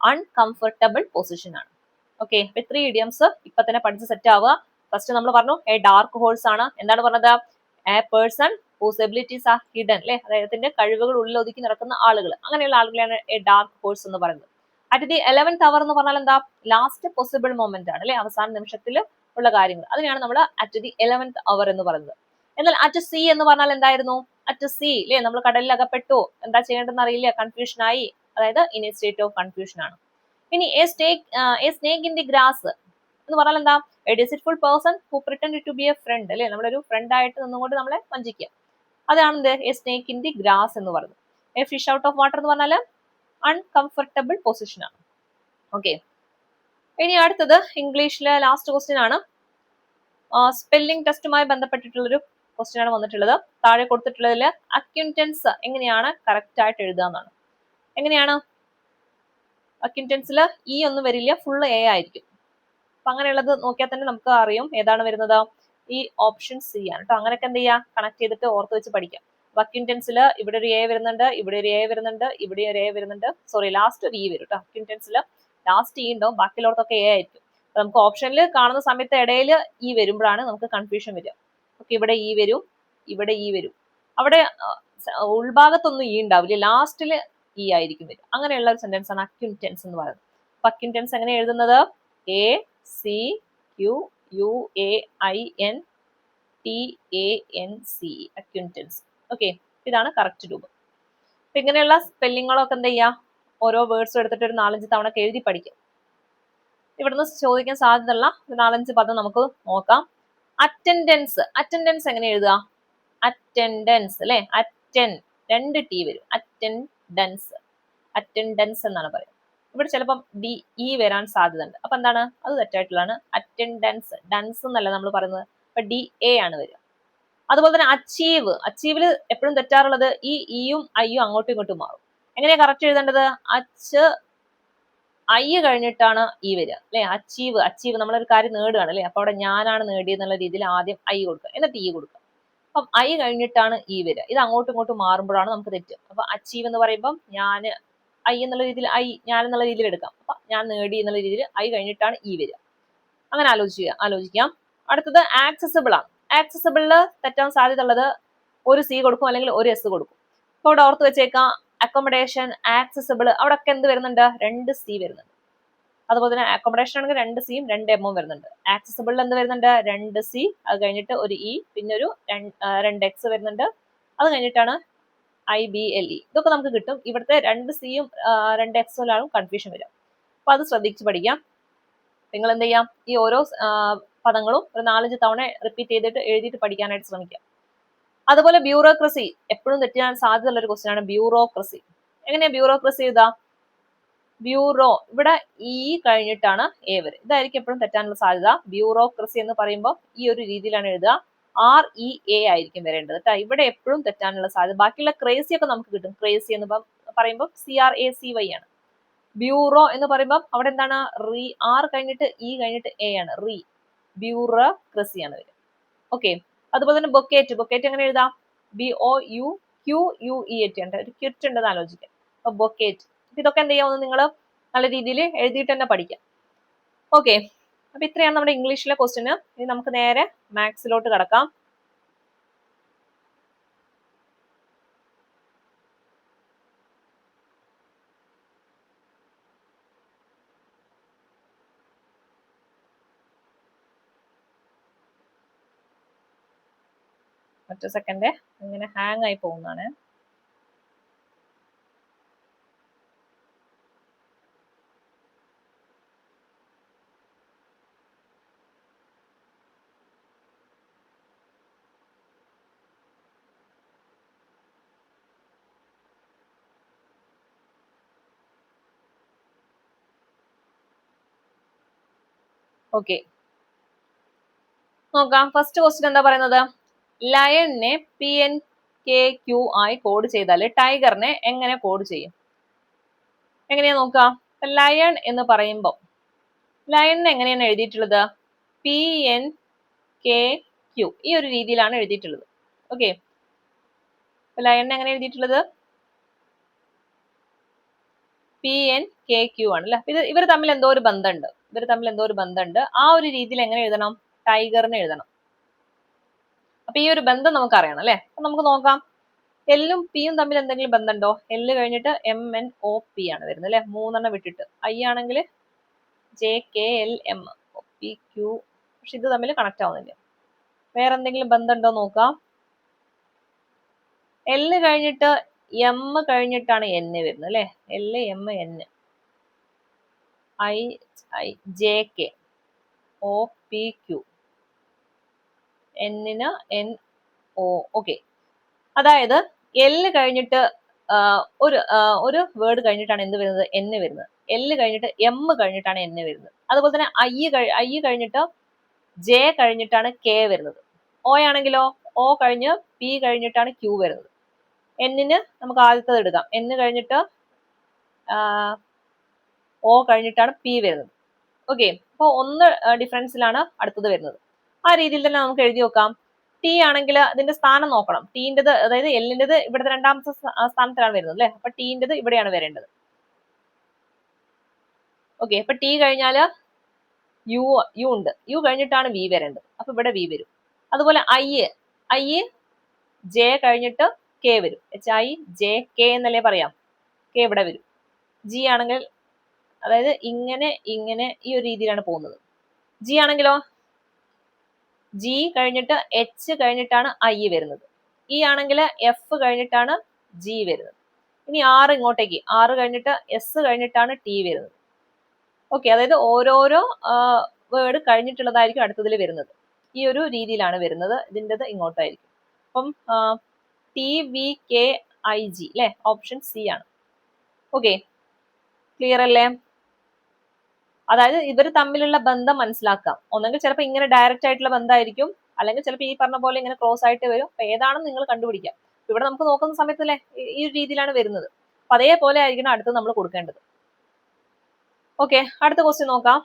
അൺകംഫർട്ടബിൾ പൊസിഷൻ ആണ്. ഓക്കെ, അപ്പൊ 3 ഇഡിയംസ് ഇപ്പൊ തന്നെ പഠിച്ച് സെറ്റ് ആവുക. ഫസ്റ്റ് നമ്മൾ പറഞ്ഞു എ ഡാർക്ക് ഹോഴ്സ് ആണ്. എന്താണ് പറഞ്ഞത്? A person whose abilities are hidden അല്ലെ, അദ്ദേഹത്തിന്റെ കഴിവുകൾ ഉള്ളിൽ ഒതുക്കി നടക്കുന്ന ആളുകൾ. അങ്ങനെയുള്ള ആളുകളെയാണ് എ ഡാർക്ക് ഹോഴ്സ് എന്ന് പറയുന്നത്. അറ്റ് ദി 11th അവർ എന്ന് പറഞ്ഞാൽ എന്താ? ലാസ്റ്റ് പോസിബിൾ മൊമെന്റ് ആണ് അല്ലെ, അവസാന നിമിഷത്തിൽ ഉള്ള കാര്യങ്ങൾ. അതിനാണ് നമ്മൾ അറ്റ് ദി 11th അവർ എന്ന് പറയുന്നത്. എന്നാൽ അറ്റ് സി എന്ന് പറഞ്ഞാൽ എന്തായിരുന്നു? അറ്റ് സി അല്ലെ, നമ്മൾ കടലിൽ അകപ്പെട്ടു, എന്താ ചെയ്യേണ്ടതെന്ന് അറിയില്ല, കൺഫ്യൂഷൻ ആയി, അതായത് in a state of confusion ആണ്. ഇനി a snake in the grass എന്ന് പറഞ്ഞാൽ എന്താ? A deceitful person who pretend to be a friend അല്ലെ, നമ്മളൊരു ഫ്രണ്ട് ആയിട്ട് നിന്നുകൊണ്ട് നമ്മളെ വഞ്ചിക്കുക. അതാണ് എന്ത്? A snake in the grass എന്ന് പറയുന്നത്. A fish out of water എന്ന് പറഞ്ഞാൽ അൺകംഫർട്ടബിൾ പൊസിഷൻ ആണ്. ഓക്കെ, ഇനി അടുത്തത് ഇംഗ്ലീഷിലെ ലാസ്റ്റ് ക്വസ്റ്റ്യൻ ആണ്. സ്പെല്ലിംഗ് ടെസ്റ്റുമായി ബന്ധപ്പെട്ടിട്ടുള്ളൊരു ക്വസ്റ്റ്യൻ ആണ് വന്നിട്ടുള്ളത്. താഴെ കൊടുത്തിട്ടുള്ളതിൽ അക്വിൻറ്റൻസ് എങ്ങനെയാണ് കറക്റ്റ് ആയിട്ട് എഴുതുക എന്നാണ്. എങ്ങനെയാണ്? അക്വിൻറ്റൻസിൽ ഇ ഒന്നും വരില്ല, ഫുള്ള് എ ആയിരിക്കും. അപ്പൊ അങ്ങനെയുള്ളത് നോക്കിയാൽ തന്നെ നമുക്ക് അറിയും ഏതാണ് വരുന്നത്. ഈ ഓപ്ഷൻ സി ആണ് കേട്ടോ. അങ്ങനെയൊക്കെ എന്ത് ചെയ്യുക, കണക്ട് ചെയ്തിട്ട് ഓർത്ത് വെച്ച് പഠിക്കാം. അക്വിൻറ്റൻസിൽ ഇവിടെ ഒരു എ വരുന്നുണ്ട്, ഇവിടെ ഒരു എ വരുന്നുണ്ട്, ഇവിടെ ഒരു എ വരുന്നുണ്ട്. സോറി, ലാസ്റ്റ് ഒരു ഇ വരും കേട്ടോ. അക്വിൻറ്റൻസിൽ ലാസ്റ്റ് ഇ ഉണ്ടാവും, ബാക്കിയുള്ളവർക്കൊക്കെ എ ആയിരിക്കും. നമുക്ക് ഓപ്ഷനിൽ കാണുന്ന സമയത്ത് ഇടയിൽ ഇ വരുമ്പോഴാണ് നമുക്ക് കൺഫ്യൂഷൻ വരിക. ഓക്കെ, ഇവിടെ ഇ വരും, ഇവിടെ ഇ വരും, അവിടെ ഉൾഭാഗത്തൊന്നും ഇ ഉണ്ടാവില്ല, ലാസ്റ്റിൽ ഇ ആയിരിക്കും വരും. അങ്ങനെയുള്ള ഒരു സെന്റൻസ് ആണ് അക്വിൻറ്റൻസ് എന്ന് പറയുന്നത്. അപ്പൊ അക്വിൻറ്റൻസ് എങ്ങനെ എഴുതുന്നത്? A C Q U A I N T A N C, acquaintance. Okay, ഇതാണ് കറക്റ്റ് രൂപം. അപ്പൊ ഇങ്ങനെയുള്ള സ്പെല്ലിങ്ങുകളൊക്കെ എന്താ ചെയ്യുക, ഓരോ വേർഡ്സും എടുത്തിട്ട് ഒരു 4-5 തവണ എഴുതി പഠിക്കും. ഇവിടുന്ന് ചോദിക്കാൻ സാധ്യതയുള്ള ഒരു 4-5 പദം നമുക്ക് നോക്കാം. അറ്റൻഡൻസ്, അറ്റൻഡൻസ് എങ്ങനെ എഴുതുക? അറ്റൻഡൻസ് അല്ലെ, അറ്റൻ 2 ടി വരും, അറ്റൻഡൻസ്, അറ്റൻഡൻസ് എന്നാണ് പറയുന്നത്. ഇവിടെ ചിലപ്പം ഡി ഇ വരാൻ സാധ്യത ഉണ്ട്. അപ്പൊ എന്താണ്, അത് തെറ്റായിട്ടുള്ളതാണ്. അറ്റൻഡൻസ്, ഡൻസ് എന്നല്ല നമ്മൾ പറയുന്നത്. അപ്പൊ ഡി എ ആണ് വരിക. അതുപോലെ തന്നെ അച്ചീവ്, അച്ചീവില് എപ്പോഴും തെറ്റാറുള്ളത് ഈ ഇയും ഐയും അങ്ങോട്ടും ഇങ്ങോട്ടും മാറും. എങ്ങനെയാ കറക്റ്റ് എഴുതേണ്ടത്? അച്ച് ഐ കഴിഞ്ഞിട്ടാണ് ഇ വരിക അല്ലെ. അച്ചീവ്, അച്ചീവ് നമ്മളൊരു കാര്യം നേടുകയാണ് അല്ലെ. അപ്പൊ അവിടെ ഞാനാണ് നേടിയെന്നുള്ള രീതിയിൽ ആദ്യം ഐ കൊടുക്കുക, എന്നിട്ട് ഇ കൊടുക്കുക. അപ്പം ഐ കഴിഞ്ഞിട്ടാണ് ഇ വരിക. ഇത് അങ്ങോട്ടും ഇങ്ങോട്ടും മാറുമ്പോഴാണ് നമുക്ക് തെറ്റ്. അപ്പൊ അച്ചീവ് എന്ന് പറയുമ്പോൾ ഞാൻ ഐ എന്നുള്ള രീതിയിൽ, ഞാൻ എന്നുള്ള രീതിയിൽ എടുക്കാം. അപ്പൊ ഞാൻ നേടി എന്നുള്ള രീതിയിൽ ഐ കഴിഞ്ഞിട്ടാണ് ഇ വരിക. അങ്ങനെ ആലോചിക്കാം. അടുത്തത് ആക്സസിബിൾ ആണ്. ആക്സസിബിളില് തെറ്റാൻ സാധ്യത ഉള്ളത് ഒരു സി കൊടുക്കും, അല്ലെങ്കിൽ ഒരു എസ് കൊടുക്കും. അപ്പൊ അവിടെ ഓർത്ത് വെച്ചേക്കാം, അക്കോമഡേഷൻ, ആക്സസിബിൾ, അവിടെ ഒക്കെ എന്ത് വരുന്നുണ്ട്? 2 സി വരുന്നുണ്ട്. അതുപോലെ തന്നെ അക്കോമഡേഷൻ ആണെങ്കിൽ 2 സിയും 2 എമ്മും വരുന്നുണ്ട്. ആക്സസിബിളിൽ എന്ത് വരുന്നുണ്ട്? 2 സി, അത് കഴിഞ്ഞിട്ട് ഒരു ഇ, പിന്നെ ഒരു 2 എക്സ് വരുന്നുണ്ട്. അത് കഴിഞ്ഞിട്ടാണ് IBLE. ഇതൊക്കെ നമുക്ക് കിട്ടും. ഇവിടുത്തെ 2 സിയും 2 എക്സിലാണ് കൺഫ്യൂഷൻ വരിക. അപ്പൊ അത് ശ്രദ്ധിച്ച് പഠിക്കാം. നിങ്ങൾ എന്ത് ചെയ്യാം, ഈ ഓരോ പദങ്ങളും ഒരു 4-5 തവണ റിപ്പീറ്റ് ചെയ്തിട്ട് എഴുതിയിട്ട് പഠിക്കാനായിട്ട് ശ്രമിക്കാം. അതുപോലെ ബ്യൂറോക്രസി, എപ്പോഴും തെറ്റാൻ സാധ്യതയുള്ള ഒരു ക്വസ്റ്റ്യൻ ആണ് ബ്യൂറോക്രസി. എങ്ങനെയാ ബ്യൂറോക്രസി എഴുതാ? ബ്യൂറോ, ഇവിടെ ഇ കഴിഞ്ഞിട്ടാണ് എ വരെ, ഇതായിരിക്കും എപ്പോഴും തെറ്റാനുള്ള സാധ്യത. ബ്യൂറോക്രസി എന്ന് പറയുമ്പോൾ ഈ ഒരു രീതിയിലാണ് എഴുതുക, REA ആയിരിക്കും വരേണ്ടത് കേട്ടോ. ഇവിടെ എപ്പോഴും തെറ്റാനുള്ള സാധ്യത. ബാക്കിയുള്ള ക്രേസി ഒക്കെ നമുക്ക് കിട്ടും. ക്രേസി എന്ന് പറയുമ്പോൾ CRACY ആണ്. ബ്യൂറോ എന്ന് പറയുമ്പോൾ അവിടെ എന്താണ്? ആർ കഴിഞ്ഞിട്ട് ഇ കഴിഞ്ഞിട്ട് എ ആണ്, റീ, ബ്യൂറോക്രസി ആണ് വരിക. ഓക്കെ, അതുപോലെ തന്നെ ബൊക്കേറ്റ്, ബൊക്കേറ്റ് എങ്ങനെ എഴുതാം? BOUQUET ഉണ്ട്, ഒരു ക്വിറ്റ് ഉണ്ടെന്ന് ആലോചിക്കാം. അപ്പൊ ബൊക്കേറ്റ്. ഇതൊക്കെ എന്ത് ചെയ്യാമെന്ന് നിങ്ങൾ നല്ല രീതിയിൽ എഴുതിയിട്ട് തന്നെ പഠിക്കാം. ഓക്കെ, അപ്പൊ ഇത്രയാണ് നമ്മുടെ ഇംഗ്ലീഷിലെ ക്വസ്റ്റ്യന്. ഇനി നമുക്ക് നേരെ മാത്സിലോട്ട് കടക്കാം. ഒറ്റ സെക്കൻഡ്, ഇങ്ങനെ ഹാങ് ആയി പോകുന്നതാണ്. ഓക്കെ, നോക്കാം. ഫസ്റ്റ് ക്വസ്റ്റ്യൻ എന്താ പറയുന്നത്? ലയണിനെ PNKQ ആയി കോഡ് ചെയ്താൽ ടൈഗറിനെ എങ്ങനെ കോഡ് ചെയ്യും? എങ്ങനെയാ നോക്കാം. ലയൺ എന്ന് പറയുമ്പോൾ ലയണിനെ എങ്ങനെയാണ് എഴുതിയിട്ടുള്ളത്? PNKQ, ഈ ഒരു രീതിയിലാണ് എഴുതിയിട്ടുള്ളത്. ഓക്കെ, ലയണിനെ എങ്ങനെ എഴുതിയിട്ടുള്ളത്? PNKQ ആണ് അല്ലെ. ഇവർ തമ്മിൽ എന്തോ ഒരു ബന്ധമുണ്ട്. ആ ഒരു രീതിയിൽ എങ്ങനെ എഴുതണം? ടൈഗറിനെ എഴുതണം. അപ്പൊ ഈ ഒരു ബന്ധം നമുക്ക് അറിയണം അല്ലെ. അപ്പൊ നമുക്ക് നോക്കാം, എല്ലും പിയും തമ്മിൽ എന്തെങ്കിലും ബന്ധമുണ്ടോ? എല്ല് കഴിഞ്ഞിട്ട് MNOP ആണ് വരുന്നത് അല്ലെ, 3 വിട്ടിട്ട്. ഐ ആണെങ്കിൽ JKLMPQ, പക്ഷെ ഇത് തമ്മിൽ കണക്ട് ആവുന്നില്ല. വേറെ എന്തെങ്കിലും ബന്ധമുണ്ടോ നോക്കാം. എല്ല് കഴിഞ്ഞിട്ട് എം കഴിഞ്ഞിട്ടാണ് N വരുന്നത് അല്ലെ. LMN, JKOPQ, എന്നിന് NO. ഓക്കെ, അതായത് എല്ല് കഴിഞ്ഞിട്ട് ഒരു വേർഡ് കഴിഞ്ഞിട്ടാണ് എന്ത് വരുന്നത്, എൻ വരുന്നത്. എല് കഴിഞ്ഞിട്ട് എം കഴിഞ്ഞിട്ടാണ് എൻ വരുന്നത്. അതുപോലെ തന്നെ ഐ കഴിഞ്ഞിട്ട് ജെ കഴിഞ്ഞിട്ടാണ് കെ വരുന്നത്. ഓ ആണെങ്കിലോ ഓ കഴിഞ്ഞ് പി കഴിഞ്ഞിട്ടാണ് ക്യൂ വരുന്നത്. എന്നിന് നമുക്ക് ആദ്യത്തത് എടുക്കാം. എൻ കഴിഞ്ഞിട്ട് ഓ കഴിഞ്ഞിട്ടാണ് പി വരുന്നത്. ഓക്കെ, അപ്പോൾ ഒന്ന് ഡിഫറൻസിലാണ് അടുത്തത് വരുന്നത്. ആ രീതിയിൽ തന്നെ നമുക്ക് എഴുതി വെക്കാം. ടി ആണെങ്കിൽ അതിന്റെ സ്ഥാനം നോക്കണം. ടീൻ്റെത്, അതായത് എല്ലിൻ്റെത് ഇവിടുത്തെ രണ്ടാമത്തെ സ്ഥാനത്താണ് വരുന്നത് അല്ലെ. അപ്പൊ ടീൻ്റെത് ഇവിടെയാണ് വരേണ്ടത്. ഓക്കെ, അപ്പൊ ടി കഴിഞ്ഞാല് യു ഉണ്ട്. യു കഴിഞ്ഞിട്ടാണ് വി വരേണ്ടത്. അപ്പൊ ഇവിടെ വി വരും. അതുപോലെ ഐ ജെ കഴിഞ്ഞിട്ട് കെ വരും. HIJK എന്നല്ലേ പറയാം. കെ ഇവിടെ വരും. ജി ആണെങ്കിൽ, അതായത് ഇങ്ങനെ ഈ ഒരു രീതിയിലാണ് പോകുന്നത്. ജി ആണെങ്കിലോ ജി കഴിഞ്ഞിട്ട് എച്ച് കഴിഞ്ഞിട്ടാണ് ഐ വരുന്നത്. ഇ ആണെങ്കിൽ എഫ് കഴിഞ്ഞിട്ടാണ് ജി വരുന്നത്. ഇനി ആറ് ഇങ്ങോട്ടേക്ക്, ആറ് കഴിഞ്ഞിട്ട് എസ് കഴിഞ്ഞിട്ടാണ് ടി വരുന്നത്. ഓക്കെ, അതായത് ഓരോരോ വേർഡ് കഴിഞ്ഞിട്ടുള്ളതായിരിക്കും അടുത്തതിൽ വരുന്നത്. ഈ ഒരു രീതിയിലാണ് വരുന്നത്. ഇതിൻ്റെത് ഇങ്ങോട്ടായിരിക്കും. അപ്പം TVKIG അല്ലെ, ഓപ്ഷൻ സി ആണ്. ഓക്കെ, ക്ലിയർ അല്ലേ? അതായത് ഇവർ തമ്മിലുള്ള ബന്ധം മനസ്സിലാക്കാം. ഒന്നെങ്കിൽ ചിലപ്പോൾ ഇങ്ങനെ ഡയറക്റ്റ് ആയിട്ടുള്ള ബന്ധമായിരിക്കും, അല്ലെങ്കിൽ ചിലപ്പോൾ ഈ പറഞ്ഞ പോലെ ഇങ്ങനെ ക്രോസ് ആയിട്ട് വരും. അപ്പൊ ഏതാണെന്ന് നിങ്ങൾ കണ്ടുപിടിക്കാം. ഇവിടെ നമുക്ക് നോക്കുന്ന സമയത്തല്ലേ ഈ ഒരു രീതിയിലാണ് വരുന്നത്. അപ്പൊ അതേപോലെ ആയിരിക്കണം അടുത്ത് നമ്മൾ കൊടുക്കേണ്ടത്. ഓക്കെ, അടുത്ത ക്വസ്റ്റ്യൻ നോക്കാം.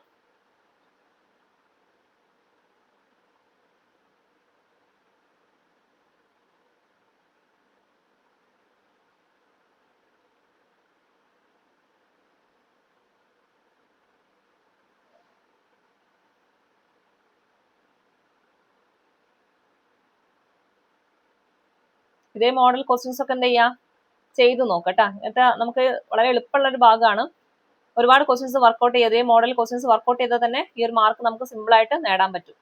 ഇതേ മോഡൽ ക്വസ്റ്റ്യൻസ് ഒക്കെ എന്ത് ചെയ്യാം, ചെയ്തു നോക്കട്ടാ. എന്നിട്ട് നമുക്ക് വളരെ എളുപ്പമുള്ള ഒരു ഭാഗമാണ്. ഒരുപാട് ക്വസ്റ്റ്യൻസ് വർക്ക്ഔട്ട് ചെയ്ത്, ഇതേ മോഡൽ ക്വസ്റ്റ്യൻസ് വർക്ക്ഔട്ട് ചെയ്താൽ തന്നെ ഈ ഒരു മാർക്ക് നമുക്ക് സിമ്പിൾ ആയിട്ട് നേടാൻ പറ്റും.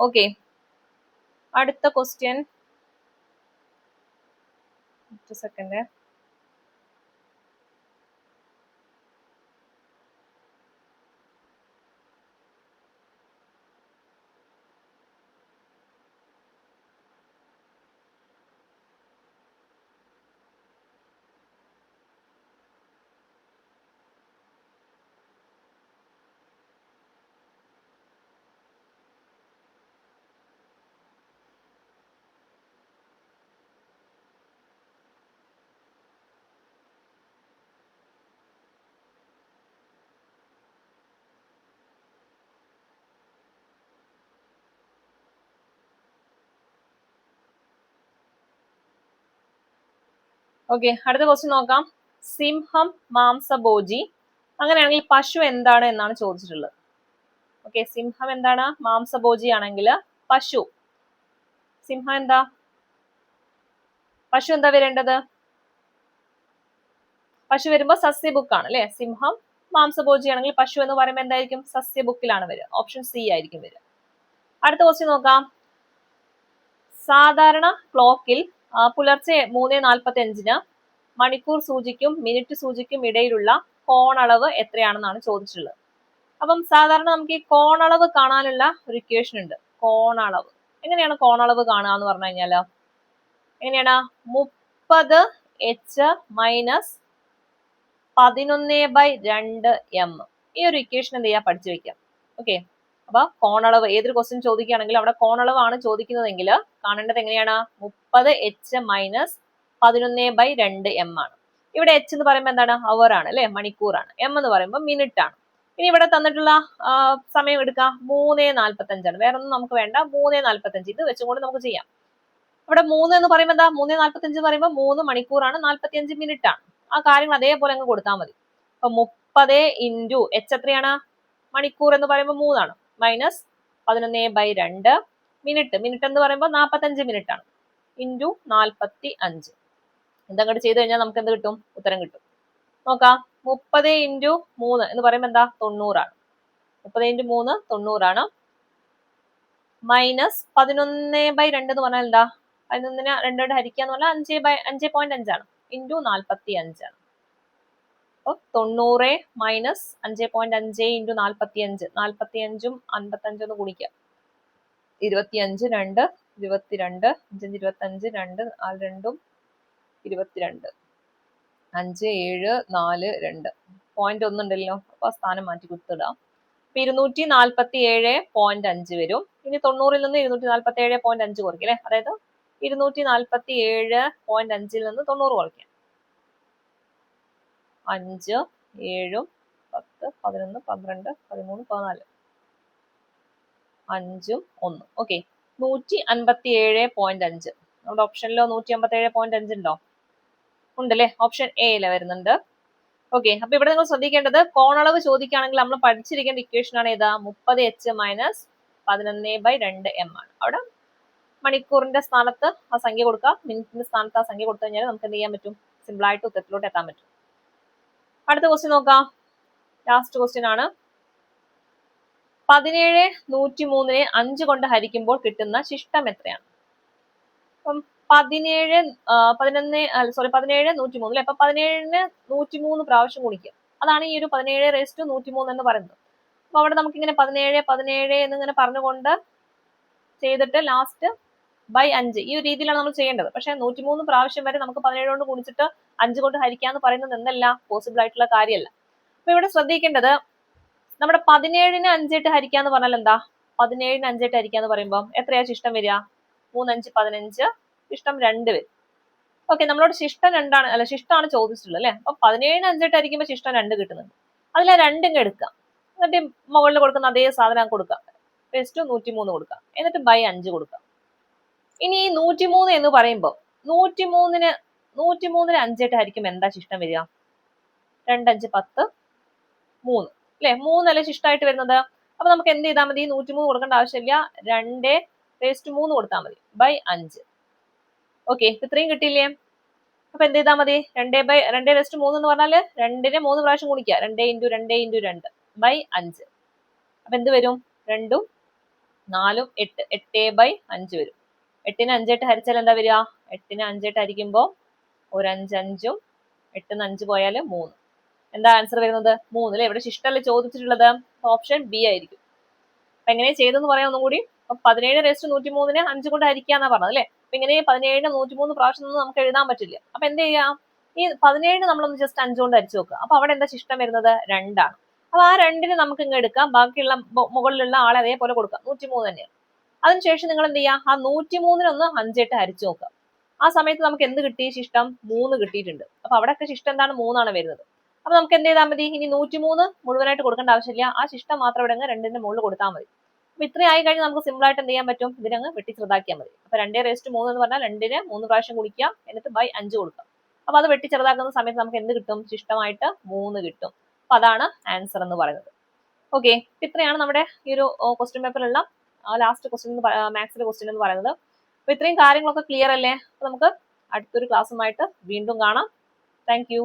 ഓക്കെ, അടുത്ത ക്വസ്റ്റ്യൻ, സെക്കൻഡ്. ഓക്കെ, അടുത്ത ക്വസ്റ്റ്യൻ നോക്കാം. സിംഹം മാംസഭോജി. അങ്ങനെയാണെങ്കിൽ പശു എന്താണ് എന്നാണ് ചോദിച്ചിട്ടുള്ളത്. ഓക്കെ, സിംഹം എന്താണ്, മാംസഭോജി ആണെങ്കിൽ പശു, സിംഹം എന്താ, പശു എന്താ വരേണ്ടത്? പശു വരുമ്പോ സസ്യബുക്കാണ് അല്ലെ. സിംഹം മാംസഭോജി ആണെങ്കിൽ പശു എന്ന് പറയുമ്പോൾ എന്തായിരിക്കും, സസ്യബുക്കിലാണ് വരിക. ഓപ്ഷൻ സി ആയിരിക്കും വരിക. അടുത്ത ക്വസ്റ്റ്യൻ നോക്കാം. സാധാരണ ക്ലോക്കിൽ പുലർച്ചെ 3:45 മണിക്കൂർ സൂചിക്കും മിനിറ്റ് സൂചിക്കും ഇടയിലുള്ള കോണളവ് എത്രയാണെന്നാണ് ചോദിച്ചിട്ടുള്ളത്. അപ്പം സാധാരണ നമുക്ക് ഈ കോണളവ് കാണാനുള്ള ഒരു ഇക്വേഷൻ ഉണ്ട്. കോണളവ് എങ്ങനെയാണ് കോണളവ് കാണുക എന്ന് പറഞ്ഞു കഴിഞ്ഞാല് എങ്ങനെയാണ്, 30H മൈനസ് 11/2M. ഈ ഒരു ഇക്വേഷൻ എന്ത് ചെയ്യാ, പഠിച്ചു വെക്കാം. ഓക്കെ, അപ്പൊ കോണളവ് ഏതൊരു ക്വസ്റ്റ്യൻ ചോദിക്കുകയാണെങ്കിൽ അവിടെ കോണളവാണ് ചോദിക്കുന്നതെങ്കിൽ കാണേണ്ടത് എങ്ങനെയാണ്, 30H മൈനസ് 11/2M ആണ്. ഇവിടെ H എന്ന് പറയുമ്പോൾ എന്താണ്, അവർ ആണ് അല്ലെ, മണിക്കൂറാണ്. M എന്ന് പറയുമ്പോൾ മിനിറ്റ് ആണ്. ഇനി ഇവിടെ തന്നിട്ടുള്ള സമയം എടുക്കുക, 3:45 ആണ്. വേറെ ഒന്നും നമുക്ക് വേണ്ട, 3:45. ഇത് വെച്ചുകൊണ്ട് നമുക്ക് ചെയ്യാം. ഇവിടെ 3 എന്ന് പറയുമ്പോൾ എന്താ, 3:45 പറയുമ്പോൾ 3 മണിക്കൂറാണ്, 45 മിനിറ്റ് ആണ്. ആ കാര്യങ്ങൾ അതേപോലെ അങ്ങ് കൊടുത്താൽ മതി. അപ്പൊ 30 ഇൻറ്റു H എത്രയാണ്, മണിക്കൂർ എന്ന് പറയുമ്പോൾ 3 ആണ്, മൈനസ് 11/2 മിനിറ്റ് എന്ന് പറയുമ്പോൾ 45 മിനിറ്റ് ആണ്, ഇൻറ്റു 45. ഇതങ്ങോട്ട് ചെയ്ത് കഴിഞ്ഞാൽ നമുക്ക് എന്ത് കിട്ടും, ഉത്തരം കിട്ടും. നോക്കാം, 30 ഇൻറ്റു 3 എന്ന് പറയുമ്പോൾ എന്താ, 90 ആണ്. 30 ഇൻറ്റു 3 90 ആണ്, മൈനസ് 11/2 എന്ന് പറഞ്ഞാൽ എന്താ, 11നെ 2 കൊണ്ട് ഹരിക്കുക എന്ന് പറഞ്ഞാൽ 5.5 ആണ്, ഇൻറ്റു 45 ആണ്. അപ്പൊ 90 മൈനസ് 5.5 ഇൻറ്റു 45, 45ഉം 55 ഒന്ന് ഗുണിക്കുക, 25, 2, 22, 5, 25, 2, 4, 2, 22. 5, 7, 4, 2. പോയിന്റ് ഒന്നുണ്ടല്ലോ, അപ്പൊ ആ സ്ഥാനം മാറ്റി കുത്തിടാം. അപ്പൊ 247.5 വരും. ഇനി 90-ൽ നിന്ന് 247.5 കുറയ്ക്കും അല്ലെ, അതായത് 247.5-ൽ നിന്ന് 90 കുറയ്ക്കാം. 5, 7, 10, 11, 12, 13, 14. 5, 1. ഓക്കെ, 157.5. നമ്മുടെ ഓപ്ഷനിലോ 157.5 ഉണ്ടോ? ഉണ്ടല്ലേ, ഓപ്ഷൻ എയില് വരുന്നുണ്ട്. ഓക്കെ, അപ്പൊ ഇവിടെ നിങ്ങൾ ശ്രദ്ധിക്കേണ്ടത് കോണളവ് ചോദിക്കുകയാണെങ്കിൽ നമ്മൾ പഠിച്ചിരിക്കേണ്ട ഇക്വേഷൻ ആണ് ഏതാ? 30h മൈനസ് 11/2m ആണ്. അവിടെ മണിക്കൂറിന്റെ സ്ഥാനത്ത് ആ സംഖ്യ കൊടുക്കുക, മിനിറ്റിന്റെ സ്ഥാനത്ത് ആ സംഖ്യ കൊടുത്തു കഴിഞ്ഞാൽ നമുക്ക് എന്ത് ചെയ്യാൻ പറ്റും? സിമ്പിൾ ആയിട്ട് ഉത്തരത്തിലോട്ട് എത്താൻ പറ്റും. അടുത്ത ക്വസ്റ്റ്യൻ നോക്കാം. ലാസ്റ്റ് ക്വസ്റ്റ്യൻ ആണ്. 17 103-നെ 5 കൊണ്ട് ഹരിക്കുമ്പോൾ കിട്ടുന്ന ശിഷ്ടം എത്രയാണ്? അപ്പം 17 103 അല്ലെ, അപ്പൊ 17-നെ 103 പ്രാവശ്യം ഗുണിക്കുക. അതാണ് ഈ ഒരു 17⁻103 എന്ന് പറയുന്നത്. അപ്പൊ അവിടെ നമുക്ക് ഇങ്ങനെ 17 എന്നിങ്ങനെ പറഞ്ഞുകൊണ്ട് ചെയ്തിട്ട് ലാസ്റ്റ് ബൈ 5 ഈ ഒരു രീതിയിലാണ് നമ്മൾ ചെയ്യേണ്ടത്. പക്ഷെ 103 പ്രാവശ്യം വരെ നമുക്ക് 17 കൊണ്ട് ഗുണിച്ചിട്ട് 5 കൊണ്ട് ഹരിക്കാന്ന് പറയുന്നത് എന്തല്ല, പോസിബിൾ ആയിട്ടുള്ള കാര്യമല്ല. അപ്പൊ ഇവിടെ ശ്രദ്ധിക്കേണ്ടത് നമ്മുടെ 17-നെ 5 ഇട്ട് ഹരിക്കാന്ന് പറഞ്ഞാൽ എന്താ? 17-നെ 5 ഇട്ട് ഹരിക്കാന്ന് പറയുമ്പോൾ എത്രയാ ശിഷ്ടം വരിക? 3, 5, 15, ശിഷ്ടം 2 വരും. ഓക്കെ, നമ്മളോട് ശിഷ്ടം 2 അല്ല ശിഷ്ടമാണ് ചോദിച്ചിട്ടുള്ളത് അല്ലെ. അപ്പൊ 17-നെ 5 ഇട്ട് ഹരിക്കുമ്പോൾ ശിഷ്ടം 2 കിട്ടുന്നുണ്ട്. അതിൽ ആ 2 എടുക്കാം, എന്നിട്ട് മുകളിൽ കൊടുക്കുന്ന അതേ സാധനം കൊടുക്കാം, ടെസ്റ്റ് 103 കൊടുക്കാം, എന്നിട്ട് ബൈ 5 കൊടുക്കാം. ഇനി ഈ 103 എന്ന് പറയുമ്പോൾ 103-നെ 5 ഇട്ട് ഹരിക്കുമ്പോൾ എന്താ ശിഷ്ടം വരിക? 2, 5, 10, 3 അല്ലെ, 3 അല്ലേ ശിഷ്ടമായിട്ട് വരുന്നത്. അപ്പൊ നമുക്ക് എന്ത് ചെയ്താൽ മതി? 103 കൊടുക്കേണ്ട ആവശ്യമില്ല, 2⁻3 കൊടുത്താൽ മതി, ബൈ 5. ഓക്കെ, ഇത്രയും കിട്ടിയില്ലേ? അപ്പൊ എന്ത് ചെയ്താൽ മതി? 2/2 എന്ന് പറഞ്ഞാല് 2-നെ 3 പ്രാവശ്യം ഗുണിക്കുക, 2 × 2 × 2 ബൈ 5. അപ്പൊ എന്ത് വരും? 2ഉം 4ഉം 8, 8/5 വരും. 8-നെ 5 ഇട്ട് ഹരിച്ചാൽ എന്താ വരിക? 8-നെ 5 ഇട്ട് ഹരിക്കുമ്പോൾ ഒരു 5, 5ഉം 8-ന്ന് 5 പോയാൽ 3. എന്താ ആൻസർ വരുന്നത്? 3 അല്ലെ. ഇവിടെ ശിഷ്ടല്ലേ ചോദിച്ചിട്ടുള്ളത്, ഓപ്ഷൻ ബി ആയിരിക്കും. അപ്പൊ എങ്ങനെ ചെയ്തെന്ന് പറയാം ഒന്നും കൂടി. 17⁻103-നെ 5 കൊണ്ട് ഹരിക്കാന്നാ പറഞ്ഞത് അല്ലെ. അപ്പൊ ഇങ്ങനെ 17-നെ 103 പ്രാവശ്യം ഒന്നും നമുക്ക് എഴുതാൻ പറ്റില്ല. അപ്പൊ എന്ത് ചെയ്യാം? ഈ 17-നെ നമ്മളൊന്ന് ജസ്റ്റ് 5 കൊണ്ട് ഹരിച്ചു നോക്കുക. അപ്പൊ അവിടെ എന്താ ശിഷ്ടം വരുന്നത്? 2 ആണ്. അപ്പൊ ആ 2-നെ നമുക്ക് ഇങ്ങ് എടുക്കാം, ബാക്കിയുള്ള മുകളിലുള്ള ആളെ അതേപോലെ കൊടുക്കാം, 103 തന്നെയാണ്. അതിനുശേഷം നിങ്ങൾ എന്ത് ചെയ്യാം? ആ 103-നൊന്ന് 5 ഇട്ട് ഹരിച്ചു നോക്കുക. ആ സമയത്ത് നമുക്ക് എന്ത് കിട്ടി? ശിഷ്ടം 3 കിട്ടിയിട്ടുണ്ട്. അപ്പൊ അവിടെയൊക്കെ ശിഷ്ടം എന്താണ്? 3 ആണ് വരുന്നത്. അപ്പൊ നമുക്ക് എന്ത് ചെയ്താൽ മതി? ഇനി 103 മുഴുവനായിട്ട് കൊടുക്കേണ്ട ആവശ്യമില്ല, ആ ശിഷ്ടം മാത്രം ഇവിടെ 2-ന്റെ മുകളിൽ കൊടുത്താൽ മതി. അപ്പൊ ഇത്രയും ആയി കഴിഞ്ഞാൽ നമുക്ക് സിമ്പിൾ ആയിട്ട് എന്ത് ചെയ്യാൻ പറ്റും? ഇതിനങ്ങ് വെട്ടി ചെറുതാക്കിയാൽ മതി. അപ്പൊ 2⁻3 എന്ന് പറഞ്ഞാൽ 2-നെ 3 പ്രാവശ്യം ഗുണിക്കുക, എന്നിട്ട് ബൈ 5 കൊടുക്കാം. അപ്പൊ അത് വെട്ടി ചെറുതാക്കുന്ന സമയത്ത് നമുക്ക് എന്ത് കിട്ടും? ശിഷ്ടമായിട്ട് 3 കിട്ടും. അപ്പൊ അതാണ് ആൻസർ എന്ന് പറയുന്നത്. ഓക്കെ, ഇത്രയാണ് നമ്മുടെ ഈ ഒരു ക്വസ്റ്റ്യൻ പേപ്പറിലുള്ള ലാസ്റ്റ് ക്വസ്റ്റ്യൻ, മാത്സിലെ ക്വസ്റ്റ്യൻ എന്ന് പറയുന്നത്. അപ്പൊ ഇത്രയും കാര്യങ്ങളൊക്കെ ക്ലിയർ അല്ലേ? അപ്പൊ നമുക്ക് അടുത്തൊരു ക്ലാസ്സുമായിട്ട് വീണ്ടും കാണാം. Thank you.